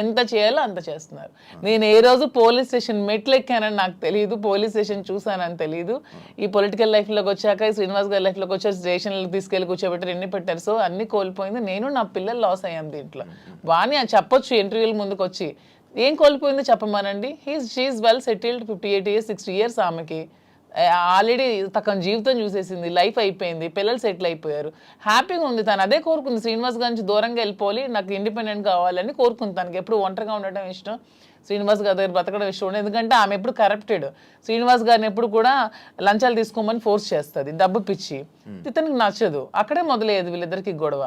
ఎంత చేయాలో అంత చేస్తున్నారు. నేను ఏ రోజు పోలీస్ స్టేషన్ మెట్లు ఎక్కానని నాకు తెలియదు, పోలీస్ స్టేషన్ చూసానని తెలియదు. ఈ పొలిటికల్ లైఫ్లోకి వచ్చాక, శ్రీనివాస్ గారి లైఫ్లోకి వచ్చాక స్టేషన్లకు తీసుకెళ్ళి కూర్చోబెట్టారు, ఎన్ని పెట్టారు. సో అన్ని కోల్పోయింది నేను, నా పిల్లలు లాస్ అయ్యాం దీంట్లో. వాణి చెప్పొచ్చు ఇంటర్వ్యూల ముందుకు వచ్చి ఏం కోల్పోయిందో చెప్పమనండి. She's well settled, 58 years 60 years ఆమెకి ఆల్రెడీ తన జీవితం చూసేసింది, లైఫ్ అయిపోయింది, పిల్లలు సెటిల్ అయిపోయారు, హ్యాపీగా ఉంది. తను అదే కోరుకుంది, శ్రీనివాస్ గారి నుంచి దూరంగా వెళ్ళిపోవాలి, నాకు ఇండిపెండెంట్ కావాలని కోరుకుంది. తనకి ఎప్పుడు ఒంటరిగా ఉండటం ఇష్టం, శ్రీనివాస్ గారి దగ్గర బతకడం ఇష్టం ఉండదు. ఎందుకంటే ఆమె ఎప్పుడు కరప్టెడ్. శ్రీనివాస్ గారిని ఎప్పుడు కూడా లంచాలు తీసుకోమని ఫోర్స్ చేస్తుంది, డబ్బు పిచ్చి. ఇతనికి నచ్చదు, అక్కడే మొదలయ్యేది వీళ్ళిద్దరికి గొడవ.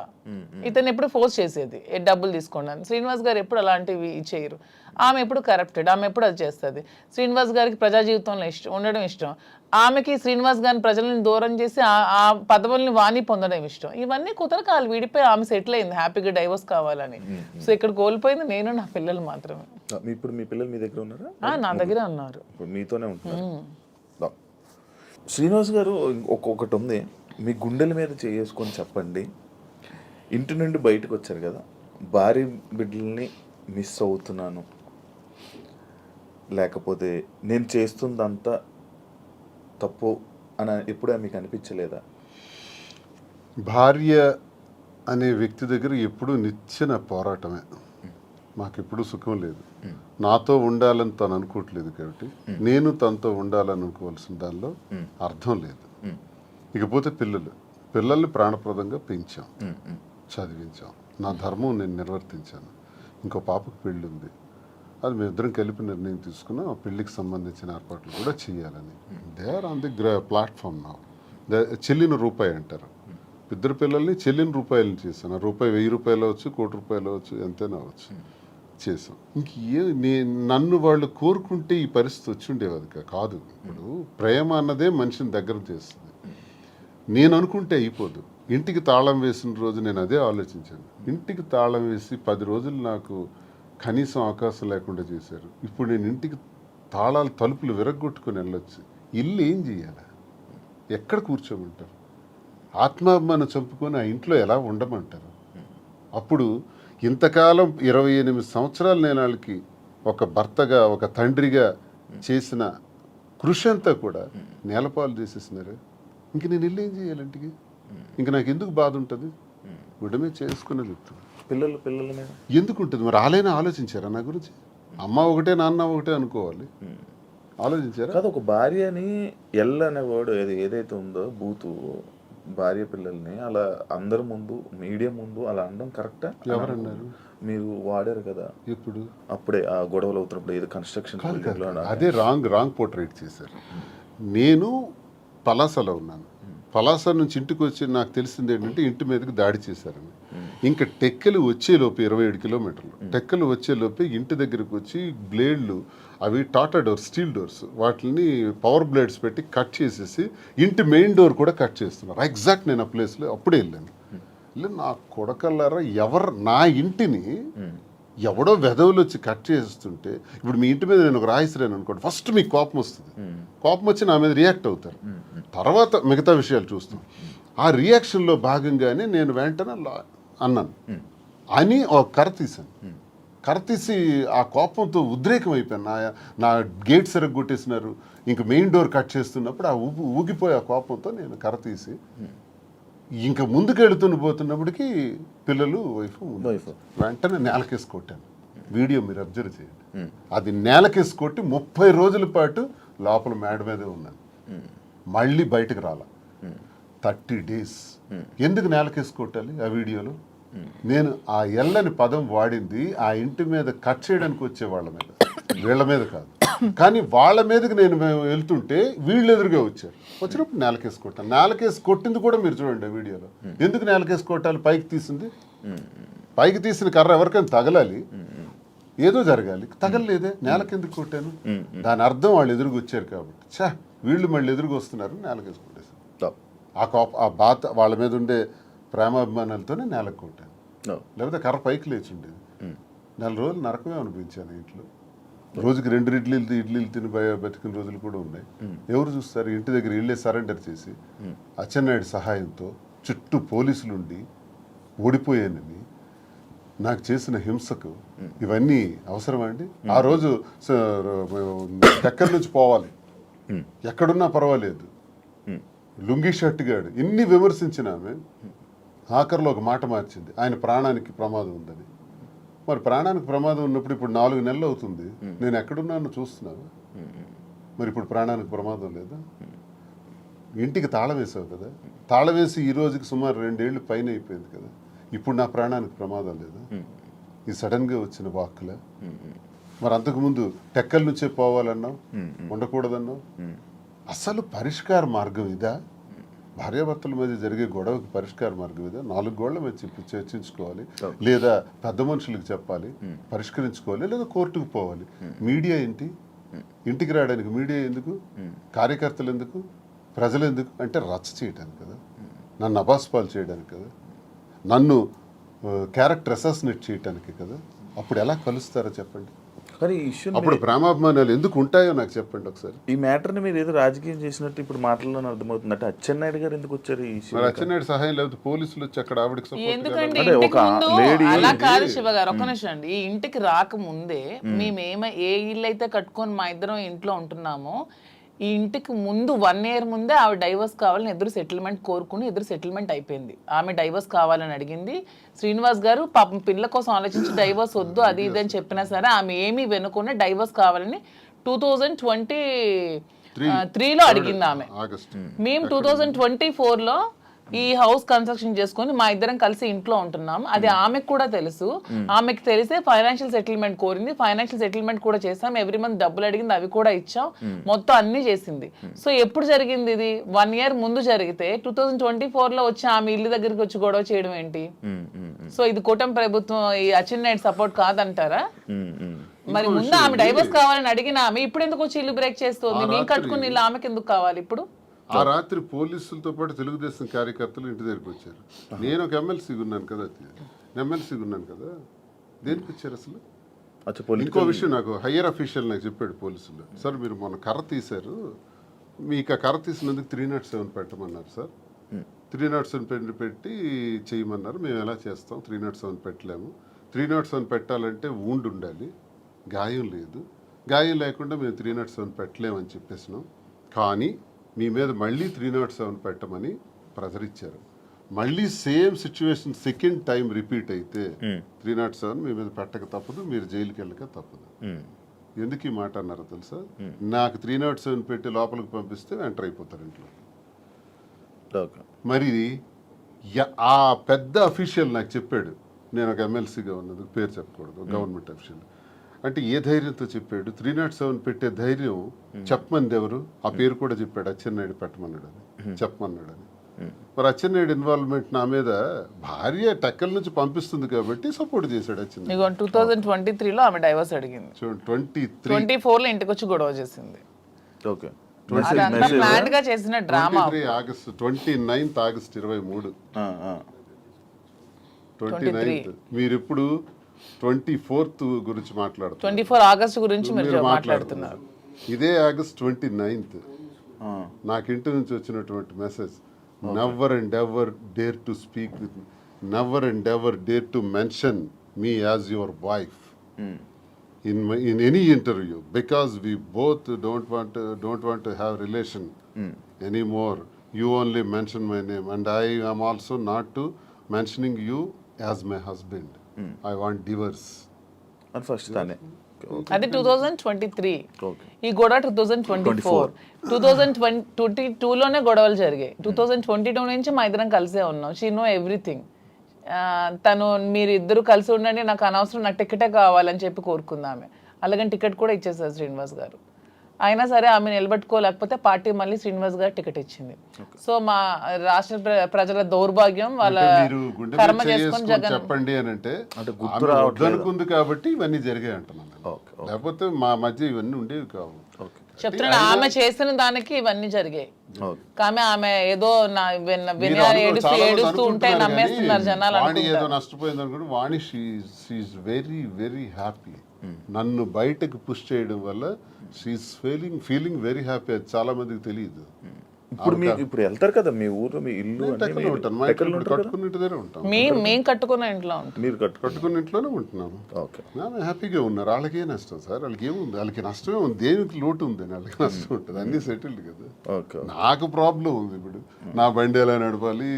ఇతను ఎప్పుడు ఫోర్స్ చేసేది డబ్బులు తీసుకోండి. శ్రీనివాస్ గారు ఎప్పుడు అలాంటివి చేయరు. ఆమె ఎప్పుడు కరప్టెడ్, ఆమె ఎప్పుడు అది చేస్తుంది. శ్రీనివాస్ గారికి ప్రజా జీవితంలో ఉండడం ఇష్టం, ఆమెకి శ్రీనివాస్ గారిని ప్రజలను దూరం చేసి ఆ పదవుల్ని వాణి పొందడం ఇష్టం. ఇవన్నీ కుదరకాలు విడిపోయి ఆమె సెటిల్ అయింది, హ్యాపీగా డైవర్స్ కావాలని. సో ఇక్కడ కోల్పోయింది నేను, నా పిల్లలు మాత్రమే. ఇప్పుడు మీ పిల్లలు మీ దగ్గర ఉన్నారా? నా దగ్గర ఉన్నారు, మీతోనే ఉంటున్నారు. శ్రీనివాస్ గారు ఒక్కొక్కటి ఉంది, మీ గుండెల మీద చేసుకొని చెప్పండి. ఇంటి నుండి బయటకు వచ్చారు కదా, భార్య బిడ్డల్ని మిస్ అవుతున్నాను, లేకపోతే నేను చేస్తుందంతా తప్పు అని ఎప్పుడూ మీకు అనిపించలేదా? భార్య అనే వ్యక్తి దగ్గర ఎప్పుడూ నిచ్చెన పోరాటమే. మాకు ఎప్పుడు సుఖం లేదు, నాతో ఉండాలని తను అనుకోవట్లేదు కాబట్టి నేను తనతో ఉండాలని అనుకోవాల్సిన దానిలో అర్థం లేదు. ఇకపోతే పిల్లల్ని ప్రాణప్రదంగా పెంచాం, చదివించాం, నా ధర్మం నేను నిర్వర్తించాను. ఇంకో పాపకు పెళ్ళి ఉంది, అది మేమిద్దరం కలిపి నిర్ణయం తీసుకున్నాం. ఆ పెళ్లికి సంబంధించిన ఏర్పాట్లు కూడా చేయాలని. They are on the platform నా. చెల్లిన రూపాయి అంటారు. ఇద్దరు పిల్లల్ని చెల్లిన రూపాయలని చేశాను. ఆ రూపాయి 1000 రూపాయలు అవచ్చు, 1 కోటి రూపాయలు అవచ్చు, ఎంతైనా అవచ్చు, చేసాం. నన్ను వాళ్ళు కోరుకుంటే ఈ పరిస్థితి వచ్చి ఉండేది కాదు. ఇప్పుడు ప్రేమ అన్నదే మనిషిని దగ్గర చేస్తుంది. నేను అనుకుంటే అయిపోదు. ఇంటికి తాళం వేసిన రోజు నేను అదే ఆలోచించాను. ఇంటికి తాళం వేసి 10 రోజులు నాకు కనీసం అవకాశం లేకుండా చేశారు. ఇప్పుడు నేను ఇంటికి తాళాలు తలుపులు విరగొట్టుకుని వెళ్ళొచ్చు. ఇల్లు ఏం చేయాలి? ఎక్కడ కూర్చోమంటారు? ఆత్మాభిమానం చంపుకొని ఆ ఇంట్లో ఎలా ఉండమంటారు? అప్పుడు ఇంతకాలం 28 సంవత్సరాలు నేను వాళ్ళకి ఒక భర్తగా, ఒక తండ్రిగా చేసిన కృషి అంతా కూడా నేలపాలు చేసేసినారు. ఇంక నేను ఇల్లు ఏం చేయాలి? ఇంటికి ఇంక నాకు ఎందుకు బాధ ఉంటుంది? గుడమే చేసుకునే చెప్తాను. పిల్లల మీద ఎందుకు ఉంటుంది మరి? ఆలైనా ఆలోచించారా నా గురించి? అమ్మ ఒకటే నాన్న ఒకటే అనుకోవాలి, ఆలోచించారా? కాదు, ఒక భార్యని అనే వర్డ్ ఏదైతే ఉందో బూతు, భార్య పిల్లల్ని అలా అందరి ముందు, మీడియా ముందు అలా అనడం కరెక్టా? ఎవరన్నారు? మీరు వాడారు కదా ఇప్పుడు. అప్పుడే ఆ గొడవలు అవుతున్నప్పుడు ఏదో కన్స్ట్రక్షన్ అదే రాంగ్ పోర్ట్రేట్ చేశారు. నేను పలాసలో ఉన్నాను. పలాస నుంచి ఇంటికి వచ్చి నాకు తెలిసింది ఏంటంటే ఇంటి మీదకి దాడి చేశారని. ఇంకా టెక్కలు వచ్చేలోపు 27 కిలోమీటర్లు టెక్కలు వచ్చేలోపే ఇంటి దగ్గరకు వచ్చి బ్లేడ్లు, అవి టాటా డోర్స్, స్టీల్ డోర్స్, వాటిని పవర్ బ్లేడ్స్ పెట్టి కట్ చేసేసి ఇంటి మెయిన్ డోర్ కూడా కట్ చేస్తున్నారు. ఎగ్జాక్ట్ నేను ఆ ప్లేస్లో అప్పుడే వెళ్ళాను. నా కొడకల్లారా, నా ఇంటిని ఎవడో వెధవులు వచ్చి కట్ చేస్తుంటే, ఇప్పుడు మీ ఇంటి మీద నేను ఒక రాయిసిరాను అనుకోండి, ఫస్ట్ మీకు కోపం వస్తుంది. కోపం వచ్చి నా మీద రియాక్ట్ అవుతారు, తర్వాత మిగతా విషయాలు చూస్తాం. ఆ రియాక్షన్లో భాగంగానే నేను వెంటనే అన్నాను అని ఒక కర్ర తీశాను. కర్ర తీసి ఆ కోపంతో ఉద్రేకం అయిపోయాను. నా గేట్ కొట్టేసినారు, ఇంక మెయిన్ డోర్ కట్ చేస్తున్నప్పుడు ఆ ఊగిపోయే ఆ కోపంతో నేను కర్ర తీసి ఇంకా ముందుకు పోతున్నప్పటికీ పిల్లలు, వైఫ్ వెంటనే నేలకేసి కొట్టాను. వీడియో మీరు అబ్జర్వ్ చేయండి. అది నేలకేసి కొట్టి 30 రోజుల పాటు లోపల మేడ మీదే ఉన్నాను. మళ్ళీ బయటకు రాల 30 days. ఎందుకు నేలకేసి కొట్టాలి? ఆ వీడియోలో నేను ఆ ఎల్లని పదం వాడింది ఆ ఇంటి మీద కట్ చేయడానికి వచ్చే వాళ్ళ మీద, వీళ్ళ మీద కాదు. కానీ వాళ్ళ మీదకి నేను వెళ్తుంటే వీళ్ళు ఎదురుగా వచ్చారు. వచ్చినప్పుడు నేలకేసి కొట్టాను. నేలకేసి కొట్టింది కూడా మీరు చూడండి ఆ వీడియోలో. ఎందుకు నేలకేసి కొట్టాలి? పైకి తీసింది, పైకి తీసిన కర్ర ఎవరికైనా తగలాలి, ఏదో జరగాలి, తగలలేదే, నేలకెందుకు కొట్టాను? దాని అర్థం వాళ్ళు ఎదురుగా వచ్చారు కాబట్టి, వీళ్ళు మళ్ళీ ఎదురుగా వస్తున్నారు, నేలకేసి కొట్టేశాను. ఆ బాధ వాళ్ళ మీద ఉండే ప్రేమాభిమానాలతోనే నేలకు కొట్టాను. లేకపోతే కర్ర పైకి లేచి ఉండేది. 4 రోజులు నరకమే అనిపించాను ఇంట్లో. రోజుకి 2 ఇడ్లీలు తిని బతికిన రోజులు కూడా ఉన్నాయి. ఎవరు చూస్తారు? ఇంటి దగ్గర ఇళ్ళే సరెండర్ చేసి అచ్చెన్నాయుడు సహాయంతో చుట్టూ పోలీసులుండి ఓడిపోయానని నాకు చేసిన హింసకు ఇవన్నీ అవసరమా అండి? ఆ రోజు ఎక్కడి నుంచి పోవాలి, ఎక్కడున్నా పర్వాలేదు, లుంగీ షర్ట్ గాడు ఇన్ని విమర్శించిన ఆమె ఆఖరిలో ఒక మాట మార్చింది, ఆయన ప్రాణానికి ప్రమాదం ఉందని. మరి ప్రాణానికి ప్రమాదం ఉన్నప్పుడు ఇప్పుడు 4 నెలలు అవుతుంది, నేను ఎక్కడున్నానో చూస్తున్నాను. మరి ఇప్పుడు ప్రాణానికి ప్రమాదం లేదా? ఇంటికి తాళం వేసావు కదా, తాళం వేసి ఈ రోజుకి సుమారు 2 ఏళ్ళు పైన అయిపోయింది కదా, ఇప్పుడు నా ప్రాణానికి ప్రమాదం లేదా? ఈ సడన్గా వచ్చిన వాక్కులే. మరి అంతకుముందు టెక్కల నుంచే పోవాలన్నావు, ఉండకూడదన్నావు. అసలు పరిష్కార మార్గం ఇదా? భార్యాభర్తల మధ్య జరిగే గొడవకి పరిష్కార మార్గం ఇదా? 4 గోళ్ల మధ్య చర్చించుకోవాలి, లేదా పెద్ద మనుషులకు చెప్పాలి, పరిష్కరించుకోవాలి, లేదా కోర్టుకు పోవాలి. మీడియా ఏంటి? ఇంటికి రావడానికి మీడియా ఎందుకు? కార్యకర్తలు ఎందుకు? ప్రజలు ఎందుకు? అంటే రచ్చ చేయడానికి కదా, నన్ను అబాస్పాలు చేయడానికి కదా, నన్ను క్యారెక్టర్ అసాసినేట్ చేయడానికి కదా. అప్పుడు ఎలా కలుస్తారో చెప్పండి. కానీ ఈ ఇష్యూ అప్పుడు ప్రేమాభిమానాలు ఎందుకు ఉంటాయో నాకు చెప్పండి ఒకసారి. ఈ మ్యాటర్ని మీరు ఏదో రాజకీయం చేసినట్టు ఇప్పుడు మాటల్లో అర్థమవుతుంది. అంటే అచ్చెన్నాయుడు గారు ఎందుకు వచ్చారు ఈ ఇష్యూ? మరి అచ్చెన్నాయుడు సహాయం లేకపోతే పోలీసులు వచ్చి అక్కడ ఆవిడకి ఎందుకంటే అంటే ఒక లేడీ అలా కాదు శివ గారు, ఒక్క నిమిషం అండి. ఈ ఇంటికి రాకముందే మేము ఏ ఇల్లు అయితే కట్టుకొని మా ఇద్దరం ఇంట్లో ఉంటున్నామో, ఈ ఇంటికి ముందు 1 year ముందే ఆవిడ డైవర్స్ కావాలని ఎదురు సెటిల్మెంట్ కోరుకుని ఎదురు సెటిల్మెంట్ అయిపోయింది. ఆమె డైవర్స్ కావాలని అడిగింది. శ్రీనివాస్ గారు పాపం పిల్లల కోసం ఆలోచించి డైవర్స్ వద్దు అది ఇది అని చెప్పినా సరే ఆమె ఏమీ వెనుకునే డైవర్స్ కావాలని 2023లో అడిగింది ఆమె. ఆగస్ట్ మేము 2024లో ఈ హౌస్ కన్స్ట్రక్షన్ చేసుకొని మా ఇద్దరం కలిసి ఇంట్లో ఉంటున్నాం. అది ఆమెకు కూడా తెలుసు. ఆమెకు తెలిసే ఫైనాన్షియల్ సెటిల్మెంట్ కోరింది. ఫైనాన్షియల్ సెటిల్మెంట్ కూడా చేసాం. ఎవ్రీ మంత్ డబ్బులు అడిగింది, అవి కూడా ఇచ్చాం. మొత్తం అన్ని చేసింది. సో ఎప్పుడు జరిగింది ఇది? 1 year ముందు జరిగితే 2024లో వచ్చి ఆమె ఇల్లు దగ్గరికి వచ్చి గొడవ చేయడం ఏంటి? సో ఇది కూటమి ప్రభుత్వం ఈ అచ్చెన్నాయుడు సపోర్ట్ కాదంటారా? మరి ముందు ఆమె డైవర్స్ కావాలని అడిగిన ఆమె ఇప్పుడు ఎందుకు వచ్చి ఇల్లు బ్రేక్ చేస్తుంది? మేము కట్టుకుని ఇల్లు ఆమెకి ఎందుకు కావాలి ఇప్పుడు? ఆ రాత్రి పోలీసులతో పాటు తెలుగుదేశం కార్యకర్తలు ఇంటి దగ్గరికి వచ్చారు. నేను ఒక ఎమ్మెల్సీగా ఉన్నాను కదా, దేనికి వచ్చారు అసలు? ఇంకో విషయం నాకు హయ్యర్ అఫీషియల్ నాకు చెప్పాడు పోలీసులు, సార్ మీరు మొన్న కర్ర తీశారు, మీకు ఆ కర్ర తీసినందుకు 307 పెట్టమన్నారు సార్. 307 పెట్టి చేయమన్నారు. మేము ఎలా చేస్తాం, 307 పెట్టలేము. 307 పెట్టాలంటే వూండ్ ఉండాలి, గాయం లేదు. గాయం లేకుండా మేము 307 పెట్టలేమని చెప్పేసినాం. కానీ మీ మీద మళ్ళీ 307 పెట్టమని ప్రెజర్ ఇచ్చారు. మళ్ళీ same situation second time repeat అయితే 307 మీ మీద పెట్టక తప్పదు, మీరు జైలుకి వెళ్ళక తప్పదు. ఎందుకు ఈ మాట అన్నారో తెలుసా? నాకు 307 పెట్టి లోపలికి పంపిస్తే ఎంటర్ అయిపోతారు ఇంట్లో. మరి ఆ పెద్ద అఫీషియల్ నాకు చెప్పాడు, నేను ఒక ఎమ్మెల్సీగా ఉన్నందుకు పేరు చెప్పకూడదు, గవర్నమెంట్ అఫీషియల్ అంటే ఏ ధైర్యంతో చెప్పాడు? 307 పెట్టే ధైర్యం చెప్పమంది ఎవరు? ఆ పేరు కూడా చెప్పాడు, అచ్చెన్నాయుడు పెట్టమన్నాడు అని, చెప్పమన్నాడు అని. మరి అచ్చెన్నాయుడు ఇన్వాల్వ్మెంట్ నా మీద భార్య టెక్కల నుంచి పంపిస్తుంది కాబట్టి సపోర్ట్ చేశాడు అచ్చెన్నాయుడు. 2023లో ఆమె డైవర్స్ అడిగింది. 24లో ఇంటికి వచ్చి గొడవ చేసింది. ఓకే, ప్లాన్ గా చేసిన డ్రామా. 29th August 23 29th. మీరు ఇప్పుడు 24th గురించి మాట్లాడుతున్నారు. 24 ఆగస్ట్ గురించి మీరు మాట్లాడుతున్నారు. ఇదే ఆగస్ట్ 29th నాకు ఇంటి నుంచి వచ్చినటువంటి message, never and ever dare to speak with me, never and ever dare to mention me as your wife in any interview, because we both don't want to have relation anymore. You only mention my name and I am also not to mentioning you as my husband. I want divorce అని first తానే. అది 2023. ఈ గొడవ 2024. 2022లోనే గొడవలు జరిగాయి. 2022 నుంచి మా ఇద్దరం కలిసే ఉన్నాం. She know everything. తను మీరు ఇద్దరు కలిసి ఉండండి, నాకు అనవసరం, నాకు టికెటే కావాలని చెప్పి కోరుకుందామె. అలాగని టికెట్ కూడా ఇచ్చేసారు శ్రీనివాస్ గారు. అయినా సరే ఆమె నిలబెట్టుకోలేకపోతే పార్టీ మళ్ళీ శ్రీనివాస్ గారు టికెట్ ఇచ్చింది. సో మా రాష్ట్ర ప్రజల దౌర్భాగ్యం, వాళ్ళ కర్మ చేసుకొని జగన్ చెప్పండి అని అంటే అనుకుంది కాబట్టి ఇవన్నీ జరిగాయి అంటున్నాను. లేకపోతే మా మధ్య ఇవన్నీ ఉండేవి కావు. చెప్తున్నా, ఆమె చేసిన దానికి ఇవన్నీ జరిగాయి. కానీ ఆమె ఏదో ఏడుస్తూ ఉంటే నమ్మేస్తున్నారు జనాలు. వాణి ఏదో నష్టపోయింది అనుకుంటే వాణి షీఈస్ వెరీ వెరీ హ్యాపీ. నన్ను బయటకు పుష్ చేయడం వల్ల షీఈస్ ఫీలింగ్ వెరీ హ్యాపీ. అది చాలా మందికి తెలియదు. ఇప్పుడు వెళ్తారు కదా మీ ఊరు, మీ ఇల్లు కట్టుకున్న ఇంటి దగ్గర ఉంటాం. మేము కట్టుకున్న ఇంట్లో ఉంటాం. మీరు కట్టుకున్న ఇంట్లోనే ఉంటున్నాము. హ్యాపీగా ఉన్నారు. వాళ్ళకే నష్టం సార్, వాళ్ళకి ఏముంది? వాళ్ళకి నష్టమే ఉంది. దేనికి లోటు ఉంది? వాళ్ళకి నష్టం ఉంటుంది. అన్ని సెటిల్డ్ కదా. నాకు ప్రాబ్లం ఉంది. ఇప్పుడు నా బండి ఎలా నడపాలి,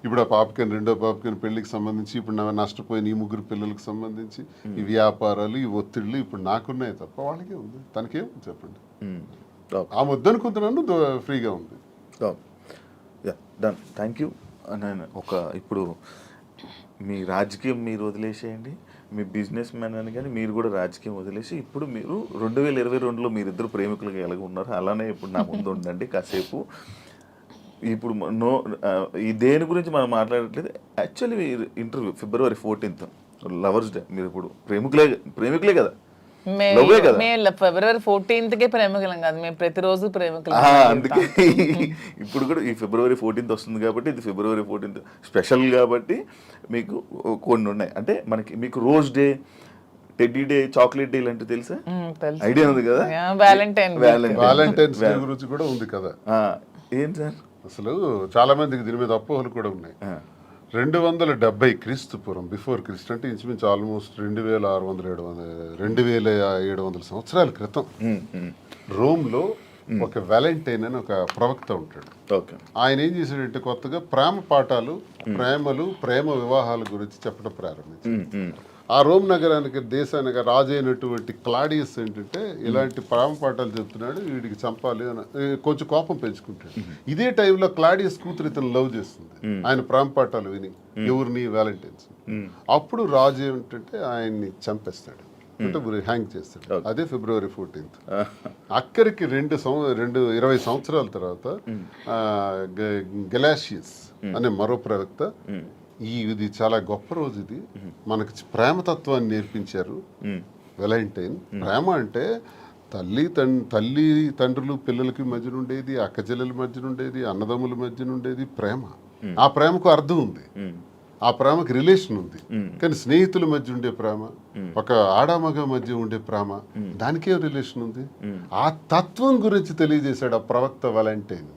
ఇప్పుడు ఆ పాపకని రెండో పాపకని పెళ్లికి సంబంధించి, ఇప్పుడు నా నష్టపోయిన ఈ 3 పిల్లలకు సంబంధించి ఈ వ్యాపారాలు, ఈ ఒత్తిళ్ళు ఇప్పుడు నాకున్నాయి తప్ప వాళ్ళకే ఉంది. తనకేముంది చెప్పండి? ఆ ముద్దనుకుంటున్నాను, ఫ్రీగా ఉంది. Done, thank you. నేను ఇప్పుడు మీ రాజకీయం మీరు వదిలేసేయండి, మీ బిజినెస్ మ్యాన్ అని కానీ మీరు కూడా రాజకీయం వదిలేసి ఇప్పుడు మీరు 2022లో మీరిద్దరు ప్రేమికులుగా ఎలాగ ఉన్నారు అలానే ఇప్పుడు నా ముందు ఉండండి కాసేపు. ఇప్పుడు ఈ దేని గురించి మనం మాట్లాడట్లేదు. Actually interview February 14th lovers day. మీరు ఇప్పుడు ప్రేమికులే కదా? February 14th ప్రేమికులం కాదు, మేము ప్రతిరోజు ప్రేమికులం. అందుకే ఇప్పుడు కూడా ఈ February 14th వస్తుంది కాబట్టి ఇది February 14th స్పెషల్ కాబట్టి మీకు కొన్ని ఉన్నాయి. అంటే మీకు rose day, teddy day, chocolate day ఇలాంటివి తెలుసా? ఐడియా ఉంది కదా? వ్యాలంటైన్స్ డే గురించి కూడా ఉంది కదా. ఏం సార్ అసలు చాలా మందికి దీని మీద అపోహలు కూడా ఉన్నాయి. 270 క్రీస్తుపూర్వం, బిఫోర్ క్రీస్తు అంటే ఇంచుమించు ఆల్మోస్ట్ 2600-2700 సంవత్సరాల క్రితం రోమ్లో ఒక వ్యాలంటైన్ అని ఒక ప్రవక్త ఉంటాడు. ఓకే. ఆయన ఏం చేశాడంటే కొత్తగా ప్రేమ పాఠాలు, ప్రేమ వివాహాల గురించి చెప్పడం ప్రారంభించాడు. ఆ రోమ్ నగరానికి దేశానికి రాజు అయినటువంటి క్లాడియస్ ఏంటంటే ఇలాంటి ప్రేమ పాఠాలు చెప్తున్నాడు, వీడికి చంపాలి అని కొంచెం కోపం పెంచుకుంటాడు. ఇదే టైంలో క్లాడియస్ కూతురు ఇతను లవ్ చేస్తుంది, ఆయన ప్రేమ పాఠాలు విని, ఎవరిని వ్యాలంటైన్స్. అప్పుడు రాజు ఏమిటంటే ఆయన్ని చంపేస్తాడు, అంటే హ్యాంగ్ చేస్తాడు. అదే ఫిబ్రవరి 14th. అక్కడికి 20 సంవత్సరాల తర్వాత గెలాషియస్ అనే మరో ప్రవక్త ఇది చాలా గొప్ప రోజు, ఇది మనకి ప్రేమతత్వాన్ని నేర్పించారు వ్యాలంటైన్. ప్రేమ అంటే తల్లి తండ్రులు పిల్లలకి మధ్యన ఉండేది, అక్క చెల్లెల మధ్యన ఉండేది, అన్నదమ్ముల మధ్యన ఉండేది ప్రేమ. ఆ ప్రేమకు అర్థం ఉంది, ఆ ప్రేమకి రిలేషన్ ఉంది. కానీ స్నేహితుల మధ్య ఉండే ప్రేమ, ఒక ఆడామగ మధ్య ఉండే ప్రేమ, దానికే రిలేషన్ ఉంది. ఆ తత్వం గురించి తెలియజేశాడు ఆ ప్రవక్త వ్యాలంటైన్.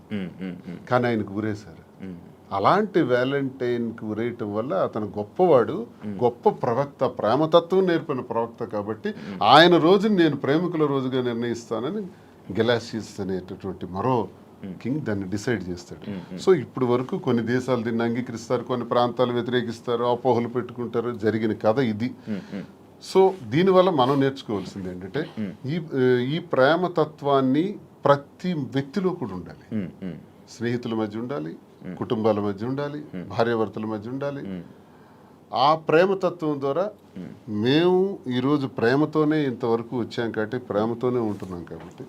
కానీ ఆయనకు గురేశారు. అలాంటి వ్యాలంటైన్కి ఉరేయటం వల్ల అతను గొప్పవాడు, గొప్ప ప్రవక్త, ప్రేమతత్వం నేర్పిన ప్రవక్త. కాబట్టి ఆయన రోజుని నేను ప్రేమికుల రోజుగా నిర్ణయిస్తానని గెలాషియస్ అనేటటువంటి మరో కింగ్ దాన్ని డిసైడ్ చేస్తాడు. సో ఇప్పుడు వరకు కొన్ని దేశాలు దీన్ని అంగీకరిస్తారు, కొన్ని ప్రాంతాలు వ్యతిరేకిస్తారు, అపోహలు పెట్టుకుంటారు. జరిగిన కథ ఇది. సో దీనివల్ల మనం నేర్చుకోవాల్సింది ఏంటంటే ఈ ప్రేమతత్వాన్ని ప్రతి వ్యక్తిలో కూడా ఉండాలి. స్నేహితుల మధ్య ఉండాలి, కుటుంబాల మధ్య ఉండాలి, భార్యాభర్తల మధ్య ఉండాలి. ఆ ప్రేమతత్వం ద్వారా మేము ఈరోజు ప్రేమతోనే ఇంతవరకు వచ్చాం కాబట్టి ప్రేమతోనే ఉంటున్నాం కాబట్టి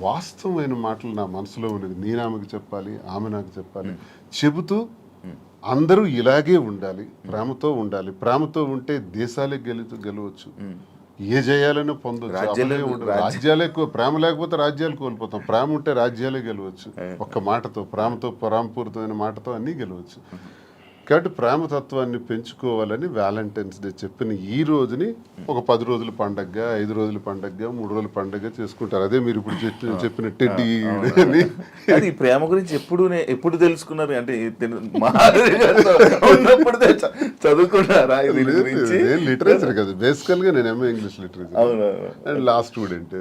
వాస్తవమైన మాటలు నా మనసులో ఉన్నది నేను ఆమెకు చెప్పాలి, ఆమె నాకు చెప్పాలి, చెబుతూ అందరూ ఇలాగే ఉండాలి, ప్రేమతో ఉండాలి. ప్రేమతో ఉంటే దేశాలే గెలవచ్చు, ఏ జయాలను పొందొచ్చు. రాజ్యాలే ప్రేమ లేకపోతే రాజ్యాలు కోల్పోతాం, ప్రేమ ఉంటే రాజ్యాలే గెలవచ్చు. ఒక్క మాటతో, ప్రేమపూరితమైన మాటతో అన్నీ గెలవచ్చు. కాబట్టి ప్రేమతత్వాన్ని పెంచుకోవాలని వ్యాలంటైన్స్ డే చెప్పిన ఈ రోజుని ఒక 10 రోజుల పండగగా, 5 రోజుల పండగగా, 3 రోజుల పండగగా చేసుకుంటారు. అదే మీరు ఇప్పుడు చెప్పిన టెడ్డీ అని. ఈ ప్రేమ గురించి ఎప్పుడు తెలుసుకున్నారు? అంటే చదువుకున్నారా? లిటరేచర్ కదా బేసికల్ గా, నేను MA English literature and law student.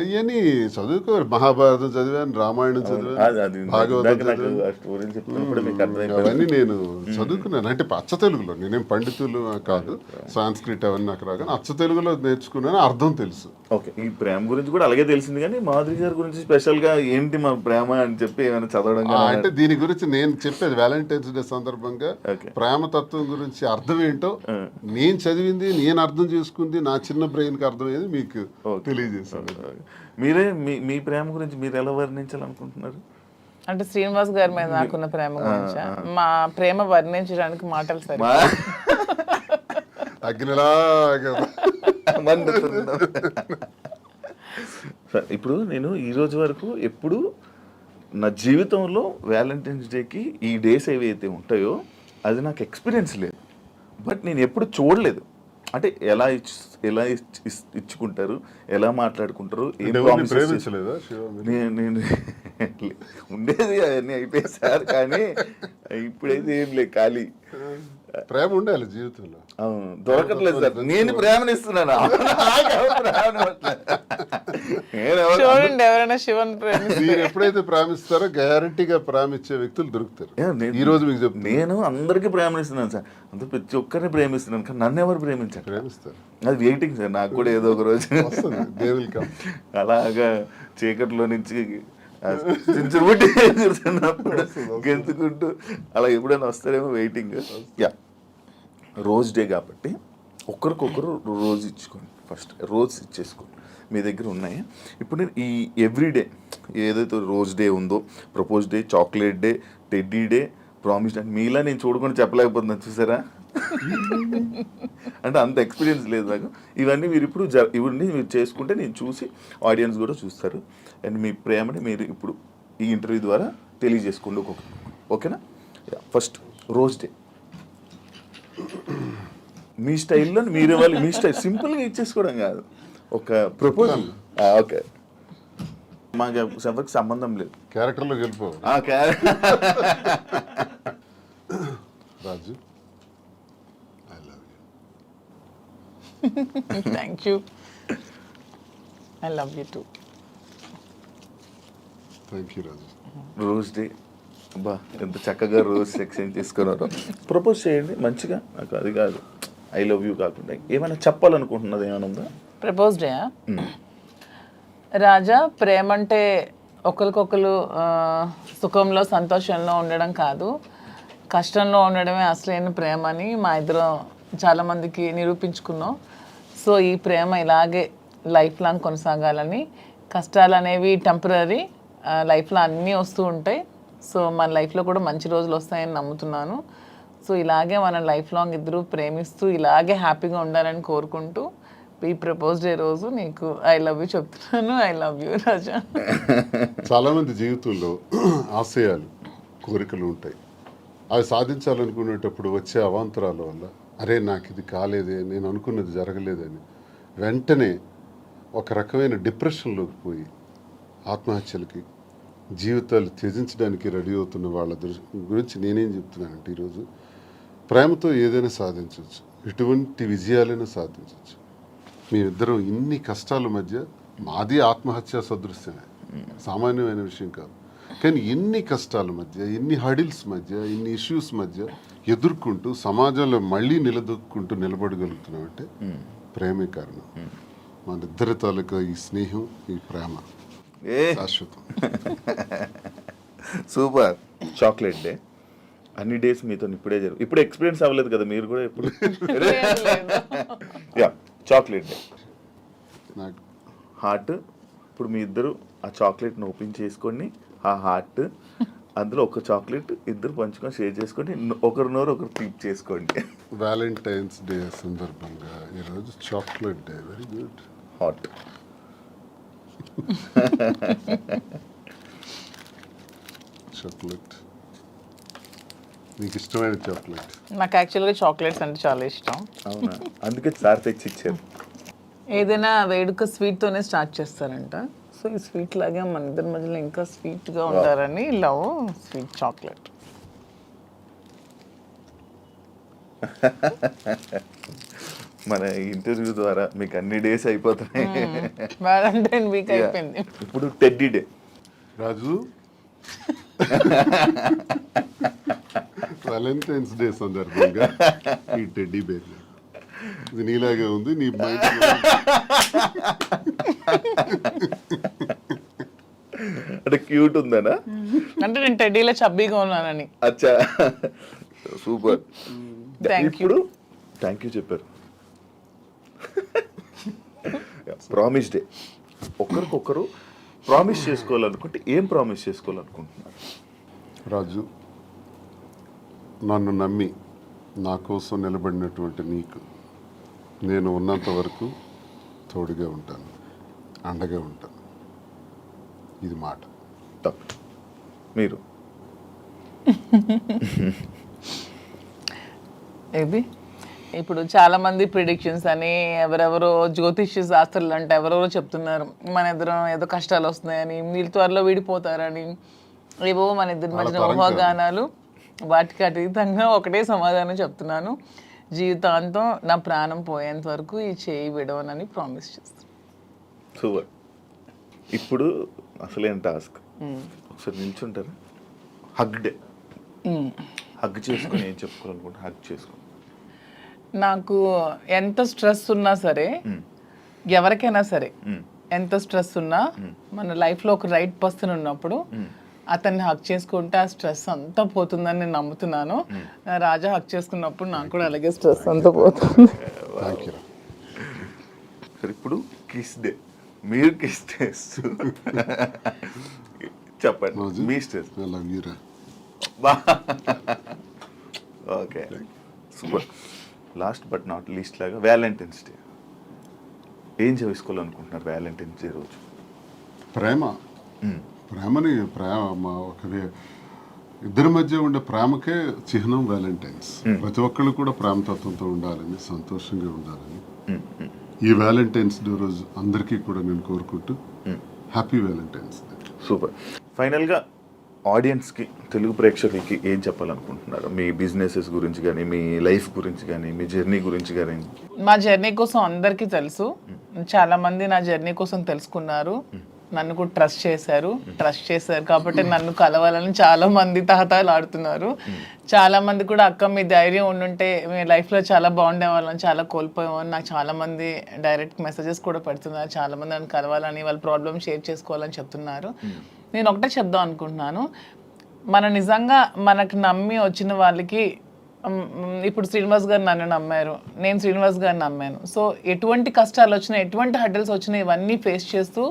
ఇవన్నీ చదువుకోవాలి. మహాభారతం చదివాను, రామాయణం చదివాను, భాగవతం చదివాను. అవన్నీ నేను చదువుకున్నాను. అంటే అచ్చ తెలుగులో, నేనేం పండితులు కాదు, సాంస్క్రిట్ అవన్నీ నాకు రాగానే అచ్చ తెలుగులో నేర్చుకున్నాను, అర్థం తెలుసు. ఓకే. ఈ ప్రేమ గురించి కూడా అలాగే తెలిసింది. కానీ మాధురి గారి గురించి స్పెషల్ గా ఏంటి మా ప్రేమ అని చెప్పి ఏమైనా చదవడం? అంటే దీని గురించి నేను చెప్పేది వ్యాలంటైన్స్ డే సందర్భంగా ప్రేమతత్వం గురించి అర్థం ఏంటో నేను చదివింది, నేను అర్థం చేసుకుంది, నా చిన్న బ్రెయిన్ కి అర్థమయ్యేది మీకు తెలియజేశాను. మీరే మీ ప్రేమ గురించి మీరు ఎలా వర్ణించాలనుకుంటున్నారు? అంటే శ్రీనివాస్ గారి మీద నాకున్న ప్రేమ గురించి, మా ప్రేమ వర్ణించడానికి మాటలు సరే. ఇప్పుడు నేను ఈ రోజు వరకు ఎప్పుడు నా జీవితంలో వ్యాలంటైన్స్ డేకి ఈ డేస్ ఏవైతే ఉంటాయో అది నాకు ఎక్స్పీరియన్స్ లేదు. బట్ నేను ఎప్పుడు చూడలేదు. అంటే ఎలా ఇచ్చుకుంటారు, ఎలా మాట్లాడుకుంటారు, నేను ఉండేది అవన్నీ అయిపోయేసారు. కానీ ఇప్పుడైతే ఏం లేదు, ఖాళీ. ప్రేమ ఉండాలి జీవితంలో. దొరకట్లేదు సార్. నేను ప్రేమనిస్తున్నాను. చూడండి, ఎవరైనా శివన్ మీరు ఎప్పుడైతే ప్రేమిస్తారో గ్యారంటీగా ప్రేమించే వ్యక్తులు దొరుకుతారు. ఈ రోజు మీకు చెప్తాను, నేను అందరికీ ప్రేమనిస్తున్నాను సార్. అంత ప్రతి ఒక్కరిని ప్రేమిస్తున్నాను. కానీ నన్ను ఎవరు ప్రేమించారు? ప్రేమిస్తారు. అది వెయిటింగ్ సార్. నాకు కూడా ఏదో ఒక రోజు అలాగా చీకట్లో నుంచి గెంతుకుంటూ అలా ఎప్పుడైనా వస్తారేమో వెయిటింగ్. రోజ్ డే కాబట్టి ఒకరికొకరు రోజు ఇచ్చుకోండి. ఫస్ట్ రోజు ఇచ్చేసుకోండి. మీ దగ్గర ఉన్నాయి. ఇప్పుడు నేను ఈ ఎవ్రీడే ఏదైతే రోజ్ డే ఉందో, propose day, chocolate day, teddy day, promise day, మీలా నేను చూడకుండా చెప్పలేకపోతున్నాను. చూసారా? అంటే అంత ఎక్స్పీరియన్స్ లేదు నాకు. ఇవన్నీ మీరు ఇప్పుడు ఇవన్నీ మీరు చేసుకుంటే నేను చూసి ఆడియన్స్ కూడా చూస్తారు. అండ్ మీ ప్రేమని మీరు ఇప్పుడు ఈ ఇంటర్వ్యూ ద్వారా తెలియజేసుకోండి ఒక్కొక్కరు. ఓకేనా? ఫస్ట్ రోజ్ డే మీ స్టైల్లో మీరు ఇవ్వాలి. మీ స్టైల్ సింపుల్గా ఇచ్చేసుకోవడం కాదు, ఒక ప్రపోజల్. ఓకే, మాకు ఎవరికి సంబంధం లేదు. క్యారెక్టర్లోకి వెళ్ళిపో. Raju, I love you. Thank you. I love you too. Thank you Raju. Rose day బా ఎంత చక్కగా రోజ్ ఎక్స్చేంజ్ చేసుకున్నారో. ప్రపోజ్ చేయండి మంచిగా, నాకు అది కాదు ఐ లవ్ యూ కాకుండా ఏమైనా చెప్పాలనుకుంటున్నది ఏమైనా ఉందా? ప్రపోజ్ డే రాజా, ప్రేమ అంటే ఒకరికొకరు సుఖంలో సంతోషంలో ఉండడం కాదు, కష్టంలో ఉండడమే అసలైన ప్రేమ అని మా ఇద్దరం చాలామందికి నిరూపించుకున్నాం. సో ఈ ప్రేమ ఇలాగే లైఫ్ లాంగ్ కొనసాగాలని. కష్టాలు అనేవి టెంపరీ, లైఫ్లో అన్నీ వస్తూ ఉంటాయి. సో మన లైఫ్లో కూడా మంచి రోజులు వస్తాయని నమ్ముతున్నాను. సో ఇలాగే మన లైఫ్ లాంగ్ ఇద్దరు ప్రేమిస్తూ ఇలాగే హ్యాపీగా ఉండాలని కోరుకుంటూ ఈ ప్రపోజ్ డే రోజు నీకు ఐ లవ్ యూ చెప్తున్నాను. ఐ లవ్ యూ రాజా. చాలామంది జీవితంలో ఆశయాలు, కోరికలు ఉంటాయి. అవి సాధించాలనుకునేటప్పుడు వచ్చే అవాంతరాల వల్ల అరే నాకు ఇది కాలేదే, నేను అనుకున్నది జరగలేదని వెంటనే ఒక రకమైన డిప్రెషన్లోకి పోయి ఆత్మహత్యలకి, జీవితాలు త్యజించడానికి రెడీ అవుతున్న వాళ్ళ గురించి నేనేం చెప్తున్నానంటే ఈరోజు ప్రేమతో ఏదైనా సాధించవచ్చు, ఎటువంటి విజయాలైనా సాధించవచ్చు. మీరిద్దరం ఇన్ని కష్టాల మధ్య, మాది ఆత్మహత్య సదృశ్యమే, సామాన్యమైన విషయం కాదు, కానీ ఎన్ని కష్టాల మధ్య, ఎన్ని హడిల్స్ మధ్య, ఇన్ని ఇష్యూస్ మధ్య ఎదుర్కొంటూ సమాజంలో మళ్ళీ నిలబడగలుగుతున్నామంటే ప్రేమే కారణం. మన ఇద్దరి తాలూకా ఈ స్నేహం, ఈ ప్రేమ శాశ్వతం. సూపర్. చాక్లెట్ డే అన్ని డేస్ మీతో ఇప్పుడే ఇప్పుడు ఎక్స్పీరియన్స్ అవ్వలేదు కదా మీరు కూడా ఎప్పుడు? యా, చాక్లెట్ డే నాకు హార్ట్. ఇప్పుడు మీ ఇద్దరు ఆ చాక్లెట్ని ఓపెన్ చేసుకొని ఆ హార్ట్ అందులో ఒక చాక్లెట్ ఇద్దరు పంచుకొని షేర్ చేసుకోండి, ఒకరి నోరు ఒకరు తీప్ చేసుకోండి. వ్యాలంటైన్స్ డే సందర్భంగా ఈరోజు chocolate day. Very good. Hot. Chocolate, నీకు ఇష్టమైన చాక్లెట్? నాకు యాక్చువల్గా చాక్లెట్స్ అంటే చాలా ఇష్టం. అవునా? అందుకే సార్ తెచ్చి ఇచ్చారు. ఏదైనా వేడుక స్వీట్తోనే స్టార్ట్ చేస్తారంట. సో ఈ స్వీట్ లాగే మన ఇద్దరి మధ్యలో ఇంకా స్వీట్గా ఉంటారని లవ్ స్వీట్ చాక్లెట్. మన ఇంటర్వ్యూ ద్వారా మీకు అన్ని డేస్ అయిపోతున్నాయి. వ్యాలంటైన్ వీక్ అయిపోయింది. ఇప్పుడు టెడ్డీ డే. రాజు, వ్యాలంటైన్స్ డే సందర్భంగా ఈ టెడ్డీ బేర్ ఇది నీలాగే ఉంది, నీ మైండ్ అంటే క్యూట్ ఉందనా? అంటే నేను టెడ్డీలో చబ్బీగా ఉన్నానని. అచ్చా, సూపర్. Thank you. ఇప్పుడు థ్యాంక్ యూ చెప్పారు. Promise day. ఒకరికొకరు ప్రామిస్ చేసుకోవాలనుకుంటే ఏం ప్రామిస్ చేసుకోవాలనుకుంటున్నారు? రాజు, నన్ను నమ్మి నా కోసం నిలబడినటువంటి నీకు నేను ఉన్నంత వరకు తోడుగా ఉంటాను, అండగా ఉంటాను. ఇది మాట. తప్పు. మీరు ఇది ఇప్పుడు చాలా మంది ప్రిడిక్షన్స్ అని ఎవరెవరో జ్యోతిష్య శాస్త్రాలు అంటే ఎవరెవరో చెప్తున్నారు మన ఇద్దరం ఏదో కష్టాలు వస్తున్నాయని, వీళ్ళు త్వరలో విడిపోతారని, ఏవో మన ఇద్దరి మధ్యన ఊహాగానాలు. వాటికి అతీతంగా ఒకటే సమాధానం చెప్తున్నాను, జీవితాంతం నా ప్రాణం పోయేంత వరకు ఈ చేయి విడవనని ప్రామిస్ చేస్తాను. సూపర్. ఇప్పుడు అసలేం టాస్క్. ఒకసారి నిల్చుంటారా? Hug day. హగ్ చేసుకొని ఏం చెప్పుకోవాలనుకుంటే హగ్ చేసుకోండి. నాకు ఎంత స్ట్రెస్ ఉన్నా సరే, ఎవరికైనా సరే ఎంత స్ట్రెస్ ఉన్నా, మన లైఫ్లో ఒక రైట్ పర్సన్ ఉన్నప్పుడు అతన్ని హక్ చేసుకుంటే ఆ స్ట్రెస్ అంతా పోతుందని నేను నమ్ముతున్నాను. రాజా హక్ చేసుకున్నప్పుడు నాకు కూడా అలాగే స్ట్రెస్ అంతా పోతుంది. సరే, ఇప్పుడు కిస్ డే. మీరు కిస్ చేస్తూ చెప్పండి మీ stress. Okay, super. Last but not least లాగా వ్యాలంటైన్స్ డే ఏం చేసుకోవాలనుకుంటున్నారు? వ్యాలంటైన్స్ డే రోజు ప్రేమని ఇద్దరి మధ్య ఉండే ప్రేమకే చిహ్నం వ్యాలంటైన్స్. ప్రతి ఒక్కళ్ళు కూడా ప్రేమతత్వంతో ఉండాలని, సంతోషంగా ఉండాలని ఈ వ్యాలంటైన్స్ డే రోజు అందరికీ కూడా నేను కోరుకుంటూ హ్యాపీ వ్యాలంటైన్స్ డే. సూపర్. ఫైనల్గా ఆడియన్స్కి, తెలుగు ప్రేక్షకులకి ఏం చెప్పాలనుకుంటున్నారు? మీ బిజినెసెస్ గురించి కానీ, మీ లైఫ్ గురించి కానీ, మీ జర్నీ గురించి కానీ. మా జర్నీ కోసం అందరికీ తెలుసు, చాలా మంది నా జర్నీ కోసం తెలుసుకున్నారు. నన్ను కూడా ట్రస్ట్ చేశారు కాబట్టి నన్ను కలవాలని చాలా మంది తహతాలు ఆడుతున్నారు. చాలా మంది కూడా అక్క మీ ధైర్యం ఉండుంటే మీ లైఫ్లో చాలా బాగుండే వాళ్ళని చాలా కోల్పోయామని నాకు చాలా మంది డైరెక్ట్ మెసేజెస్ కూడా పెడుతున్నారు. చాలా మంది నన్ను కలవాలని వాళ్ళ ప్రాబ్లమ్ షేర్ చేసుకోవాలని చెప్తున్నారు. నేను ఒకటే చెప్దాం అనుకుంటున్నాను, మన నిజంగా మనకు నమ్మి వచ్చిన వాళ్ళకి ఇప్పుడు శ్రీనివాస్ గారు నన్ను నమ్మారు, నేను శ్రీనివాస్ గారిని నమ్మాను. సో ఎటువంటి కష్టాలు వచ్చినా ఎటువంటి హడ్డల్స్ వచ్చినా ఇవన్నీ ఫేస్ చేస్తూ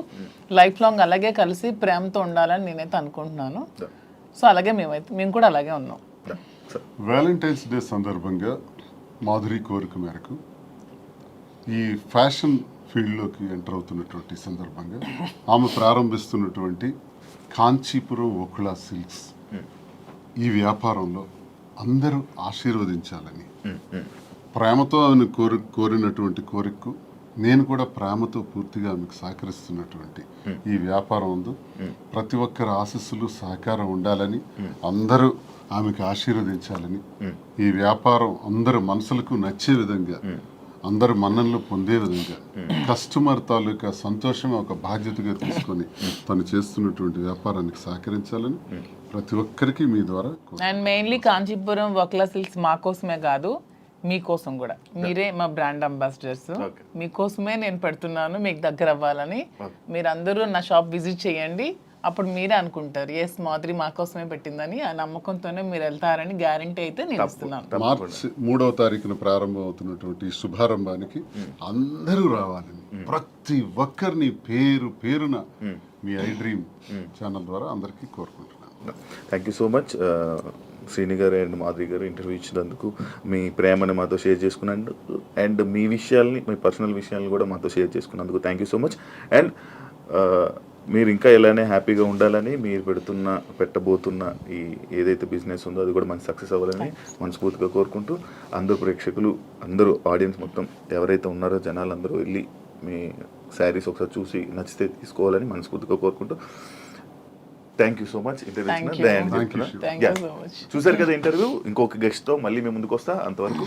లైఫ్ లాంగ్ అలాగే కలిసి ప్రేమతో ఉండాలని నేనైతే అనుకుంటున్నాను. సో అలాగే మేము కూడా అలాగే ఉన్నాం. వ్యాలంటైన్స్ డే సందర్భంగా మాధురి కోరిక మేరకు ఈ ఫ్యాషన్ ఫీల్డ్లోకి ఎంటర్ అవుతున్నటువంటి సందర్భంగా ఆమె ప్రారంభిస్తున్నటువంటి కాంచీపురం ఓకుళ సిల్క్స్ ఈ వ్యాపారంలో అందరూ ఆశీర్వదించాలని ప్రేమతో ఆమెను కోరినటువంటి కోరికకు నేను కూడా ప్రేమతో పూర్తిగా ఆమెకు సహకరిస్తున్నటువంటి ఈ వ్యాపారం ఉంది. ప్రతి ఒక్కరి ఆశీస్సులు సహకారం ఉండాలని, అందరూ ఆమెకు ఆశీర్వదించాలని, ఈ వ్యాపారం అందరు మనసులకు నచ్చే విధంగా, అందరు మన్ననలు పొందే విధంగా, కస్టమర్ తాలూకా సంతోషం ఒక బాధ్యతగా తీసుకొని తను చేస్తున్నటువంటి వ్యాపారానికి సహకరించాలని ప్రతి ఒక్కరికి మీ ద్వారా అండ్ మెయిన్లీ కాంచీపురం వక్లా సిల్క్స్ మా కోసమే కాదు, మీకోసం కూడా. మీరే మా బ్రాండ్ అంబాసిడర్స్. మీకోసమే నేను పెడుతున్నాను, మీకు దగ్గర అవ్వాలని. మీరందరూ నా షాప్ విజిట్ చేయండి, అప్పుడు మీరే అనుకుంటారు ఎస్ మాధురి మా కోసమే పెట్టిందని. ఆ నమ్మకంతోనే మీరు వెళ్తారని గ్యారంటీ అయితే నేను ఇస్తున్నాను. మార్చి 3వ తారీఖున ప్రారంభం అవుతున్నటువంటి ఈ శుభారంభానికి అందరూ రావాలని ప్రతి ఒక్కరిని పేరు పేరున మీ ఐ డ్రీమ్ ఛానల్ ద్వారా అందరికీ కోరుకుంటున్నాను. Thank you so much Srini గారు అండ్ మాధురి గారు ఇంటర్వ్యూ ఇచ్చినందుకు, మీ ప్రేమని మాతో షేర్ చేసుకున్నందుకు, అండ్ మీ విషయాల్ని, మీ పర్సనల్ విషయాలను కూడా మాతో షేర్ చేసుకున్నందుకు thank you so much. And మీరు ఇంకా ఇలానే హ్యాపీగా ఉండాలని, మీరు పెట్టబోతున్న ఈ ఏదైతే బిజినెస్ ఉందో అది కూడా మంచి సక్సెస్ అవ్వాలని మనస్ఫూర్తిగా కోరుకుంటూ, అందరూ ప్రేక్షకులు, అందరూ ఆడియన్స్ మొత్తం ఎవరైతే ఉన్నారో జనాలందరూ వెళ్ళి మీ శారీస్ ఒకసారి చూసి నచ్చితే తీసుకోవాలని మనస్ఫూర్తిగా కోరుకుంటూ thank you so much. Interview చూసారు కదా ఇంటర్వ్యూ. ఇంకొక గెస్ట్తో మళ్ళీ మేము ముందుకు వస్తా. అంతవరకు